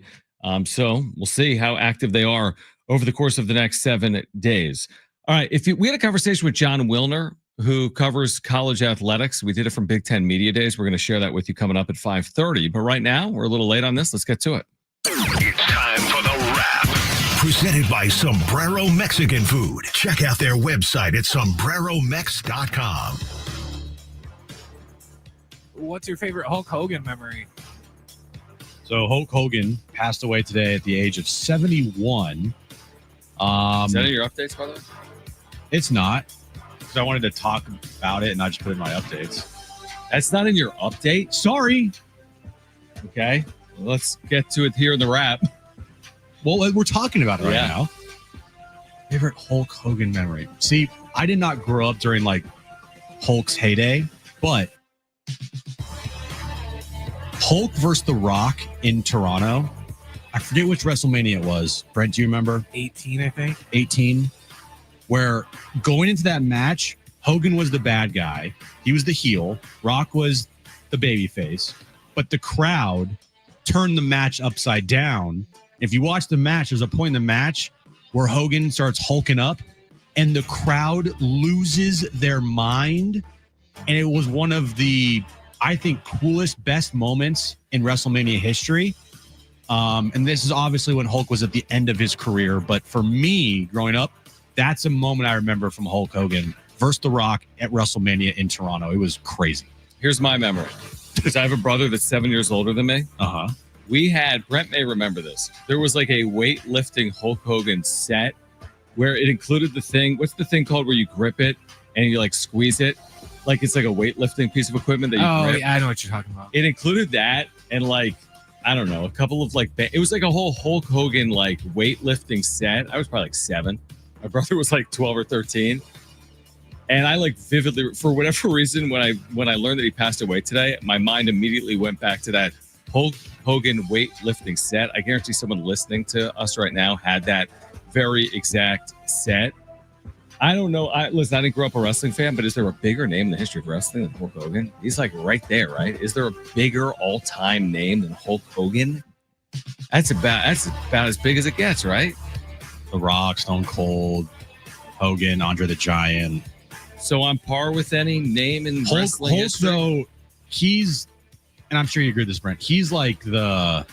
A: So we'll see how active they are over the course of the next 7 days. All right, we had a conversation with John Wilner, who covers college athletics. We did it from Big Ten Media Days. We're going to share that with you coming up at 5:30. But right now, we're a little late on this. Let's get to it.
E: It's time for the wrap. Presented by Sombrero Mexican Food. Check out their website at sombreromex.com.
N: What's your favorite Hulk Hogan memory?
B: So Hulk Hogan passed away today at the age of 71.
A: Is that in your updates, by the way?
B: It's not, because I wanted to talk about it and I just put it in my updates.
A: That's not in your update?
B: Sorry.
A: Okay. Well, let's get to it here in the wrap.
B: Well, we're talking about it right now. Favorite Hulk Hogan memory. See, I did not grow up during like Hulk's heyday, but Hulk versus The Rock in Toronto. I forget which WrestleMania it was. Brent, do you remember?
N: 18, I think.
B: 18. Where going into that match, Hogan was the bad guy. He was the heel. Rock was the baby face. But the crowd turned the match upside down. If you watch the match, there's a point in the match where Hogan starts hulking up and the crowd loses their mind. And it was one of the, I think, coolest, best moments in WrestleMania history. And this is obviously when Hulk was at the end of his career. But for me, growing up, that's a moment I remember from Hulk Hogan versus The Rock at WrestleMania in Toronto. It was crazy.
A: Here's my memory, because I have a brother that's 7 years older than me. We had, Brent may remember this, there was like a weightlifting Hulk Hogan set where it included the thing, what's the thing called where you grip it and you like squeeze it? Like it's like a weightlifting piece of equipment that you grip.
N: Yeah, I know what you're talking about.
A: It included that and like, I don't know, a couple of like, it was like a whole Hulk Hogan like weightlifting set. I was probably like 7. My brother was like 12 or 13. And I like vividly, for whatever reason, when I learned that he passed away today, my mind immediately went back to that Hulk Hogan weightlifting set. I guarantee someone listening to us right now had that very exact set. I don't know. Listen, I didn't grow up a wrestling fan, but is there a bigger name in the history of wrestling than Hulk Hogan? He's like right there, right? Is there a bigger all-time name than Hulk Hogan? That's about as big as it gets, right?
B: The Rock, Stone Cold, Hogan, Andre the Giant.
A: So on par with any name in wrestling history?
B: Though, he's, and I'm sure you agree with this, Brent, he's like the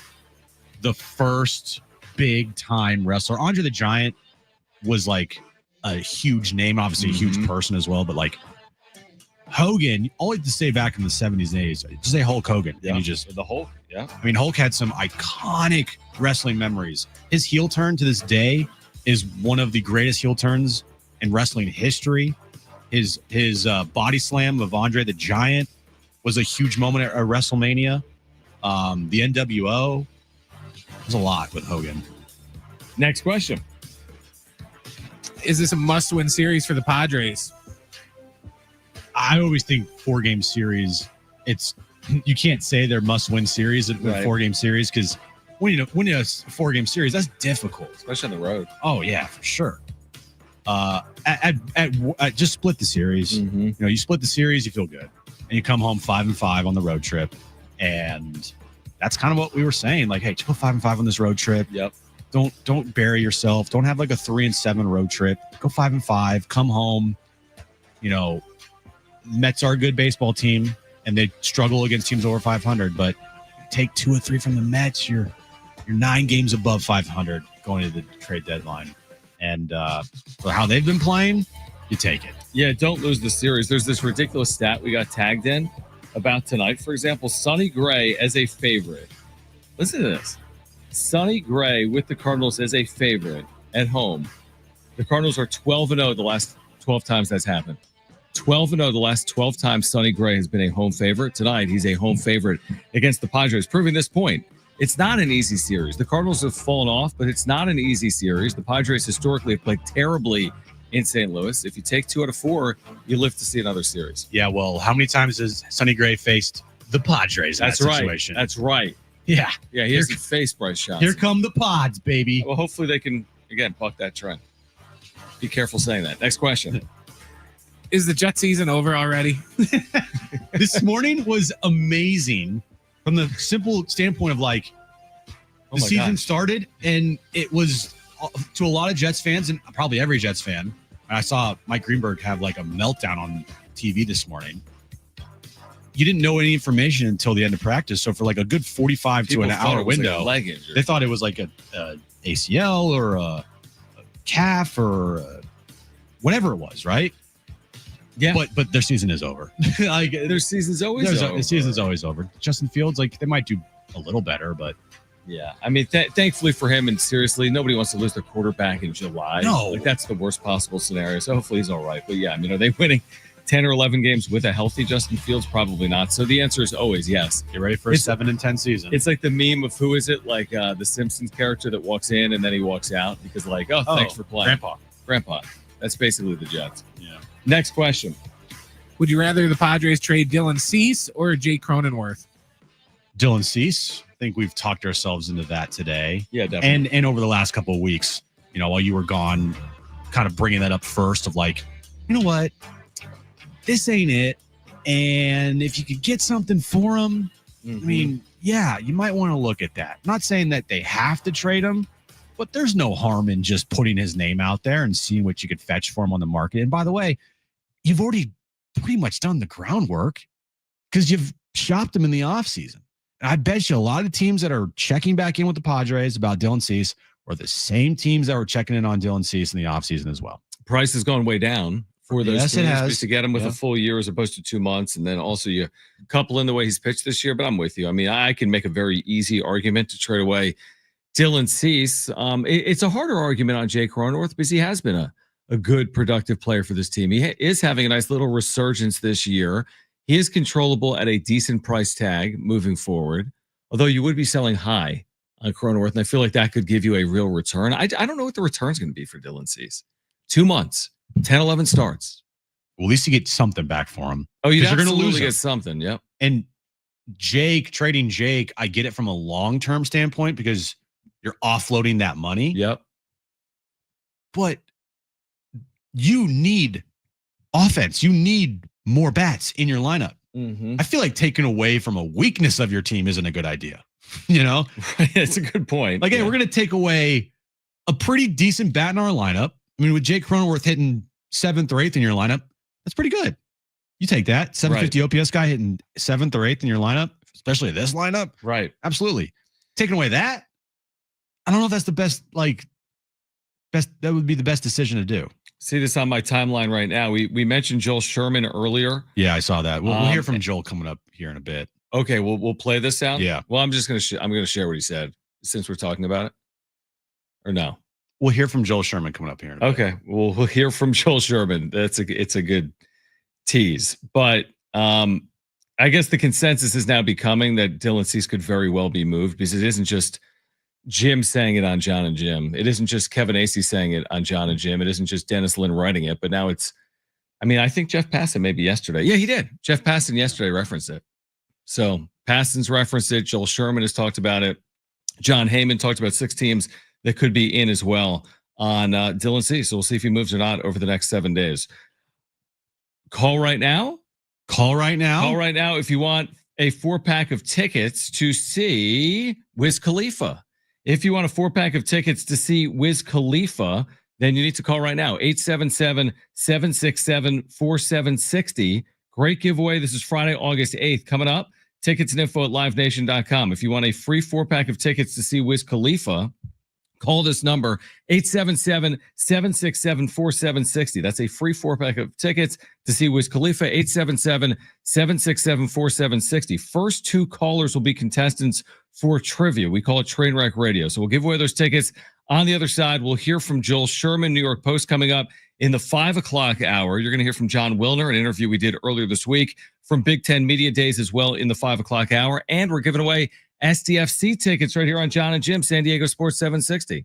B: first big time wrestler. Andre the Giant was like a huge name, obviously a huge person as well, but like Hogan, all you have to say back in the 70s and 80s, just say Hulk Hogan.
A: Yeah.
B: And you just
A: the Hulk, yeah.
B: I mean, Hulk had some iconic wrestling memories. His heel turn to this day is one of the greatest heel turns in wrestling history. His body slam of Andre the Giant was a huge moment at WrestleMania. The NWO. There's a lot with Hogan.
A: Next question.
N: Is this a must-win series for the Padres?
B: I always think 4-game series, you can't say they're must-win series in a 4-game series because when you win a 4-game series, that's difficult.
A: Especially on the road.
B: Oh, yeah, for sure. Just split the series. You know, you split the series, you feel good. And you come home 5-5 on the road trip. And that's kind of what we were saying. Like, hey, just go 5-5 on this road trip.
A: Yep.
B: Don't bury yourself. Don't have like a 3-7 road trip. Go 5-5. Come home. You know, Mets are a good baseball team, and they struggle against teams over 500. But take 2 or 3 from the Mets, you're 9 games above 500 going to the trade deadline. And for how they've been playing, you take it.
A: Yeah, don't lose the series. There's this ridiculous stat we got tagged in about tonight. For example, Sonny Gray as a favorite. Listen to this. Sonny Gray with the Cardinals as a favorite at home. The Cardinals are 12-0 the last 12 times that's happened. 12-0 the last 12 times Sonny Gray has been a home favorite. Tonight, he's a home favorite against the Padres, proving this point. It's not an easy series. The Cardinals have fallen off, but it's not an easy series. The Padres historically have played terribly in St. Louis. If you take 2 out of 4, you live to see another series.
B: Yeah, well, how many times has Sonny Gray faced the Padres in that situation?
A: That's right.
B: Yeah.
A: Yeah, he hasn't faced Bryce Johnson.
B: Here come the Pods, baby.
A: Well, hopefully they can, again, buck that trend. Be careful saying that. Next question.
N: Is the Jet season over already?
B: This morning was amazing from the simple standpoint of like the season started, and it was to a lot of Jets fans and probably every Jets fan. I saw Mike Greenberg have like a meltdown on TV this morning. You didn't know any information until the end of practice. So for like a good 45 to an hour window,
A: like a leg injury.
B: They thought it was like a ACL or a calf or whatever it was, right? Yeah, but their season is over.
A: Like their season's always over.
B: The season's always over. Justin Fields, like they might do a little better, but
A: yeah, I mean, thankfully for him, and seriously, nobody wants to lose their quarterback in July.
B: No,
A: like that's the worst possible scenario. So hopefully he's all right. But yeah, I mean, are they winning 10 or 11 games with a healthy Justin Fields? Probably not. So the answer is always yes.
B: Get ready for a 7-10 season.
A: It's like the meme of who is it? Like the Simpsons character that walks in and then he walks out because like, oh, thanks for playing, Grandpa. That's basically the Jets.
B: Yeah.
A: Next question.
N: Would you rather the Padres trade Dylan Cease or Jake Cronenworth?
B: Dylan Cease. I think we've talked ourselves into that today.
A: Yeah, definitely.
B: And over the last couple of weeks, you know, while you were gone, kind of bringing that up first of like, you know what? This ain't it. And if you could get something for him, I mean, yeah, you might want to look at that. Not saying that they have to trade him, but there's no harm in just putting his name out there and seeing what you could fetch for him on the market. And by the way, you've already pretty much done the groundwork because you've shopped him in the offseason. And I bet you a lot of the teams that are checking back in with the Padres about Dylan Cease are the same teams that were checking in on Dylan Cease in the offseason as well.
A: Price has gone way down for those
B: teams.
A: It has. To get him with a full year as opposed to 2 months. And then also you couple in the way he's pitched this year. But I'm with you. I mean, I can make a very easy argument to trade away Dylan Cease. It's a harder argument on Jake Cronenworth because he has been a good, productive player for this team. He is having a nice little resurgence this year. He is controllable at a decent price tag moving forward, although you would be selling high on Cronenworth, and I feel like that could give you a real return. I don't know what the return's going to be for Dylan Cease. 2 months, 10, 11 starts.
B: Well, at least you get something back for him.
A: Oh, you're going to lose get something, yep.
B: And trading Jake, I get it from a long-term standpoint because you're offloading that money.
A: Yep.
B: But you need offense. You need more bats in your lineup. I feel like taking away from a weakness of your team isn't a good idea. You know,
A: it's a good point.
B: Like, hey, we're going to take away a pretty decent bat in our lineup. I mean, with Jake Cronenworth hitting 7th or 8th in your lineup, that's pretty good. You take that 750 OPS guy hitting 7th or 8th in your lineup, especially this lineup.
A: Right.
B: Absolutely. Taking away that, I don't know if that's the best, that would be the best decision to do.
A: See this on my timeline right now. We mentioned Joel Sherman earlier.
B: Yeah, I saw that. We'll hear from Joel coming up here in a bit.
A: Okay, we'll play this sound.
B: Yeah.
A: Well, I'm just gonna I'm gonna share what he said since we're talking about it. Or no?
B: We'll hear from Joel Sherman coming up here. In a
A: bit. Okay, we'll hear from Joel Sherman. It's a good tease, but I guess the consensus is now becoming that Dylan Cease could very well be moved because it isn't just Jim saying it on Jon and Jim. It isn't just Kevin Acee saying it on Jon and Jim. It isn't just Dennis Lin writing it, but now it's, I mean, I think Jeff Passan maybe yesterday. Yeah, he did. Jeff Passan yesterday referenced it. So Passan's referenced it. Joel Sherman has talked about it. John Heyman talked about 6 teams that could be in as well on Dylan Cease. So we'll see if he moves or not over the next 7 days. Call right now.
B: Call right now.
A: Call right now if you want a 4-pack of tickets to see Wiz Khalifa. If you want a 4-pack of tickets to see Wiz Khalifa, then you need to call right now. 877-767-4760. Great giveaway. This is Friday, August 8th. Coming up, Tickets and info at livenation.com. If you want a free 4-pack of tickets to see Wiz Khalifa, call this number, 877-767-4760. That's a free 4-pack of tickets to see Wiz Khalifa, 877-767-4760. First 2 callers will be contestants for trivia. We call it Trainwreck Radio. So we'll give away those tickets. On the other side, we'll hear from Joel Sherman, New York Post, coming up in the 5 o'clock hour. You're going to hear from Jon Wilner, an interview we did earlier this week from Big Ten Media Days as well in the 5 o'clock hour. And we're giving away SDFC tickets right here on Jon and Jim, San Diego Sports 760.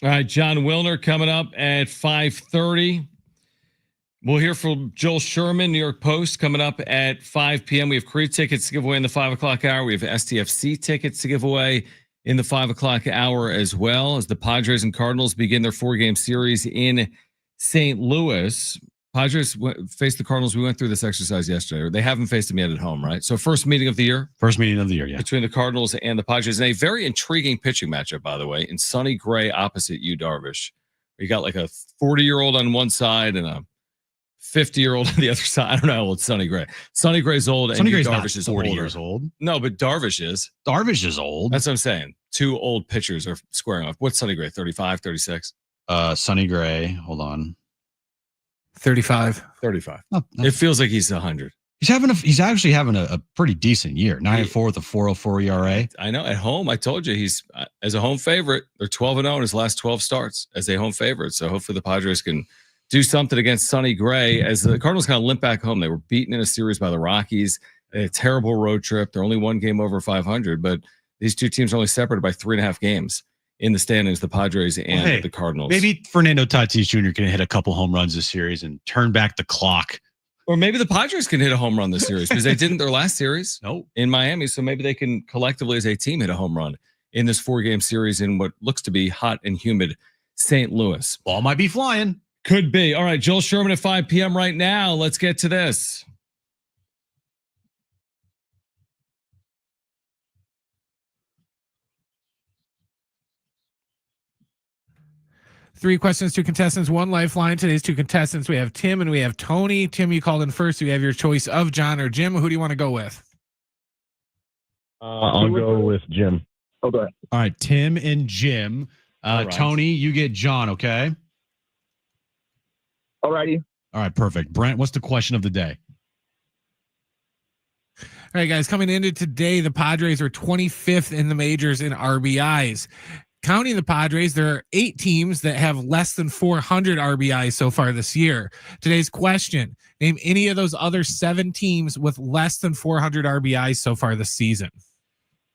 A: All right, Jon Wilner coming up at 5:30. We'll hear from Joel Sherman, New York Post, coming up at 5 p.m. We have career tickets to give away in the 5 o'clock hour. We have SDFC tickets to give away in the 5 o'clock hour as well, as the Padres and Cardinals begin their 4-game series in St. Louis. Padres faced the Cardinals. We went through this exercise yesterday. They haven't faced them yet at home, right? So first meeting of the year?
B: First meeting of the year, yeah.
A: Between the Cardinals and the Padres. And a very intriguing pitching matchup, by the way, in Sonny Gray opposite Yu Darvish. You got like a 40-year-old on one side and a 50-year-old on the other side. I don't know how old Sonny Gray. Sonny Gray's old.
B: Sonny
A: and
B: Gray's
A: Darvish
B: not
A: is
B: 40
A: older.
B: years old.
A: No, but Darvish is.
B: Darvish is old.
A: That's what I'm saying. Two old pitchers are squaring off. What's Sonny Gray? 35, 36?
B: Sonny Gray. Hold on.
N: 35.
A: 35.
B: Oh,
A: It feels like he's 100.
B: He's actually having a pretty decent year. 9-4 with a 4.04 ERA.
A: I know. At home, I told you he's as a home favorite. They're 12-0 in his last 12 starts as a home favorite. So hopefully the Padres can do something against Sonny Gray as the Cardinals kind of limp back home. They were beaten in a series by the Rockies. A terrible road trip. They're only one game over 500, but these two teams are only separated by 3.5 games in the standings, the Padres and the Cardinals.
B: Maybe Fernando Tatis Jr. can hit a couple home runs this series and turn back the clock.
A: Or maybe the Padres can hit a home run this series because they didn't their last series in Miami. So maybe they can collectively as a team hit a home run in this 4-game series in what looks to be hot and humid St. Louis.
B: Ball might be flying.
A: Could be. All right, Joel Sherman at 5 p.m. right now. Let's get to this.
N: Three questions, two contestants, one lifeline. Today's two contestants, we have Tim and we have Tony. Tim, you called in first. You have your choice of John or Jim. Who do you want to go with?
O: I'll go with Jim.
L: Okay.
B: All right, Tim and Jim.
A: Right.
B: Tony, you get John, okay?
L: All righty.
B: All right, perfect. Brent, what's the question of the day?
N: All right, guys, coming into today, the Padres are 25th in the majors in RBIs. Counting the Padres, there are 8 teams that have less than 400 RBIs so far this year. Today's question, name any of those other 7 teams with less than 400 RBIs so far this season.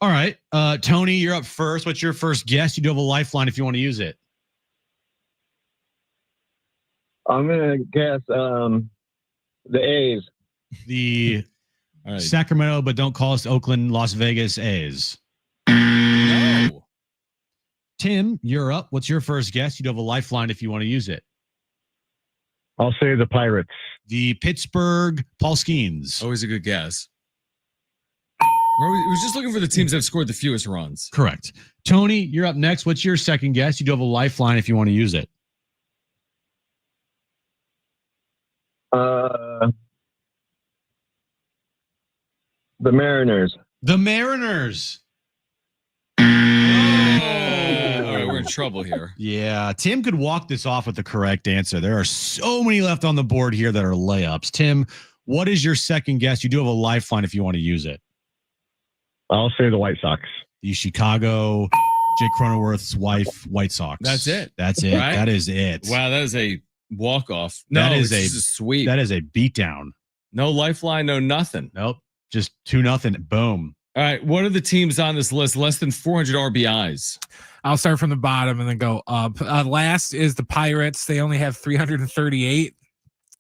B: All right, Tony, you're up first. What's your first guess? You do have a lifeline if you want to use it.
L: I'm going to guess the A's.
B: The Sacramento, but don't call us Oakland, Las Vegas A's.
A: No.
B: Tim, you're up. What's your first guess? You do have a lifeline if you want to use it.
O: I'll say the Pirates.
B: The Pittsburgh Paul Skeens.
A: Always a good guess. We were just looking for the teams that have scored the fewest runs.
B: Correct. Tony, you're up next. What's your second guess? You do have a lifeline if you want to use it.
L: The Mariners.
B: The Mariners.
A: All right, we're in trouble here.
B: Yeah, Tim could walk this off with the correct answer. There are so many left on the board here that are layups. Tim, what is your second guess? You do have a lifeline if you want to use it.
O: I'll say the White Sox.
B: The Chicago, Jake Cronenworth's wife, White Sox.
A: That's it.
B: That's it.
A: Right?
B: That is it.
A: Wow, that is a walk-off. No,
B: that is
A: a sweep.
B: That is a beatdown.
A: No lifeline, no nothing.
B: Nope. Just 2-0. Boom.
A: All right, what are the teams on this list less than 400 RBIs?
N: I'll start from the bottom and then go up. Last is the Pirates. They only have 338.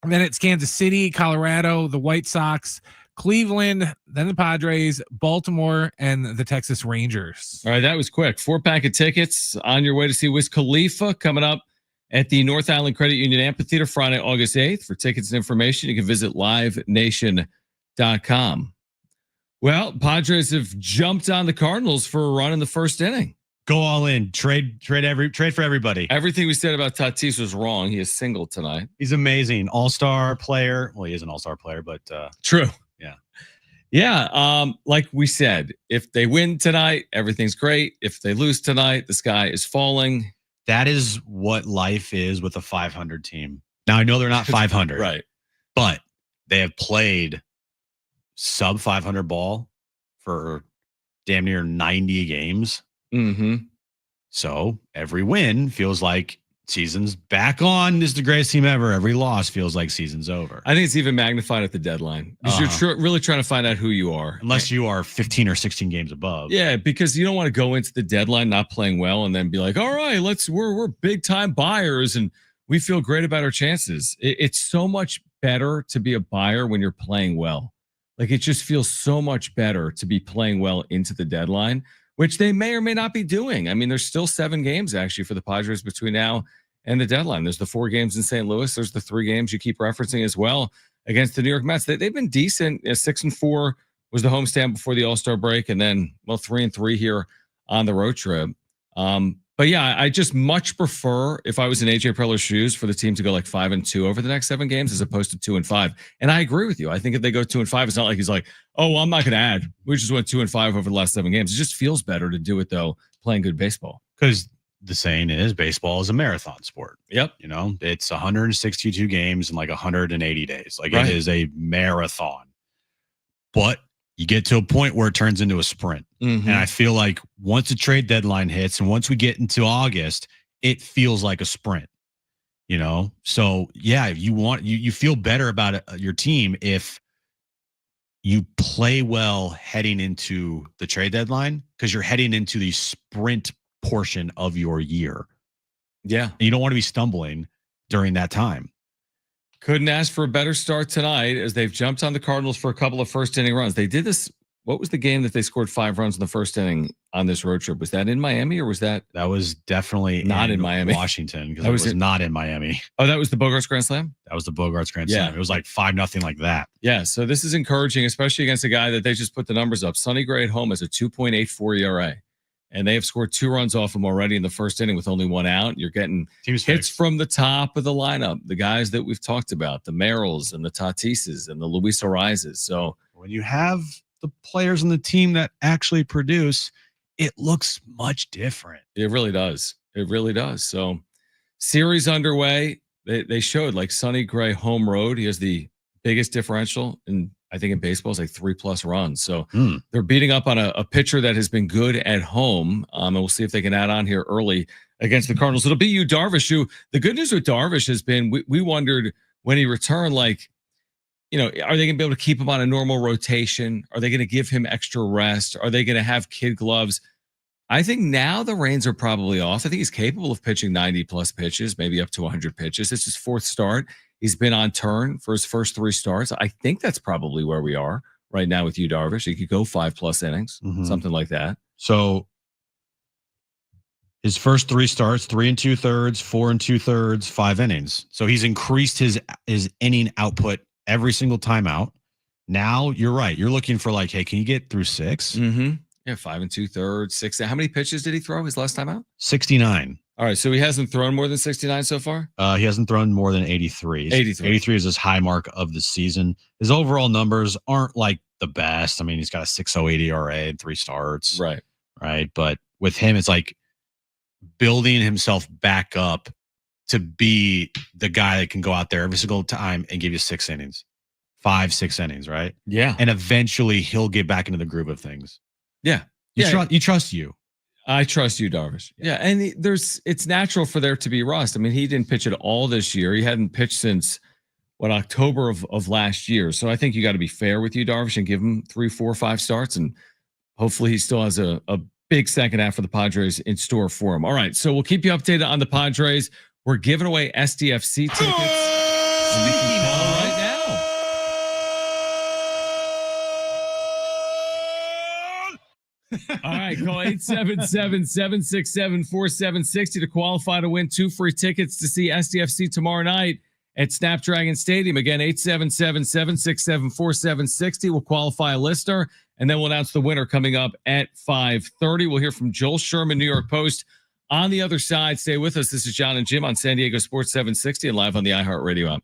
N: And then it's Kansas City, Colorado, the White Sox, Cleveland, then the Padres, Baltimore, and the Texas Rangers.
A: All right, that was quick. 4-pack of tickets on your way to see Wiz Khalifa coming up at the North Island Credit Union Amphitheater Friday, August 8th. For tickets and information, you can visit livenation.com. Well, Padres have jumped on the Cardinals for a run in the first inning.
B: Go all in. Trade for everybody.
A: Everything we said about Tatis was wrong. He is single tonight.
B: He's amazing. All-star player. Well, he is an all-star player, but
A: true.
B: Yeah.
A: Yeah. Like we said, if they win tonight, everything's great. If they lose tonight, the sky is falling.
B: That is what life is with a 500 team. Now, I know they're not 500.
A: Right.
B: But they have played sub 500 ball for damn near 90 games.
A: Mm-hmm.
B: So every win feels like season's back on. This is the greatest team ever. Every loss feels like season's over.
A: I think it's even magnified at the deadline because you're really trying to find out who you are.
B: Unless you are 15 or 16 games above.
A: Yeah, because you don't want to go into the deadline not playing well and then be like, all right, we're big time buyers and we feel great about our chances. It's so much better to be a buyer when you're playing well. Like it just feels so much better to be playing well into the deadline, which they may or may not be doing. I mean, there's still 7 games actually for the Padres between now and the deadline. There's the 4 games in St. Louis. There's the 3 games you keep referencing as well against the New York Mets. They've been decent. 6-4 was the homestand before the All-Star break. And then, 3-3 here on the road trip. But yeah, I just much prefer if I was in AJ Preller's shoes for the team to go like 5-2 over the next 7 games as opposed to 2-5. And I agree with you. I think if they go 2-5, it's not like he's like, oh, well, I'm not going to add. We just went 2-5 over the last 7 games. It just feels better to do it though, playing good baseball.
B: Because the saying is baseball is a marathon sport.
A: Yep.
B: You know, it's 162 games in like 180 days. Like
A: Right.
B: it is a marathon. But you get to a point where it turns into a sprint.
A: Mhm.
B: And I feel like once the trade deadline hits and once we get into August, it feels like a sprint. You know? So yeah, you feel better about your team if you play well heading into the trade deadline because you're heading into the sprint portion of your year.
A: Yeah.
B: And you don't want to be stumbling during that time.
A: Couldn't ask for a better start tonight as they've jumped on the Cardinals for a couple of first inning runs. They did this. What was the game that they scored 5 runs in the first inning on this road trip? Was that in Miami or was that?
B: That was definitely
A: not in Miami.
B: Washington, because it was not in Miami.
A: Oh, that was the Bogarts Grand Slam?
B: That was the Bogarts Grand
A: Yeah.
B: Slam. It was like 5-0 like that.
A: Yeah. So this is encouraging, especially against a guy that they just put the numbers up. Sonny Gray at home has a 2.84 ERA. And they have scored 2 runs off him already in the first inning with only 1 out. You're getting
B: Team's
A: hits
B: fixed.
A: from the top of the lineup, the guys that we've talked about, the Merrills and the Tatises and the Luis Arises. So
B: when you have the players on the team that actually produce, it looks much different.
A: it really does. It really does. So series underway. They showed like Sonny Gray home road. He has the biggest differential in, I think in baseball, is like 3+ runs. So they're beating up on a pitcher that has been good at home. And we'll see if they can add on here early against the Cardinals. It'll be Yu Darvish, who the good news with Darvish has been we wondered when he returned, like, you know, are they going to be able to keep him on a normal rotation? Are they going to give him extra rest? Are they going to have kid gloves? I think now the reins are probably off. I think he's capable of pitching 90+ pitches, maybe up to 100 pitches. It's his 4th start. He's been on turn for his first 3 starts. I think that's probably where we are right now with Yu Darvish. He could go 5+ innings, something like that.
B: So his first 3 starts, 3 2/3, 4 2/3, 5 innings. So he's increased his inning output every single time out. Now you're right. You're looking for like, hey, can you get through 6?
A: Yeah, 5 2/3, 6. How many pitches did he throw his last time out?
B: 69.
A: All right, so he hasn't thrown more than 69 so far?
B: He hasn't thrown more than 83. 83 is his high mark of the season. His overall numbers aren't like the best. I mean, he's got a 6.08 ERA and 3 starts.
A: Right.
B: But with him, it's like building himself back up to be the guy that can go out there every single time and give you 6 innings, 5-6 innings, right?
A: Yeah.
B: And eventually he'll get back into the groove of things.
A: Yeah.
B: You trust you.
A: I trust you, Darvish. Yeah, and it's natural for there to be rust. I mean, he didn't pitch at all this year. He hadn't pitched since October of last year. So I think you got to be fair with you, Darvish, and give him 3, 4, 5 starts, and hopefully he still has a big second half for the Padres in store for him. All right, so we'll keep you updated on the Padres. We're giving away SDFC tickets. And you can call right now. All right, call 877-767-4760 to qualify to win 2 free tickets to see SDFC tomorrow night at Snapdragon Stadium. Again, 877-767-4760 will qualify a listener, and then we'll announce the winner coming up at 5:30. We'll hear from Joel Sherman, New York Post. On the other side, stay with us. This is Jon and Jim on San Diego Sports 760 and live on the iHeartRadio app.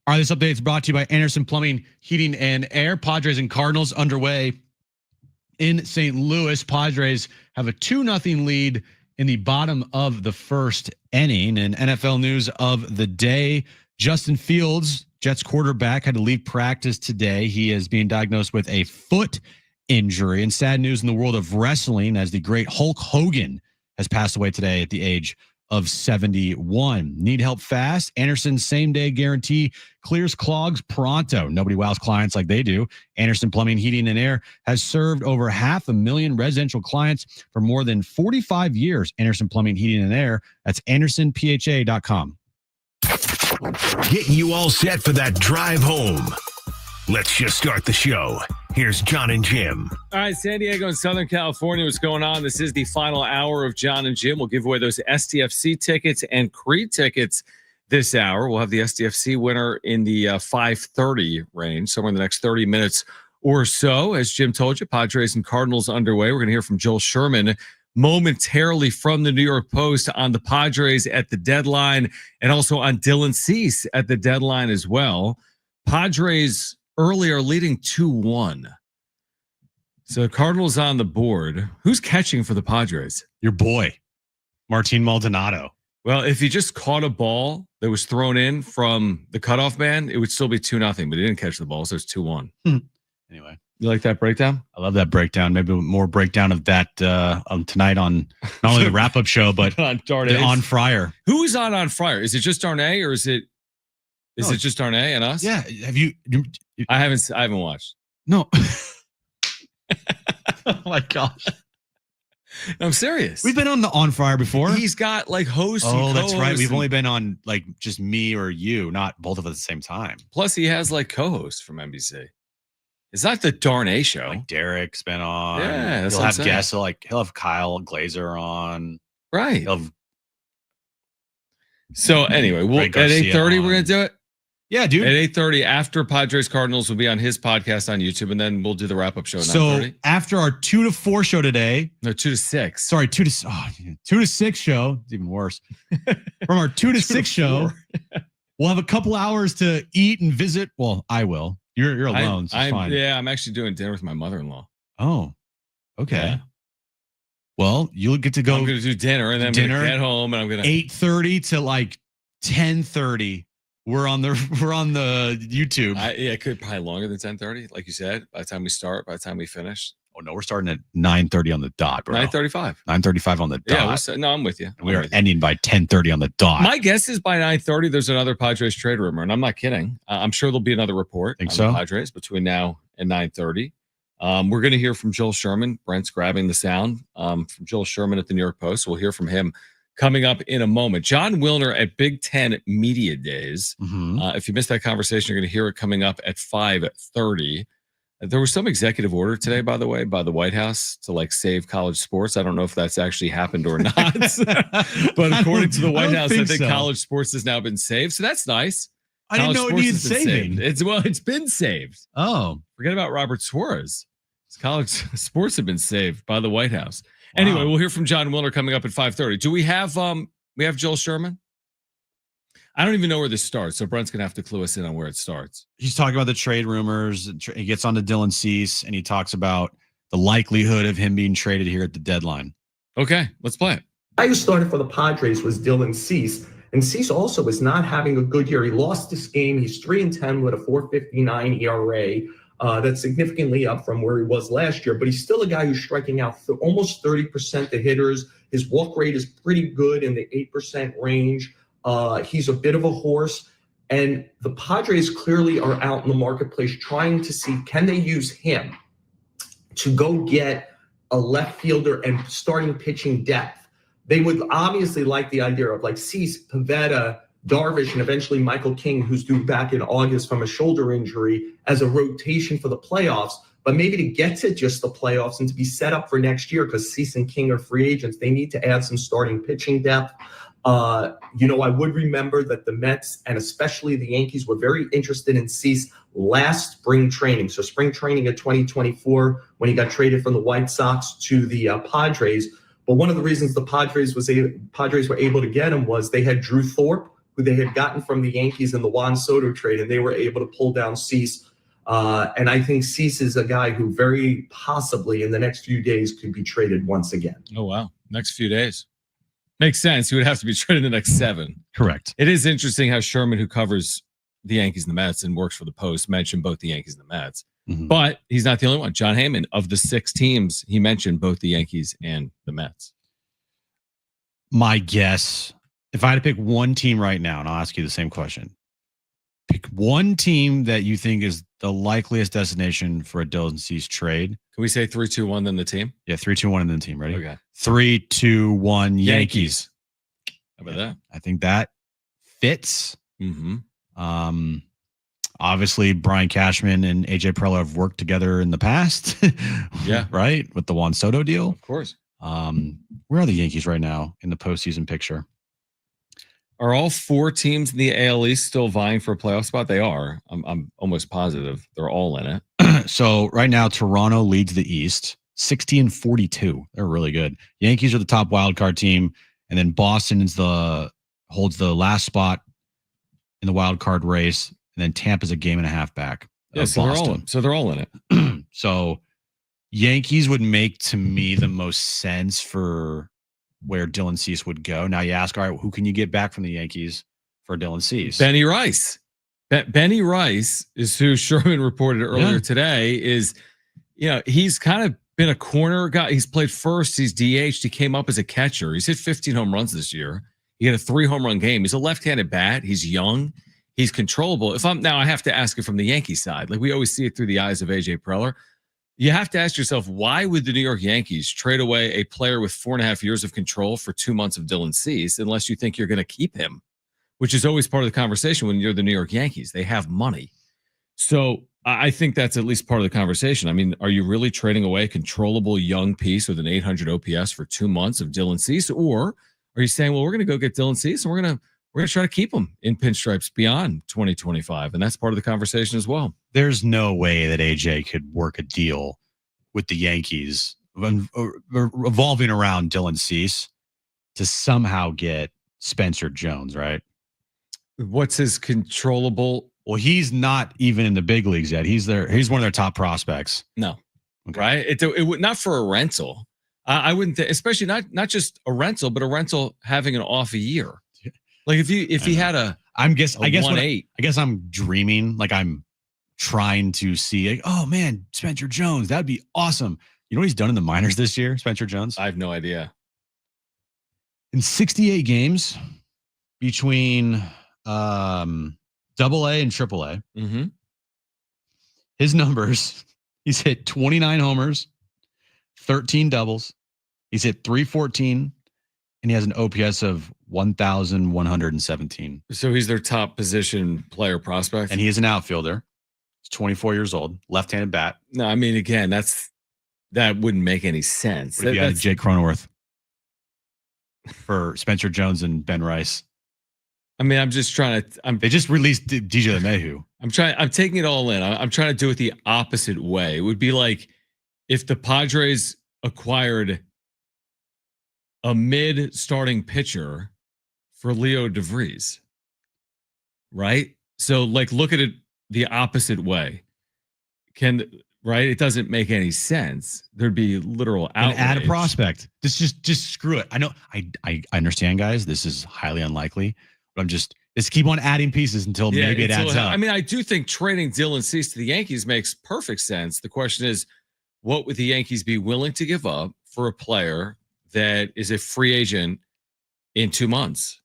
B: All right, this update is brought to you by Anderson Plumbing, Heating, and Air. Padres and Cardinals underway in St. Louis. Padres have a 2-0 lead in the bottom of the first inning. And NFL news of the day, Justin Fields, Jets quarterback, had to leave practice today. He is being diagnosed with a foot injury. And sad news in the world of wrestling, as the great Hulk Hogan has passed away today at the age of 71. Need help fast? Anderson's same-day guarantee clears clogs pronto. Nobody wows clients like they do. Anderson Plumbing, Heating, and Air has served over 500,000 residential clients for more than 45 years. Anderson Plumbing, Heating, and Air. That's AndersonPHA.com.
E: Getting you all set for that drive home. Let's just start the show. Here's Jon and Jim.
A: All right, San Diego and Southern California, what's going on? This is the final hour of Jon and Jim. We'll give away those SDFC tickets and Creed tickets this hour. We'll have the SDFC winner in the 5:30 range, somewhere in the next 30 minutes or so. As Jim told you, Padres and Cardinals underway. We're going to hear from Joel Sherman momentarily from the New York Post on the Padres at the deadline, and also on Dylan Cease at the deadline as well. Padres earlier leading 2-1. So Cardinals on the board. Who's catching for the Padres?
B: Your boy, Martin Maldonado.
A: Well, if he just caught a ball that was thrown in from the cutoff man, it would still be 2-0, but he didn't catch the ball, so it's 2-1.
B: Anyway.
A: You like that breakdown?
B: I love that breakdown. Maybe more breakdown of that tonight on not only the wrap-up show, but on Fryer.
A: Who is on Fryer? Is it just Darnay, or is it just Darnay and us?
B: Yeah. Have you?
A: I haven't watched.
B: No. Oh my gosh.
A: I'm serious.
B: We've been on Fryer before.
A: He's got like hosts.
B: Oh, that's right. We've only been on like just me or you, not both of us at the same time.
A: Plus, he has like co-hosts from NBC. It's not the Darnay show.
B: Like Derek's been on.
A: Yeah,
B: he'll have guests. He'll have Kyle Glazer on.
A: Right. So anyway, at 8:30 we're gonna do it.
B: Yeah, dude.
A: At 8:30 after Padres Cardinals will be on his podcast on YouTube, and then we'll do the wrap up show. At
B: so
A: 9:30.
B: After our 2 to 4 show today,
A: no 2 to 6.
B: Sorry, 2 to 6 show. It's even worse. From our 2 to 6 show, we'll have a couple hours to eat and visit. Well, I will. You're alone, so it's fine.
A: Yeah, I'm actually doing dinner with my mother-in-law.
B: Oh, okay.
A: Yeah.
B: Well, you'll get to go.
A: I'm going to do dinner, and then I'm going to get home, and I'm going to
B: 8:30 to like 10:30. We're on the YouTube.
A: It could probably longer than 10:30, like you said. By the time we start, by the time we finish.
B: Oh no, we're starting at 9:30 on the dot, bro.
A: 9:35.
B: 9:35 on the dot.
A: Yeah, I'm with you.
B: And we are ending by 10:30 on the dot.
A: My guess is by 9:30, there's another Padres trade rumor, and I'm not kidding. I'm sure there'll be another report on the Padres between now and 9:30. We're going to hear from Joel Sherman. Brent's grabbing the sound from Joel Sherman at the New York Post. We'll hear from him coming up in a moment. Jon Wilner at Big Ten Media Days. If you missed that conversation, you're going to hear it coming up at 5:30. There was some executive order today, by the way, by the White House to like save college sports. I don't know if that's actually happened or not. But according to the White House, I think college sports has now been saved. So that's nice.
B: I didn't know it needed saving.
A: It's been saved.
B: Oh,
A: forget about Robert Suarez. College sports have been saved by the White House. Anyway, we'll hear from Jon Wilner coming up at 5:30. Do we have Joel Sherman? I don't even know where this starts, so Brent's gonna have to clue us in on where it starts.
B: He's talking about the trade rumors. He gets on to Dylan Cease, and he talks about the likelihood of him being traded here at the deadline.
A: Okay, let's play it.
P: guy who started for the Padres was Dylan Cease, and Cease also is not having a good year. He lost this game. He's 3-10 with a 4.59 ERA. That's significantly up from where he was last year, but he's still a guy who's striking out almost 30% of hitters. His walk rate is pretty good in the 8% range. He's a bit of a horse, and the Padres clearly are out in the marketplace trying to see, can they use him to go get a left fielder and starting pitching depth? They would obviously like the idea of like Cease, Pivetta, Darvish, and eventually Michael King, who's due back in August from a shoulder injury, as a rotation for the playoffs. But maybe to get to just the playoffs and to be set up for next year, because Cease and King are free agents, they need to add some starting pitching depth. I would remember that the Mets and especially the Yankees were very interested in Cease last spring training. So spring training of 2024, when he got traded from the White Sox to the Padres. But one of the reasons the Padres were able to get him was they had Drew Thorpe, who they had gotten from the Yankees in the Juan Soto trade, and they were able to pull down Cease. And I think Cease is a guy who very possibly in the next few days could be traded once again.
A: Oh, wow. Next few days. Makes sense. He would have to be traded in the next 7.
B: Correct.
A: It is interesting how Sherman, who covers the Yankees and the Mets and works for the Post, mentioned both the Yankees and the Mets.
B: Mm-hmm.
A: But he's not the only one. John Heyman, of the 6 teams, he mentioned both the Yankees and the Mets.
B: My guess, if I had to pick one team right now, and I'll ask you the same question, pick one team that you think is the likeliest destination for a Dylan Cease trade.
A: Can we say 3, 2, 1, then the team?
B: Yeah, 3, 2, 1, and then the team. Ready?
A: Okay.
B: 3, 2, 1, Yankees.
A: How about that?
B: I think that fits.
A: Mm-hmm.
B: Obviously, Brian Cashman and AJ Preller have worked together in the past.
A: Yeah.
B: Right? With the Juan Soto deal.
A: Of course.
B: Where are the Yankees right now in the postseason picture?
A: Are all 4 teams in the AL East still vying for a playoff spot? They are. I'm almost positive they're all in it.
B: So right now, Toronto leads the East, 60-42. They're really good. Yankees are the top wild card team, and then Boston holds the last spot in the wild card race, and then Tampa's a game and a half back.
A: Yeah, so they're all in it.
B: So Yankees would make to me the most sense for where Dylan Cease would go. Now you ask, all right, who can you get back from the Yankees for Dylan Cease?
A: Benny Rice. Benny Rice is who Sherman reported earlier today. Is, he's kind of been a corner guy. He's played first. He's DH'd. He came up as a catcher. He's hit 15 home runs this year. He had a 3 home run game. He's a left-handed bat. He's young. He's controllable. I have to ask it from the Yankee side. Like we always see it through the eyes of AJ Preller. You have to ask yourself, why would the New York Yankees trade away a player with 4.5 years of control for 2 months of Dylan Cease unless you think you're going to keep him, which is always part of the conversation when you're the New York Yankees. They have money. So I think that's at least part of the conversation. I mean, are you really trading away a controllable young piece with an 800 OPS for 2 months of Dylan Cease? Or are you saying, well, we're going to go get Dylan Cease and we're going to try to keep him in pinstripes beyond 2025? And that's part of the conversation as well.
B: There's no way that AJ could work a deal with the Yankees revolving around Dylan Cease to somehow get Spencer Jones, right?
A: What's his controllable?
B: Well, he's not even in the big leagues yet. He's one of their top prospects.
A: No. Okay. Right? It would not for a rental. I wouldn't think, especially not just a rental, but a rental having an off a year. Like if he had I guess I'm dreaming, like I'm trying to see, like, oh man, Spencer Jones, that'd be awesome. You know what he's done in the minors this year, Spencer Jones? I have no idea.
B: In 68 games between AA and AAA, his numbers, he's hit 29 homers, 13 doubles, he's hit 314, and he has an OPS of 1,117.
A: So he's their top position player prospect.
B: And he is an outfielder. He's 24 years old, left-handed bat.
A: No, I mean, again, that wouldn't make any sense.
B: What if you had Jake Cronenworth for Spencer Jones and Ben Rice?
A: I mean, I'm just trying to.
B: They just released DJ LeMahieu.
A: I'm taking it all in. I'm trying to do it the opposite way. It would be like if the Padres acquired a mid-starting pitcher for Leo DeVries, right? So, like, look at it the opposite way. Right? It doesn't make any sense. There'd be literal outrage.
B: And add a prospect. Just screw it. I know. I understand, guys. This is highly unlikely, but let's keep on adding pieces until maybe it adds up.
A: I mean, I do think trading Dylan Cease to the Yankees makes perfect sense. The question is, what would the Yankees be willing to give up for a player that is a free agent in 2 months?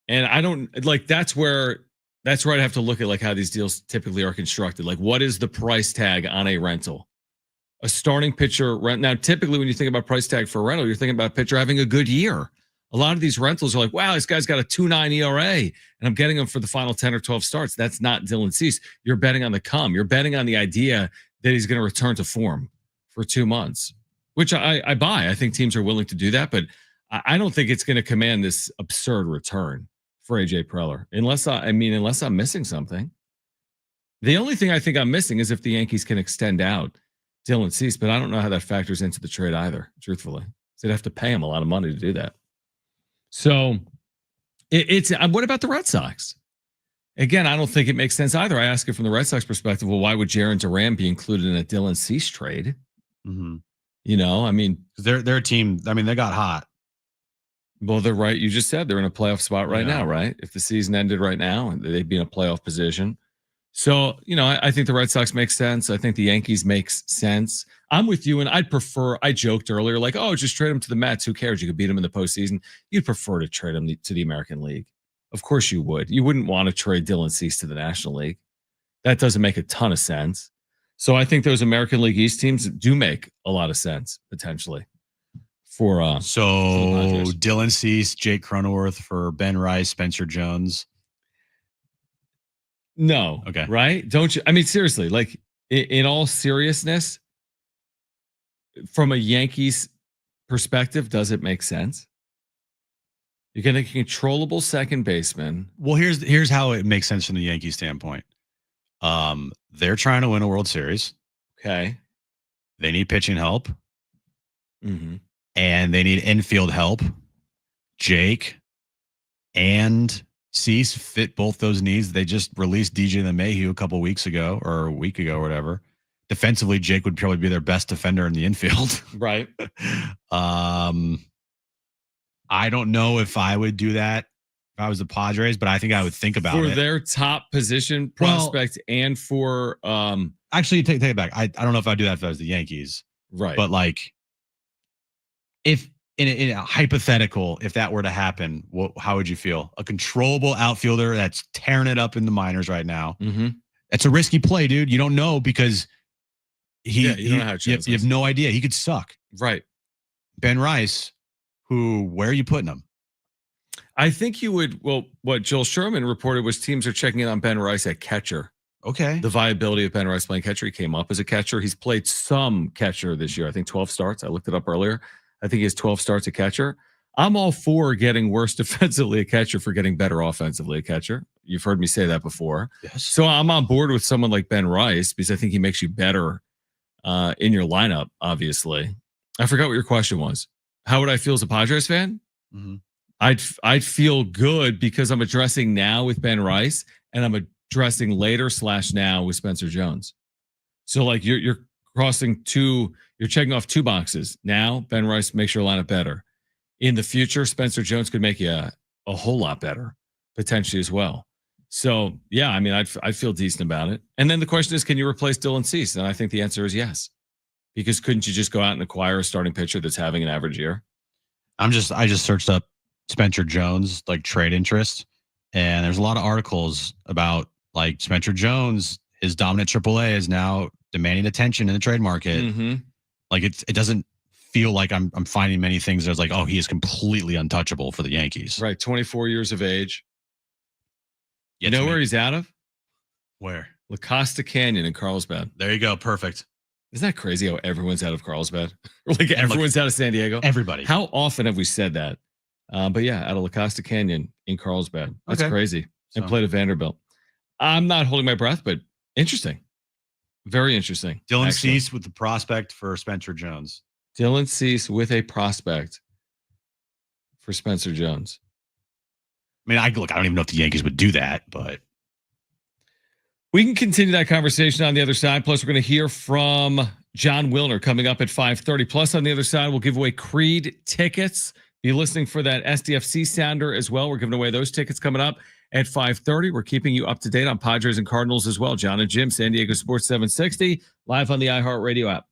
A: And I don't like, that's where I'd have to look at like how these deals typically are constructed. Like, what is the price tag on a rental? A starting pitcher rent. Now, typically when you think about price tag for a rental, you're thinking about a pitcher having a good year. A lot of these rentals are like, wow, this guy's got a 2.9 ERA and I'm getting him for the final 10 or 12 starts. That's not Dylan Cease. You're betting on the come. You're betting on the idea that he's going to return to form for 2 months, which I buy. I think teams are willing to do that, but I don't think it's going to command this absurd return for AJ Preller, unless I'm missing something. The only thing I think I'm missing is if the Yankees can extend out Dylan Cease, but I don't know how that factors into the trade either, truthfully. So they'd have to pay him a lot of money to do that. So What about the Red Sox? Again, I don't think it makes sense either. I ask it from the Red Sox perspective. Well, why would Jarren Duran be included in a Dylan Cease trade?
B: Mm-hmm.
A: You know, I mean,
B: they're a team. I mean, they got hot.
A: Well, they're right. You just said they're in a playoff spot right now, right? If the season ended right now, they'd be in a playoff position. So, you know, I think the Red Sox make sense. I think the Yankees makes sense. I'm with you, and I joked earlier, like, oh, just trade them to the Mets. Who cares? You could beat them in the postseason. You'd prefer to trade them to the American League. Of course you would. You wouldn't want to trade Dylan Cease to the National League. That doesn't make a ton of sense. So I think those American League East teams do make a lot of sense, potentially. For
B: Dylan Cease, Jake Cronenworth for Ben Rice, Spencer Jones.
A: No.
B: Okay.
A: Right? Don't you? I mean, seriously, like in all seriousness, from a Yankees perspective, does it make sense? You're getting a controllable second baseman.
B: Well, here's how it makes sense from the Yankees standpoint. They're trying to win a World Series.
A: Okay.
B: They need pitching help.
A: Mm-hmm.
B: And they need infield help. Jake and Cease fit both those needs. They just released DJ LeMahieu a couple weeks ago or a week ago or whatever. Defensively, Jake would probably be their best defender in the infield.
A: Right.
B: I don't know if I would do that if I was the Padres, but I think I would think about it.
A: For their top position prospect and for
B: actually take it back. I don't know if I'd do that if I was the Yankees.
A: Right.
B: But like if in a hypothetical, if that were to happen, how would you feel? A controllable outfielder that's tearing it up in the minors right now.
A: Mm-hmm.
B: It's a risky play, dude. You don't know because you have no idea. He could suck.
A: Right.
B: Ben Rice, where are you putting him?
A: I think you would. Well, what Joel Sherman reported was teams are checking in on Ben Rice at catcher.
B: Okay.
A: The viability of Ben Rice playing catcher. He came up as a catcher. He's played some catcher this year. I think 12 starts. I looked it up earlier. I think he has 12 starts at catcher. I'm all for getting worse defensively a catcher for getting better offensively a catcher. You've heard me say that before.
B: Yes.
A: So I'm on board with someone like Ben Rice because I think he makes you better in your lineup, obviously. I forgot what your question was. How would I feel as a Padres fan?
B: Mm-hmm.
A: I'd feel good because I'm addressing now with Ben Rice and I'm addressing later / now with Spencer Jones. So like you're crossing you're checking off two boxes. Now Ben Rice makes your lineup better. In the future, Spencer Jones could make you a whole lot better potentially as well. So yeah, I mean, I'd feel decent about it. And then the question is, can you replace Dylan Cease? And I think the answer is yes. Because couldn't you just go out and acquire a starting pitcher that's having an average year?
B: I just searched up Spencer Jones, like trade interest. And there's a lot of articles about like Spencer Jones, his dominant AAA is now demanding attention in the trade market.
A: Mm-hmm.
B: Like it doesn't feel like I'm finding many things that's like, oh, he is completely untouchable for the Yankees.
A: Right. 24 years of age.
B: Yeah,
A: you know where he's out of?
B: Where?
A: La Costa Canyon in Carlsbad.
B: There you go. Perfect.
A: Isn't that crazy how everyone's out of Carlsbad? Like everyone's out of San Diego?
B: Everybody.
A: How often have we said that? But yeah, out of La Costa Canyon in Carlsbad. That's crazy. And played at Vanderbilt. I'm not holding my breath, but interesting. Very interesting.
B: Dylan Cease with the prospect for Spencer Jones.
A: Dylan Cease with a prospect for Spencer Jones.
B: I mean, I don't even know if the Yankees would do that, but
A: we can continue that conversation on the other side. Plus, we're going to hear from Jon Wilner coming up at 5:30. Plus, on the other side, we'll give away Creed tickets. Be listening for that SDFC sounder as well. We're giving away those tickets coming up at 5:30. We're keeping you up to date on Padres and Cardinals as well. Jon and Jim, San Diego Sports 760, live on the iHeartRadio app.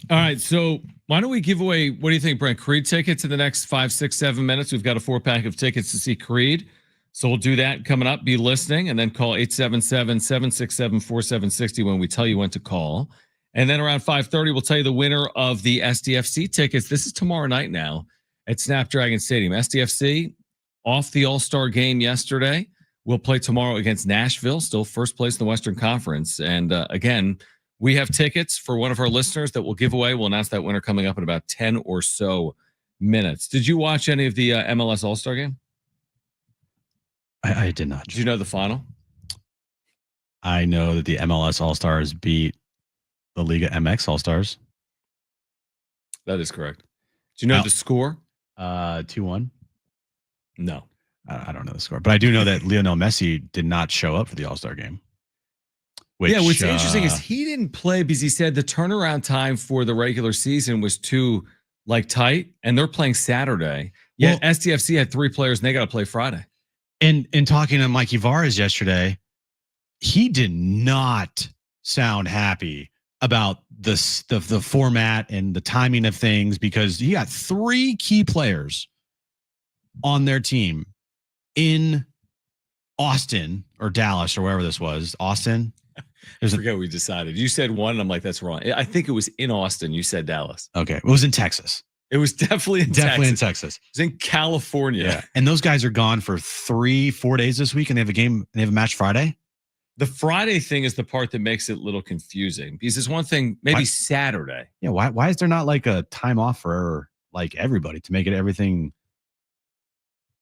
A: All right, so why don't we give away, what do you think, Brent, Creed tickets in the next 5, 6, 7 minutes? We've got a 4-pack of tickets to see Creed. So we'll do that coming up. Be listening, and then call 877-767-4760 when we tell you when to call. And then around 5:30, we'll tell you the winner of the SDFC tickets. This is tomorrow night now at Snapdragon Stadium. SDFC off the All-Star game yesterday. We'll play tomorrow against Nashville, still first place in the Western Conference. And again, we have tickets for one of our listeners that we'll give away. We'll announce that winner coming up in about 10 or so minutes. Did you watch any of the MLS All-Star game?
B: I did not.
A: Did you know the final?
B: I know that the MLS All-Stars beat the Liga MX All-Stars.
A: That is correct. Do you know the score?
B: 2-1.
A: No.
B: I don't know the score, but I do know that Lionel Messi did not show up for the All-Star game.
A: What's interesting is he didn't play because he said the turnaround time for the regular season was too tight, and they're playing Saturday. Yeah, SDFC had 3 players, and they got to play Friday.
B: And in talking to Mikey Vares yesterday, he did not sound happy about the format and the timing of things, because he got 3 key players on their team in Austin or Dallas or wherever this was. Austin.
A: I forget what we decided. You said one, and I'm like, that's wrong. I think it was in Austin. You said Dallas.
B: Okay. It was in Texas.
A: It was definitely in
B: Texas.
A: It was in California.
B: Yeah. And those guys are gone for 3-4 days this week, and they have a game, and they have a match Friday.
A: The Friday thing is the part that makes it a little confusing, because it's one thing, maybe Saturday.
B: Yeah. Why is there not a time off for everybody to make it everything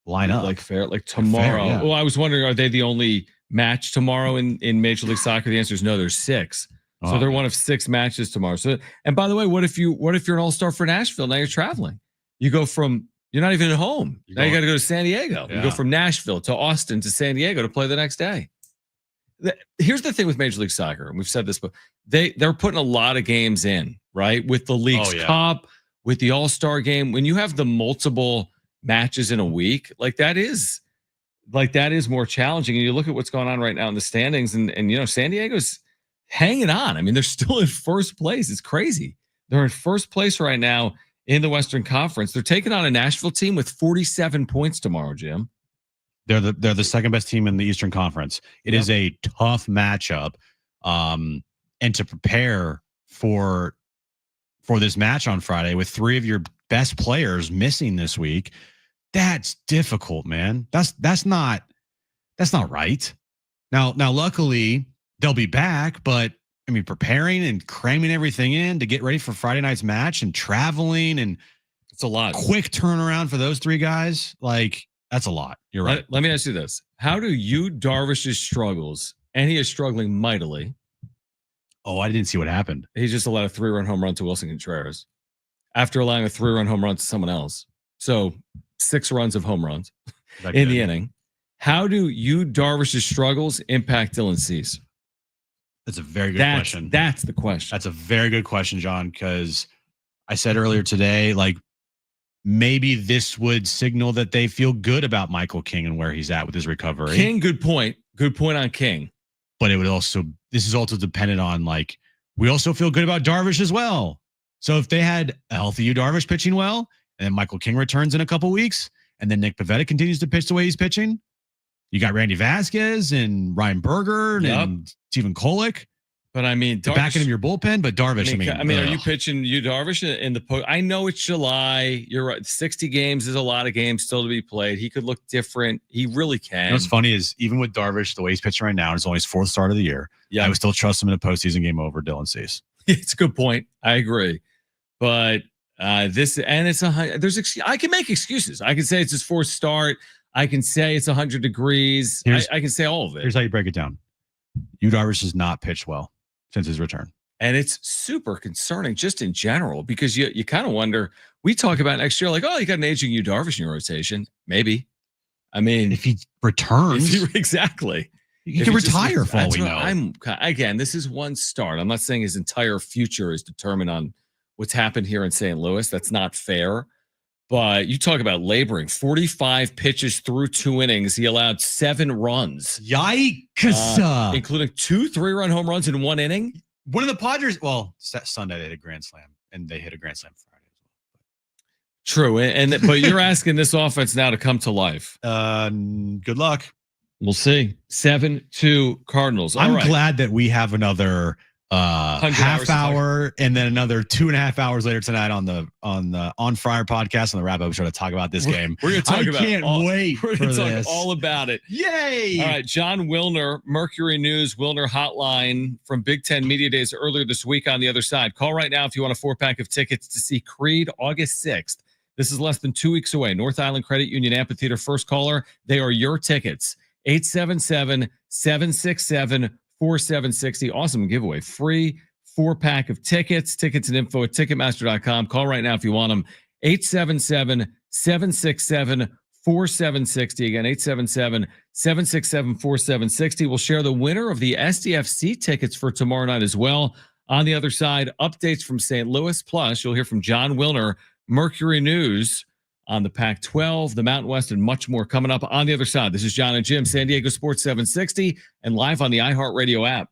B: line up?
A: Fair, tomorrow.
B: Fair, yeah.
A: Well, I was wondering, are they the only match tomorrow in Major League Soccer? The answer is no, there's 6. So they're one of 6 matches tomorrow. So, and by the way, what if you're an all-star for Nashville? Now you're traveling. You go from, you're not even at home. Now you got to go to San Diego. Yeah. You go from Nashville to Austin to San Diego to play the next day. Here's the thing with Major League Soccer, and we've said this, but they're putting a lot of games in, right? With the League's Cup, with the All-Star game. When you have the multiple matches in a week, that is more challenging. And you look at what's going on right now in the standings, and San Diego's hanging on. I mean, they're still in first place. It's crazy. They're in first place right now in the Western Conference. They're taking on a Nashville team with 47 points tomorrow, Jim.
B: They're the second best team in the Eastern Conference. It is a tough matchup. And to prepare for this match on Friday with 3 of your best players missing this week, that's difficult, man. That's not right. Now, luckily they'll be back, but I mean, preparing and cramming everything in to get ready for Friday night's match and traveling, and
A: it's a lot.
B: Quick turnaround for those 3 guys. That's a lot. You're right.
A: Let me ask you this. How do Yu Darvish's struggles, and he is struggling mightily.
B: Oh, I didn't see what happened.
A: He just allowed a 3-run home run to Wilson Contreras after allowing a 3-run home run to someone else. So 6 runs of home runs in the inning. How do Yu Darvish's struggles impact Dylan Cease?
B: That's a very good question.
A: That's the question.
B: That's a very good question, John, because I said earlier today, maybe this would signal that they feel good about Michael King and where he's at with his recovery.
A: King, good point. Good point on King.
B: But this is also dependent on we also feel good about Darvish as well. So if they had a healthy Yu Darvish pitching well, and then Michael King returns in a couple weeks, and then Nick Pivetta continues to pitch the way he's pitching, you got Randy Vasquez and Ryan Berger and Stephen Kolek.
A: But I mean,
B: the back end of your bullpen, but Darvish.
A: I mean, are you pitching Yu Darvish in the post? I know it's July. You're right. 60 games is a lot of games still to be played. He could look different. He really can.
B: You know what's funny is even with Darvish, the way he's pitching right now, it's only his 4th start of the year.
A: Yeah,
B: I would still trust him in a postseason game over Dylan Cease.
A: It's a good point. I agree, but I can make excuses. I can say it's his 4th start. I can say it's 100 degrees. I can say all of it.
B: Here's how you break it down. Yu Darvish has not pitched well since his return.
A: And it's super concerning just in general, because you kind of wonder, we talk about next year, you got an aging Yu Darvish in your rotation. Maybe. I mean,
B: if he returns.
A: Exactly.
B: He can retire for all we know.
A: Again, this is one start. I'm not saying his entire future is determined on what's happened here in St. Louis. That's not fair. But you talk about laboring. 45 pitches through 2 innings. He allowed 7 runs.
B: Yikes.
A: Including 2 3-run home runs in 1 inning.
B: One of the Padres, Sunday they had a grand slam. and they hit a grand slam Friday as
A: True, but you're asking this offense now to come to life.
B: well. Good luck.
A: We'll see. 7-2 Cardinals. All
B: I'm
A: right.
B: glad that we have another
A: 100
B: half
A: hours
B: hour and then another 2.5 hours later tonight on the On Fryer podcast on the Wrap Up Show to talk about this game.
A: We're going to talk
B: I
A: about
B: can't wait
A: We're
B: for
A: going to talk
B: this.
A: all about it.
B: Yay!
A: All right, John Wilner, Mercury News, Wilner Hotline from Big Ten Media Days earlier this week on the other side. Call right now if you want a 4-pack of tickets to see Creed August 6th. This is less than 2 weeks away. North Island Credit Union Amphitheater, first caller. They are your tickets. 877-767-4760. Awesome giveaway. Free 4-pack of tickets. Tickets and info at Ticketmaster.com. Call right now if you want them. 877-767-4760. Again, 877-767-4760. We'll share the winner of the SDFC tickets for tomorrow night as well. On the other side, updates from St. Louis. Plus, you'll hear from John Wilner, Mercury News, on the Pac-12, the Mountain West, and much more coming up on the other side. This is Jon and Jim, San Diego Sports 760, and live on the iHeartRadio app.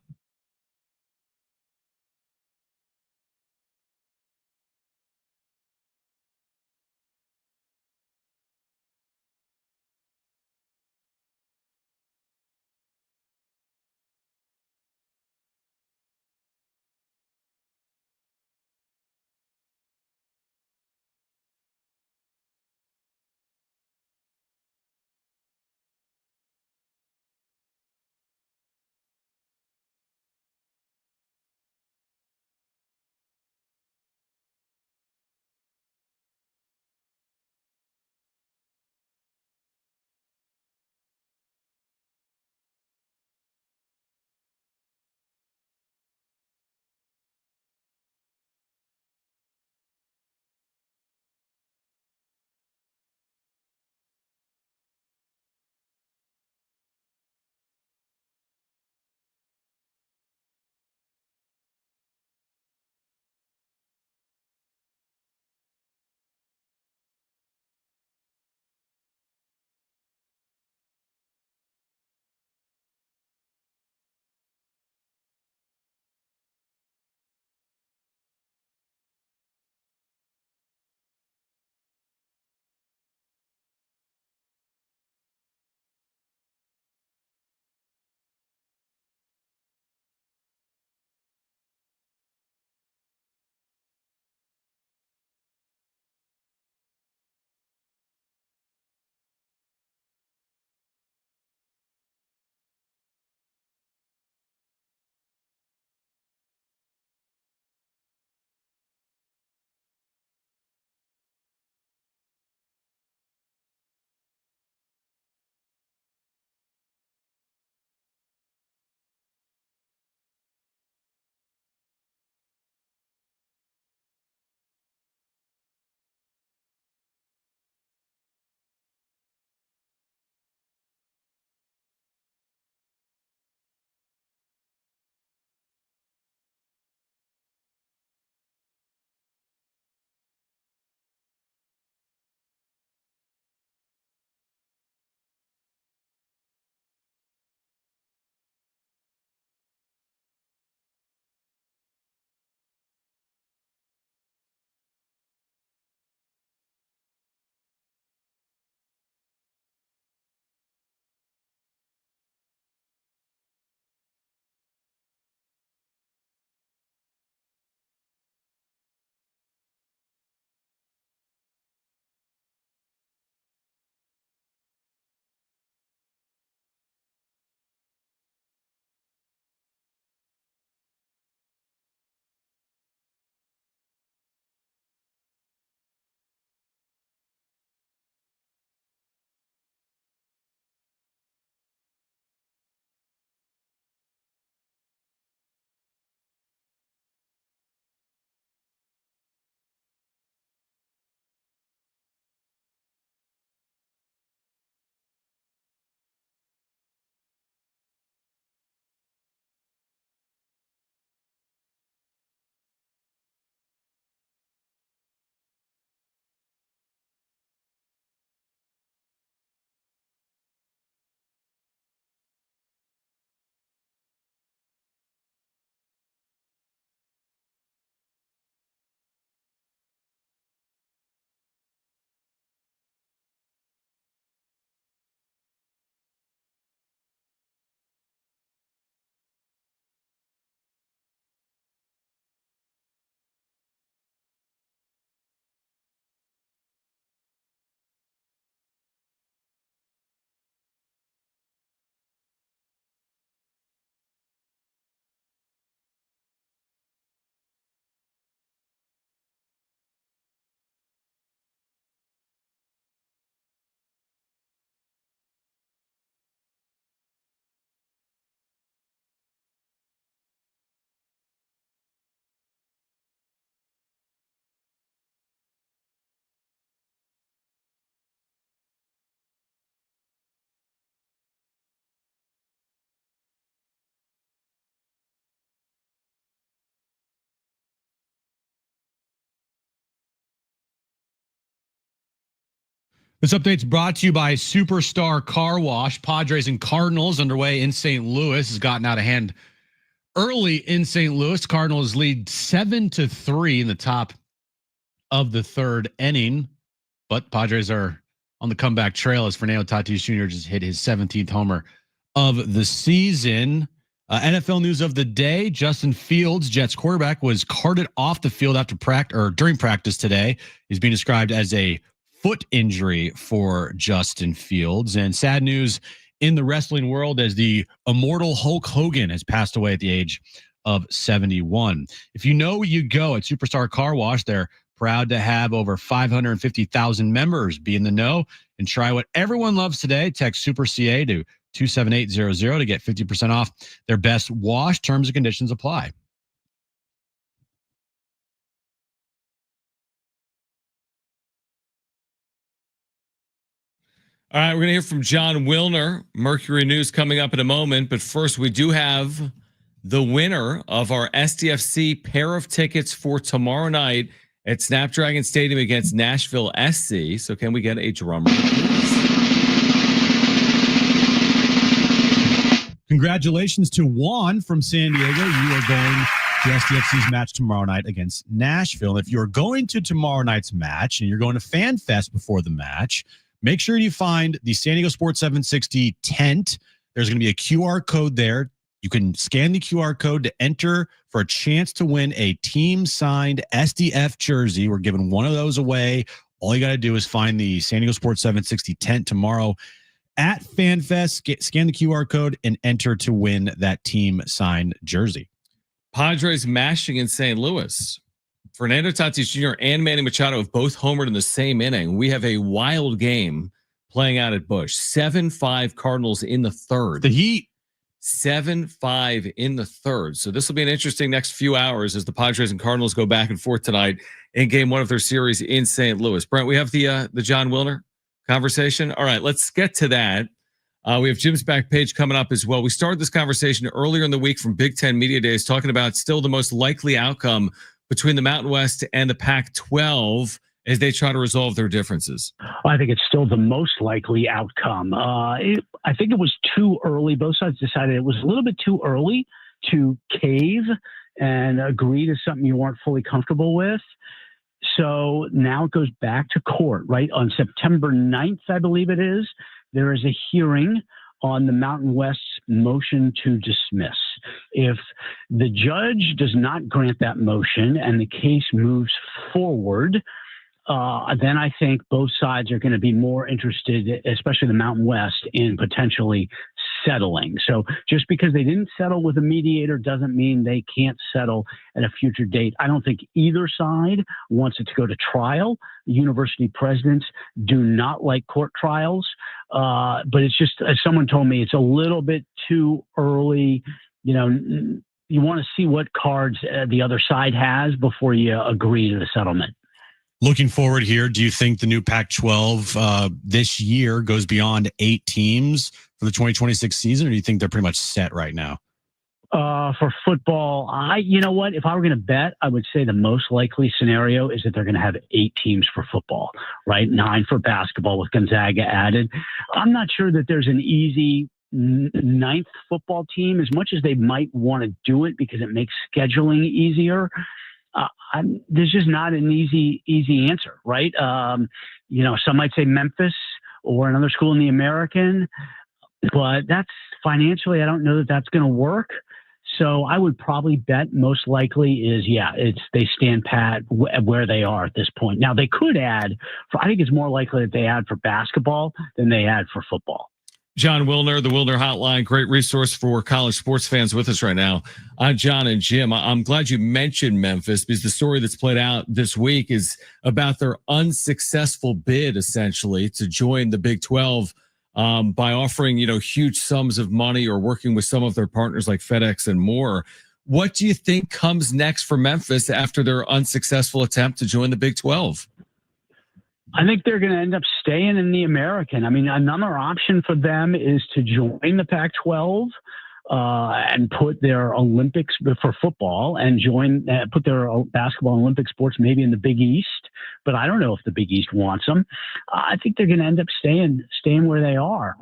B: This update's brought to you by Superstar Car Wash. Padres and Cardinals underway in St. Louis has gotten out of hand early in St. Louis. Cardinals lead 7-3 in the top of the third inning, but Padres are on the comeback trail as Fernando Tatis Jr. just hit his 17th homer of the season. NFL news of the day: Justin Fields, Jets quarterback, was carted off the field after practice or during practice today. He's being described as a foot injury for Justin Fields. And sad news in the wrestling world as the immortal Hulk Hogan has passed away at the age of 71. If you know where you go at Superstar Car Wash, they're proud to have over 550,000 members. Be in the know and try what everyone loves today. Text Super CA to 27800 to get 50% off their best wash. Terms and conditions apply.
A: All right, we're going to hear from Jon Wilner. Mercury News coming up in a moment. But first, we do have the winner of our SDFC pair of tickets for tomorrow night at Snapdragon Stadium against Nashville SC. So can we get a drum roll, please?
B: Congratulations to Juan from San Diego. You are going to SDFC's match tomorrow night against Nashville. And if you're going to tomorrow night's match and you're going to Fan Fest before the match, make sure you find the San Diego Sports 760 tent. There's going to be a QR code there. You can scan the QR code to enter for a chance to win a team-signed SDF jersey. We're giving one of those away. All you got to do is find the San Diego Sports 760 tent tomorrow at FanFest. Scan the QR code and enter to win that team-signed jersey.
A: Padres mashing in St. Louis. Fernando Tatis Jr. and Manny Machado have both homered in the same inning. We have a wild game playing out at Busch. 7-5 Cardinals in the third.
B: The Heat.
A: 7-5 in the third. So this will be an interesting next few hours as the Padres and Cardinals go back and forth tonight in game one of their series in St. Louis. Brent, we have the Jon Wilner conversation. All right, let's get to that. We have Jim's back page coming up as well. We started this conversation earlier in the week from Big Ten Media Days talking about still the most likely outcome between the Mountain West and the Pac-12 as they try to resolve their differences?
Q: I think it's still the most likely outcome. I think it was too early. Both sides decided it was a little bit too early to cave and agree to something you weren't fully comfortable with. So now it goes back to court, right? On September 9th, I believe it is, there is a hearing on the Mountain West's motion to dismiss. If the judge does not grant that motion and the case moves forward, then I think both sides are going to be more interested, especially the Mountain West, in potentially settling. So just because they didn't settle with a mediator doesn't mean they can't settle at a future date. I don't think either side wants it to go to trial. University presidents do not like court trials, but it's just, as someone told me, it's a little bit too early. You know, you want to see what cards the other side has before you agree to the settlement.
B: Looking forward here, do you think the new Pac-12 this year goes beyond 8 teams for the 2026 season, or do you think they're pretty much set right now?
Q: For football, you know what? If I were going to bet, I would say the most likely scenario is that they're going to have 8 teams for football, right? 9 for basketball with Gonzaga added. I'm not sure that there's an easy 9th football team, as much as they might want to do it because it makes scheduling easier. There's just not an easy answer, right? You know, some might say Memphis or another school in the American, but that's financially, I don't know that that's going to work. So I would probably bet most likely is, they stand pat where they are at this point. Now they could add, I think it's more likely that they add for basketball than they add for football.
A: Jon Wilner, the Wilner Hotline, great resource for college sports fans with us right now. I'm Jon and Jim. I'm glad you mentioned Memphis because the story that's played out this week is about their unsuccessful bid, essentially, to join the Big 12 by offering, huge sums of money or working with some of their partners like FedEx and more. What do you think comes next for Memphis after their unsuccessful attempt to join the Big 12?
Q: I think they're going to end up staying in the American. I mean, another option for them is to join the Pac-12. and put their Olympics for football and put their basketball and Olympic sports maybe in the Big East. But I don't know if the Big East wants them. I think they're going to end up staying where they are.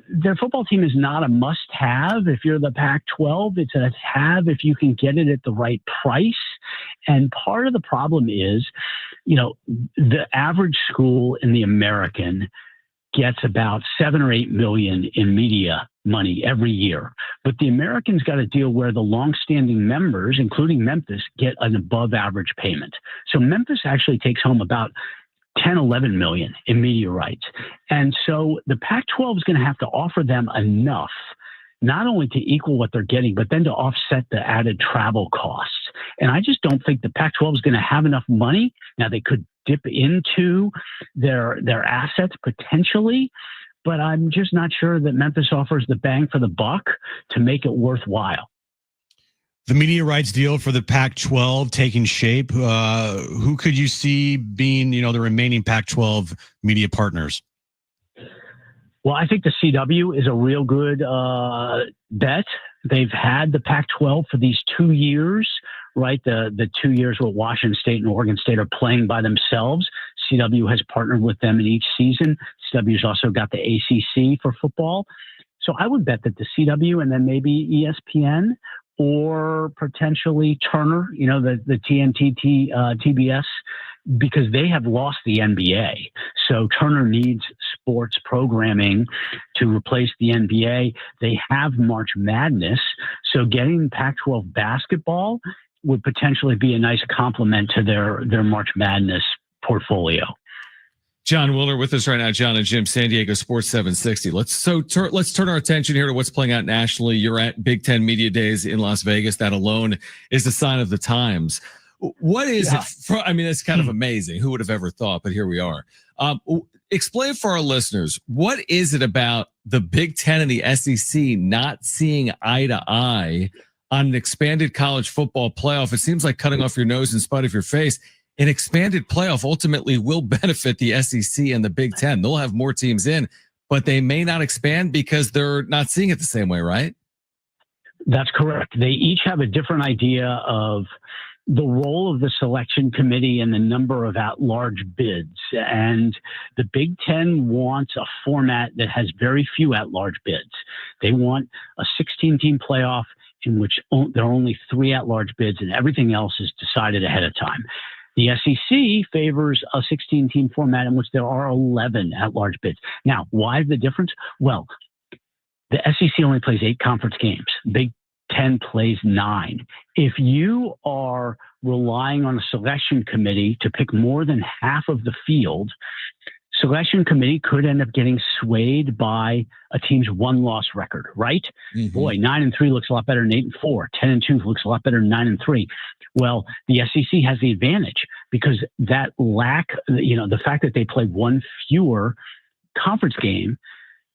Q: Their football team is not a must-have. If you're the Pac-12, it's a have if you can get it at the right price. And part of the problem is, the average school in the American gets about 7 or 8 million in media money every year. But the Americans got a deal where the longstanding members, including Memphis, get an above average payment. So Memphis actually takes home about 10, 11 million in media rights. And so the Pac-12 is going to have to offer them enough, not only to equal what they're getting, but then to offset the added travel costs. And I just don't think the Pac-12 is going to have enough money. Now, they could dip into their assets potentially, but I'm just not sure that Memphis offers the bang for the buck to make it worthwhile.
B: The media rights deal for the Pac-12 taking shape. Who could you see being, the remaining Pac-12 media partners?
Q: Well, I think the CW is a real good bet. They've had the Pac-12 for these 2 years, right? The 2 years where Washington State and Oregon State are playing by themselves. CW has partnered with them in each season. CW's also got the ACC for football. So I would bet that the CW and then maybe ESPN or potentially Turner, the TNT, TBS, because they have lost the NBA. So Turner needs sports programming to replace the NBA. They have March Madness. So getting Pac-12 basketball would potentially be a nice complement to their March Madness portfolio.
A: John Wilner with us right now. Jon and Jim, San Diego Sports 760. Let's turn our attention here to what's playing out nationally. You're at Big Ten Media Days in Las Vegas. That alone is a sign of the times. What is it? It's kind of amazing. Who would have ever thought? But here we are. Explain for our listeners, what is it about the Big Ten and the SEC not seeing eye to eye on an expanded college football playoff? It seems like cutting off your nose in spite of your face. An expanded playoff ultimately will benefit the SEC and the Big Ten. They'll have more teams in, but they may not expand because they're not seeing it the same way, right?
Q: That's correct. They each have a different idea of the role of the selection committee and the number of at-large bids. And the Big Ten wants a format that has very few at-large bids. They want a 16-team playoff in which there are only 3 at-large bids and everything else is decided ahead of time. The SEC favors a 16-team format in which there are 11 at-large bids. Now, why is the difference? Well, the SEC only plays 8 conference games. Big Ten plays 9. If you are relying on a selection committee to pick more than half of the field, selection committee could end up getting swayed by a team's 1-loss record, right? Mm-hmm. Boy, 9-3 looks a lot better than 8-4. 10-2 looks a lot better than 9-3. Well, the SEC has the advantage because that lack, the fact that they play 1 fewer conference game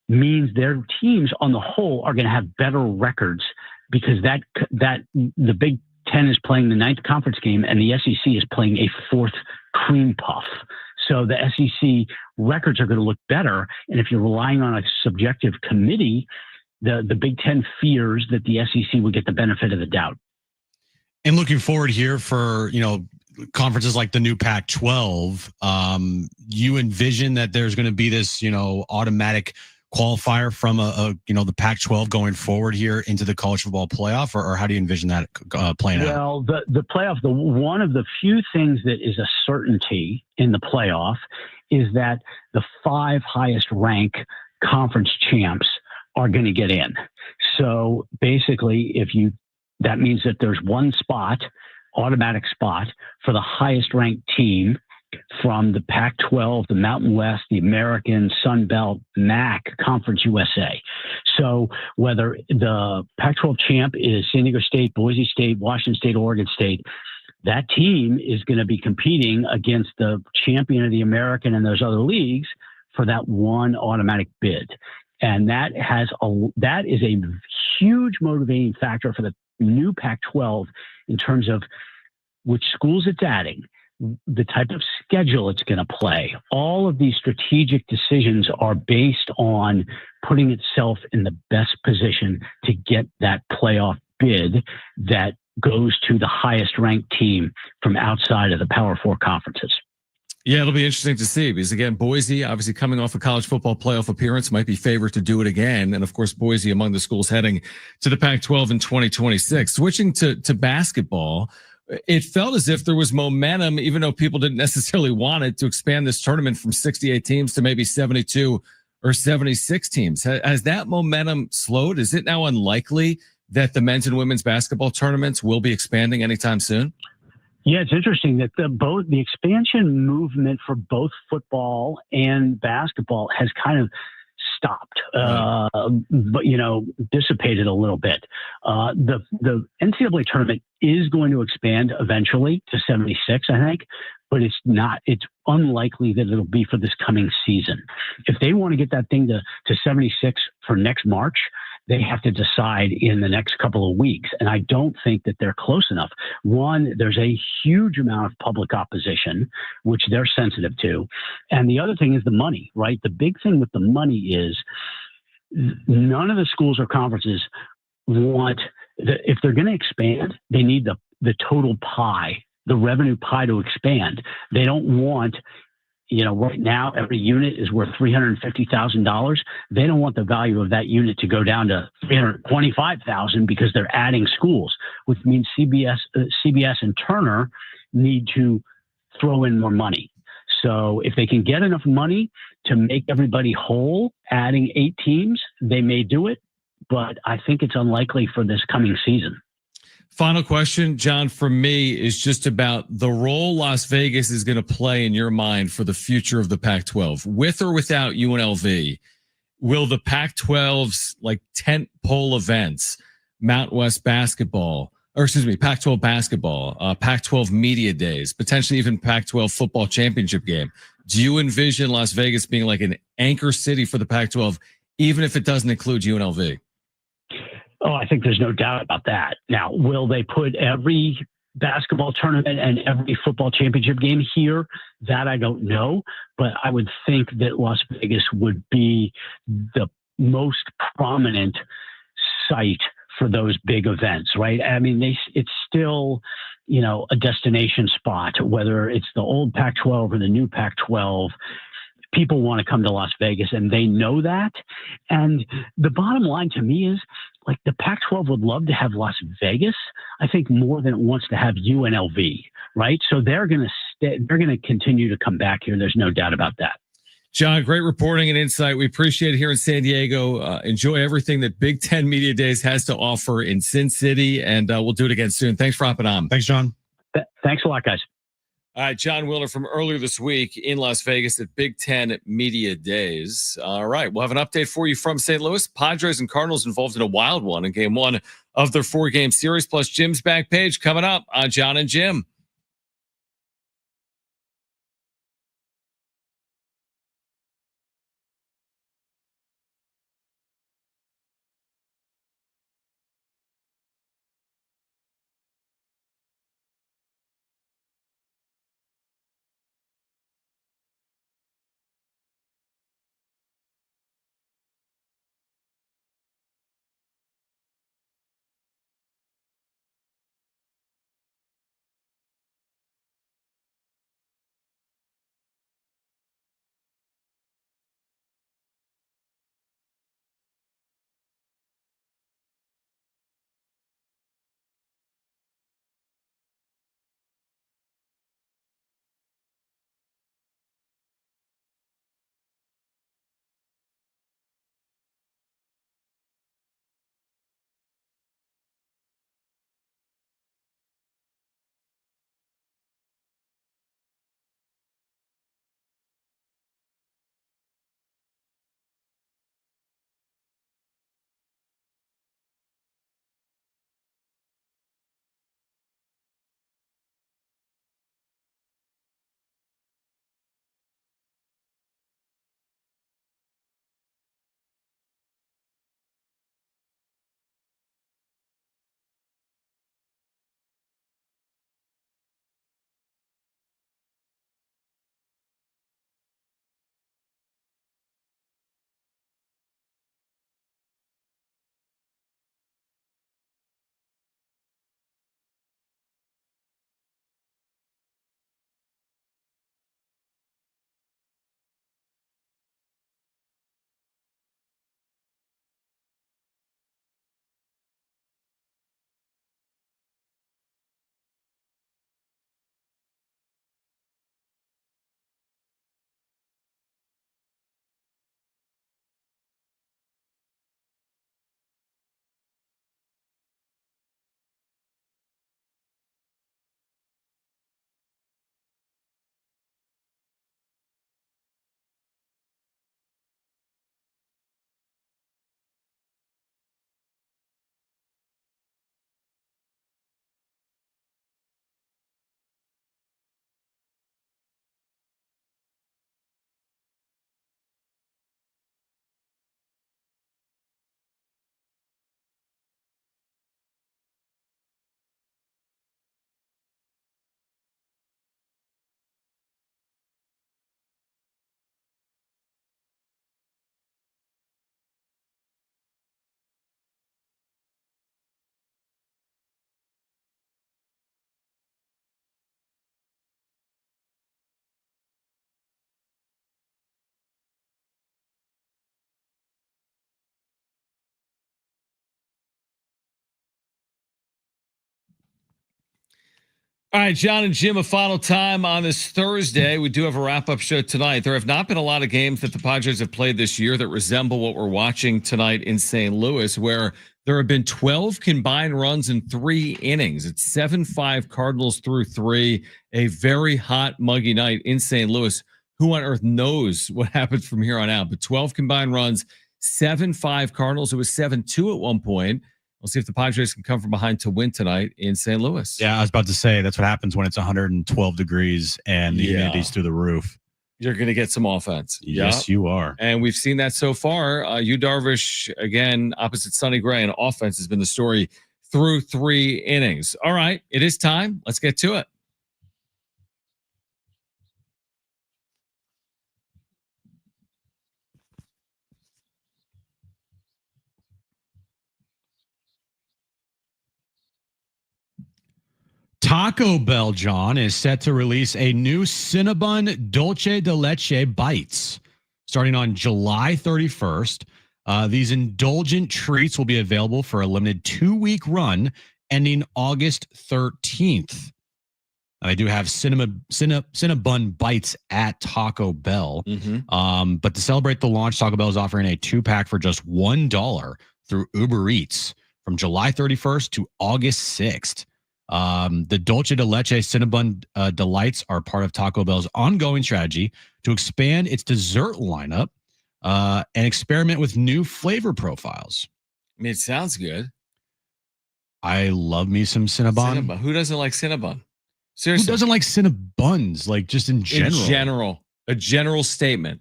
Q: means their teams on the whole are going to have better records because that the Big Ten is playing the 9th conference game and the SEC is playing a 4th cream puff. So the SEC records are going to look better. And if you're relying on a subjective committee, the Big Ten fears that the SEC will get the benefit of the doubt.
B: And looking forward here for, conferences like the new Pac-12, you envision that there's going to be this, automatic qualifier from the Pac-12 going forward here into the college football playoff, or how do you envision that playing out?
Q: Well, the playoff, one of the few things that is a certainty in the playoff is that the 5 highest ranked conference champs are going to get in. So basically, that means that there's 1 spot, automatic spot for the highest ranked team from the Pac-12, the Mountain West, the American, Sun Belt, MAC, Conference USA. So whether the Pac-12 champ is San Diego State, Boise State, Washington State, Oregon State, that team is going to be competing against the champion of the American and those other leagues for that 1 automatic bid. And that is a huge motivating factor for the new Pac-12 in terms of which schools it's adding. the type of schedule it's going to play. All of these strategic decisions are based on putting itself in the best position to get that playoff bid that goes to the highest ranked team from outside of the Power Four conferences.
A: Yeah, it'll be interesting to see because, again, Boise, obviously coming off a college football playoff appearance, might be favored to do it again. And, of course, Boise among the schools heading to the Pac-12 in 2026. Switching to basketball, it felt as if there was momentum, even though people didn't necessarily want it, to expand this tournament from 68 teams to maybe 72 or 76 teams. Has that momentum slowed? Is it now unlikely that the men's and women's basketball tournaments will be expanding anytime soon?
Q: Yeah, it's interesting that the expansion movement for both football and basketball has kind of stopped, but dissipated a little bit. The NCAA tournament is going to expand eventually to 76, I think, but it's unlikely that it'll be for this coming season. If they want to get that thing to 76 for next March, they have to decide in the next couple of weeks. And I don't think that they're close enough. One, there's a huge amount of public opposition, which they're sensitive to. And the other thing is the money, right? The big thing with the money is none of the schools or conferences want, if they're going to expand, they need the total pie, the revenue pie to expand. They don't want, right now every unit is worth $350,000. They don't want the value of that unit to go down to $325,000 because they're adding schools, which means CBS and Turner need to throw in more money. So if they can get enough money to make everybody whole, adding 8 teams, they may do it, but I think it's unlikely for this coming season.
A: Final question, John, from me is just about the role Las Vegas is going to play in your mind for the future of the Pac-12. With or without UNLV, will the Pac-12's tent pole events, Mountain West basketball, Pac-12 basketball, Pac-12 media days, potentially even Pac-12 football championship game, do you envision Las Vegas being like an anchor city for the Pac-12, even if it doesn't include UNLV?
Q: Oh, I think there's no doubt about that. Now, will they put every basketball tournament and every football championship game here? That I don't know, but I would think that Las Vegas would be the most prominent site for those big events, right? I mean, it's still, a destination spot, whether it's the old Pac-12 or the new Pac-12. People want to come to Las Vegas, and they know that. And the bottom line to me is, the Pac-12 would love to have Las Vegas, I think, more than it wants to have UNLV, right? So they're going to continue to come back here. There's no doubt about that.
A: John, great reporting and insight. We appreciate it here in San Diego. Enjoy everything that Big Ten Media Days has to offer in Sin City, and we'll do it again soon. Thanks for hopping on.
B: Thanks, John.
Q: Thanks a lot, guys.
A: All right, John Wilner from earlier this week in Las Vegas at Big Ten Media Days. All right, we'll have an update for you from St. Louis. Padres and Cardinals involved in a wild one in game 1 of their 4-game series, plus Jim's back page coming up on Jon and Jim. All right, Jon and Jim, a final time on this Thursday. We do have a wrap-up show tonight. There have not been a lot of games that the Padres have played this year that resemble what we're watching tonight in St. Louis, where there have been 12 combined runs in 3 innings. It's 7-5 Cardinals through 3, a very hot, muggy night in St. Louis. Who on earth knows what happens from here on out? But 12 combined runs, 7-5 Cardinals. It was 7-2 at one point. We'll see if the Padres can come from behind to win tonight in St. Louis.
B: Yeah, I was about to say that's what happens when it's 112 degrees and the humidity's through the roof.
A: You're going to get some offense.
B: Yes, you are.
A: And we've seen that so far. Yu Darvish, again, opposite Sonny Gray, and offense has been the story through 3 innings. All right, it is time. Let's get to it.
B: Taco Bell, John, is set to release a new Cinnabon Dulce de Leche Bites starting on July 31st. These indulgent treats will be available for a limited 2-week run ending August 13th. I do have Cinnabon Bites at Taco Bell. But to celebrate the launch, Taco Bell is offering a 2-pack for just $1 through Uber Eats from July 31st to August 6th. The Dulce de Leche Cinnabon Delights are part of Taco Bell's ongoing strategy to expand its dessert lineup and experiment with new flavor profiles.
A: I mean, it sounds good.
B: I love me some Cinnabon.
A: Who doesn't like Cinnabon? Seriously.
B: Who doesn't like Cinnabons? Like just in general.
A: In general. A general statement.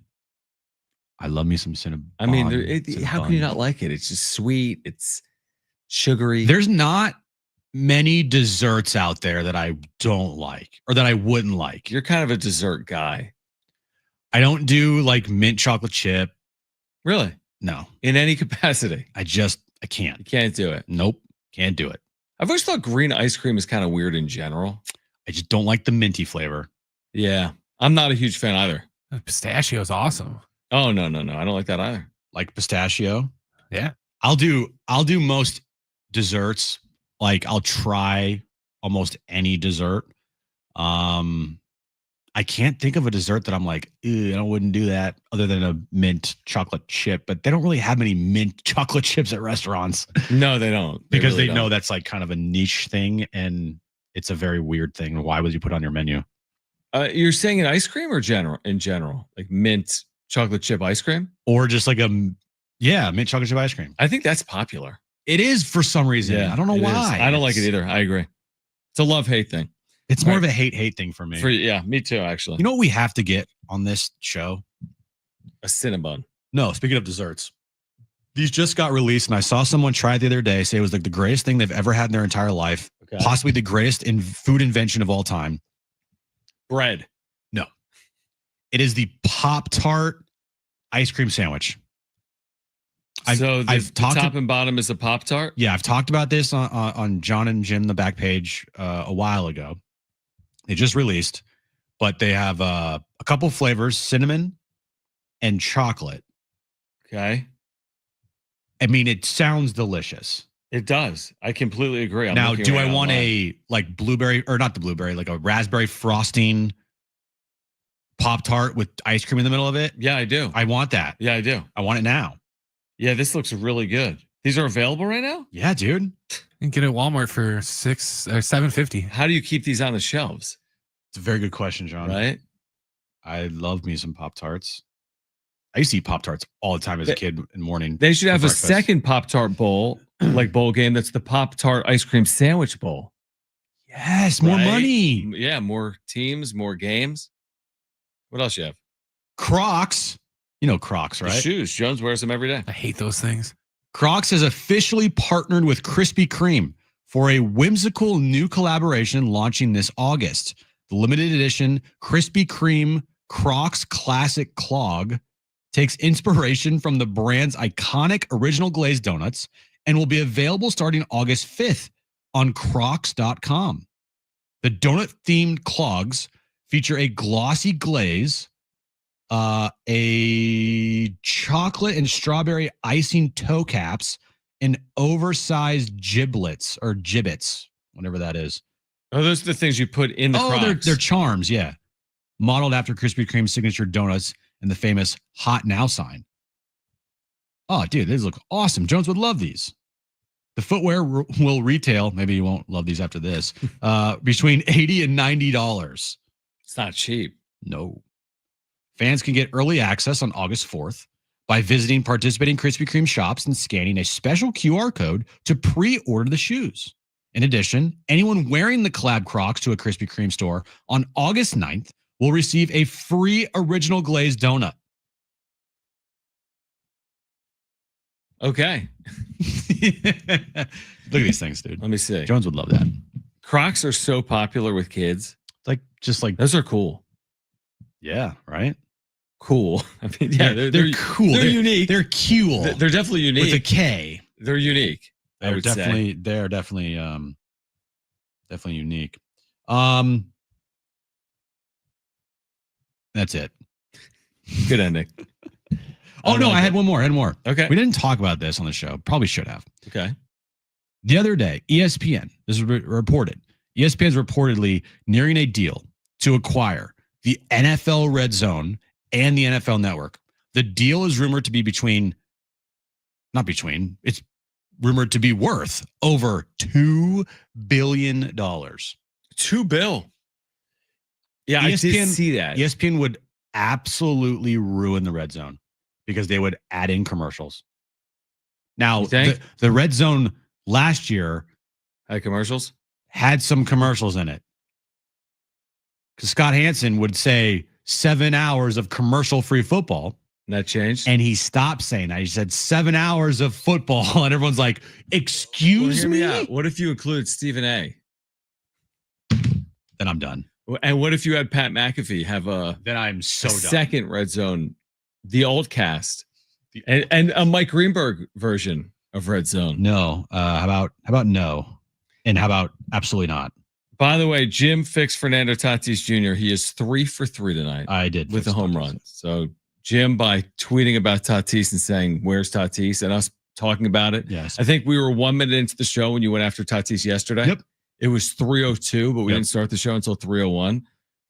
B: I love me some Cinnabon.
A: I mean, how can you not like it? It's just sweet. It's sugary.
B: There's not many desserts out there that I don't like or that I wouldn't like.
A: You're kind of a dessert guy.
B: I don't do like mint chocolate chip.
A: Really?
B: No.
A: In any capacity?
B: I can't.
A: You can't do it?
B: Nope. Can't do it.
A: I've always thought green ice cream is kind of weird in general.
B: I just don't like the minty flavor.
A: Yeah. I'm not a huge fan either.
N: Pistachio is awesome.
A: Oh, no. I don't like that either.
B: Like pistachio?
N: Yeah.
B: I'll do most desserts. Like I'll try almost any dessert. I can't think of a dessert that I'm like, I wouldn't do that other than a mint chocolate chip, but they don't really have many mint chocolate chips at restaurants.
A: No, they don't.
B: Because
A: really
B: they know that's like kind of a niche thing and it's a very weird thing. Why would you put it on your menu?
A: You're saying in ice cream or in general, like mint chocolate chip ice cream?
B: Or just like mint chocolate chip ice cream.
A: I think that's popular.
B: It is for some reason.
A: Yeah,
B: I don't know why.
A: I don't like it either. I agree. It's a love-hate thing.
B: It's more of a hate thing for me.
A: Yeah, me too, actually.
B: You know what we have to get on this show?
A: A Cinnabon.
B: No, speaking of desserts. These just got released, and I saw someone try it the other day, say it was like the greatest thing they've ever had in their entire life. Okay. Possibly the greatest food invention of all time.
A: Bread.
B: No. It is the Pop-Tart ice cream sandwich.
A: The top and bottom is a Pop-Tart?
B: Yeah, I've talked about this on Jon and Jim, the back page, a while ago. They just released, but they have a couple flavors, cinnamon and chocolate.
A: Okay.
B: I mean, it sounds delicious.
A: It does. I completely agree.
B: Now, do I want a like blueberry or not the blueberry, like a raspberry frosting Pop-Tart with ice cream in the middle of it?
A: Yeah, I do.
B: I want that.
A: Yeah, I do.
B: I want it now.
A: Yeah, this looks really good. These are available right now?
B: Yeah, dude.
N: You can get it at Walmart for $7.50.
A: How do you keep these on the shelves?
B: It's a very good question, John.
A: Right?
B: I love me some Pop-Tarts. I used to eat Pop-Tarts all the time as a kid in the morning.
A: They should have a second Pop-Tart bowl, like bowl game. That's the Pop-Tart ice cream sandwich bowl.
B: Yes, more money.
A: Yeah, more teams, more games. What else you have?
B: Crocs. You know Crocs, right?
A: The shoes. Jones wears them every day.
N: I hate those things.
B: Crocs has officially partnered with Krispy Kreme for a whimsical new collaboration launching this August. The limited edition Krispy Kreme Crocs Classic Clog takes inspiration from the brand's iconic original glazed donuts and will be available starting August 5th on crocs.com. The donut-themed clogs feature a glossy glaze, a chocolate and strawberry icing toe caps, and oversized giblets or gibbets, whatever that is.
A: Oh, those are the things you put in the Crocs.
B: They're charms, yeah. Modeled after Krispy Kreme's signature donuts and the famous Hot Now sign. Oh, dude, these look awesome. Jones would love these. The footwear will retail, maybe you won't love these after this, between $80 and $90.
A: It's not cheap.
B: No. Fans can get early access on August 4th by visiting participating Krispy Kreme shops and scanning a special QR code to pre-order the shoes. In addition, anyone wearing the collab Crocs to a Krispy Kreme store on August 9th will receive a free original glazed donut.
A: Okay.
B: Look at these things, dude.
A: Let me see.
B: Jones would love that.
A: Crocs are so popular with kids.
B: Just like
A: those are cool.
B: Yeah, right?
A: Cool. I mean, yeah, they're
B: cool.
A: They're unique.
B: They're cool.
A: They're definitely unique.
B: With a K.
A: They're unique.
B: They're definitely unique. That's it.
A: Good ending.
B: Oh no, I had one more.
A: Okay.
B: We didn't talk about this on the show. Probably should have.
A: Okay.
B: The other day, ESPN, this is reported. ESPN is reportedly nearing a deal to acquire the NFL Red Zone and the NFL Network. The deal is rumored to be it's rumored to be worth over $2 billion.
A: $2 billion. Yeah, I did see that.
B: ESPN would absolutely ruin the Red Zone because they would add in commercials. Now, the Red Zone last year
A: had commercials?
B: Had some commercials in it. Because Scott Hansen would say 7 hours of commercial-free football.
A: And that changed?
B: And he stopped saying that. He said 7 hours of football. And everyone's like, excuse me?
A: What if you include Stephen A?
B: Then I'm done.
A: And what if you had Pat McAfee have
B: then I'm so done.
A: Second Red Zone, the old cast, and a Mike Greenberg version of Red Zone?
B: No. How about no? And how about absolutely not?
A: By the way, Jim fixed Fernando Tatis Jr. He is 3 for 3 tonight.
B: I did
A: with a home run. So Jim, by tweeting about Tatis and saying, "Where's Tatis?" and us talking about it.
B: Yes.
A: I think we were 1 minute into the show when you went after Tatis yesterday.
B: Yep.
A: It was 3:02, but we didn't start the show until 3:01.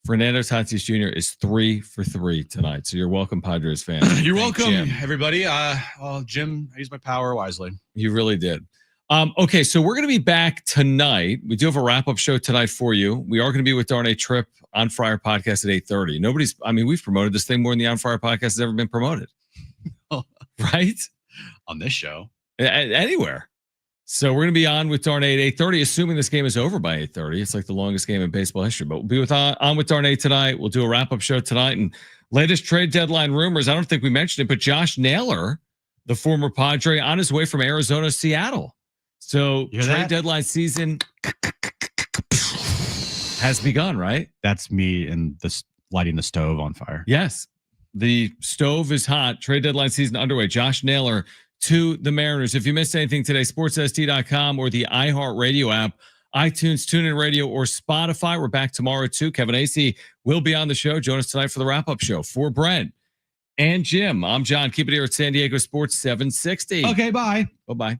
A: Fernando Tatis Jr. is 3 for 3 tonight. So you're welcome, Padres fans.
B: You're welcome, everybody. Well, Jim, I used my power wisely.
A: You really did. Okay, so we're going to be back tonight. We do have a wrap-up show tonight for you. We are going to be with Darnay Tripp on Fryer Podcast at 8:30. We've promoted this thing more than the On Fryer Podcast has ever been promoted. Right?
B: On this show.
A: Anywhere. So we're going to be on with Darnay at 8:30, assuming this game is over by 8:30. It's like the longest game in baseball history. But we'll be on with Darnay tonight. We'll do a wrap-up show tonight. And latest trade deadline rumors, I don't think we mentioned it, but Josh Naylor, the former Padre, on his way from Arizona to Seattle. So trade deadline season has begun, right?
B: That's me and lighting the stove on fire.
A: Yes. The stove is hot. Trade deadline season underway. Josh Naylor to the Mariners. If you missed anything today, sportsst.com or the iHeartRadio app, iTunes, TuneIn Radio, or Spotify. We're back tomorrow too. Kevin Acee will be on the show. Join us tonight for the wrap-up show. For Brent and Jim, I'm John. Keep it here at San Diego Sports 760.
B: Okay, bye.
A: Bye-bye.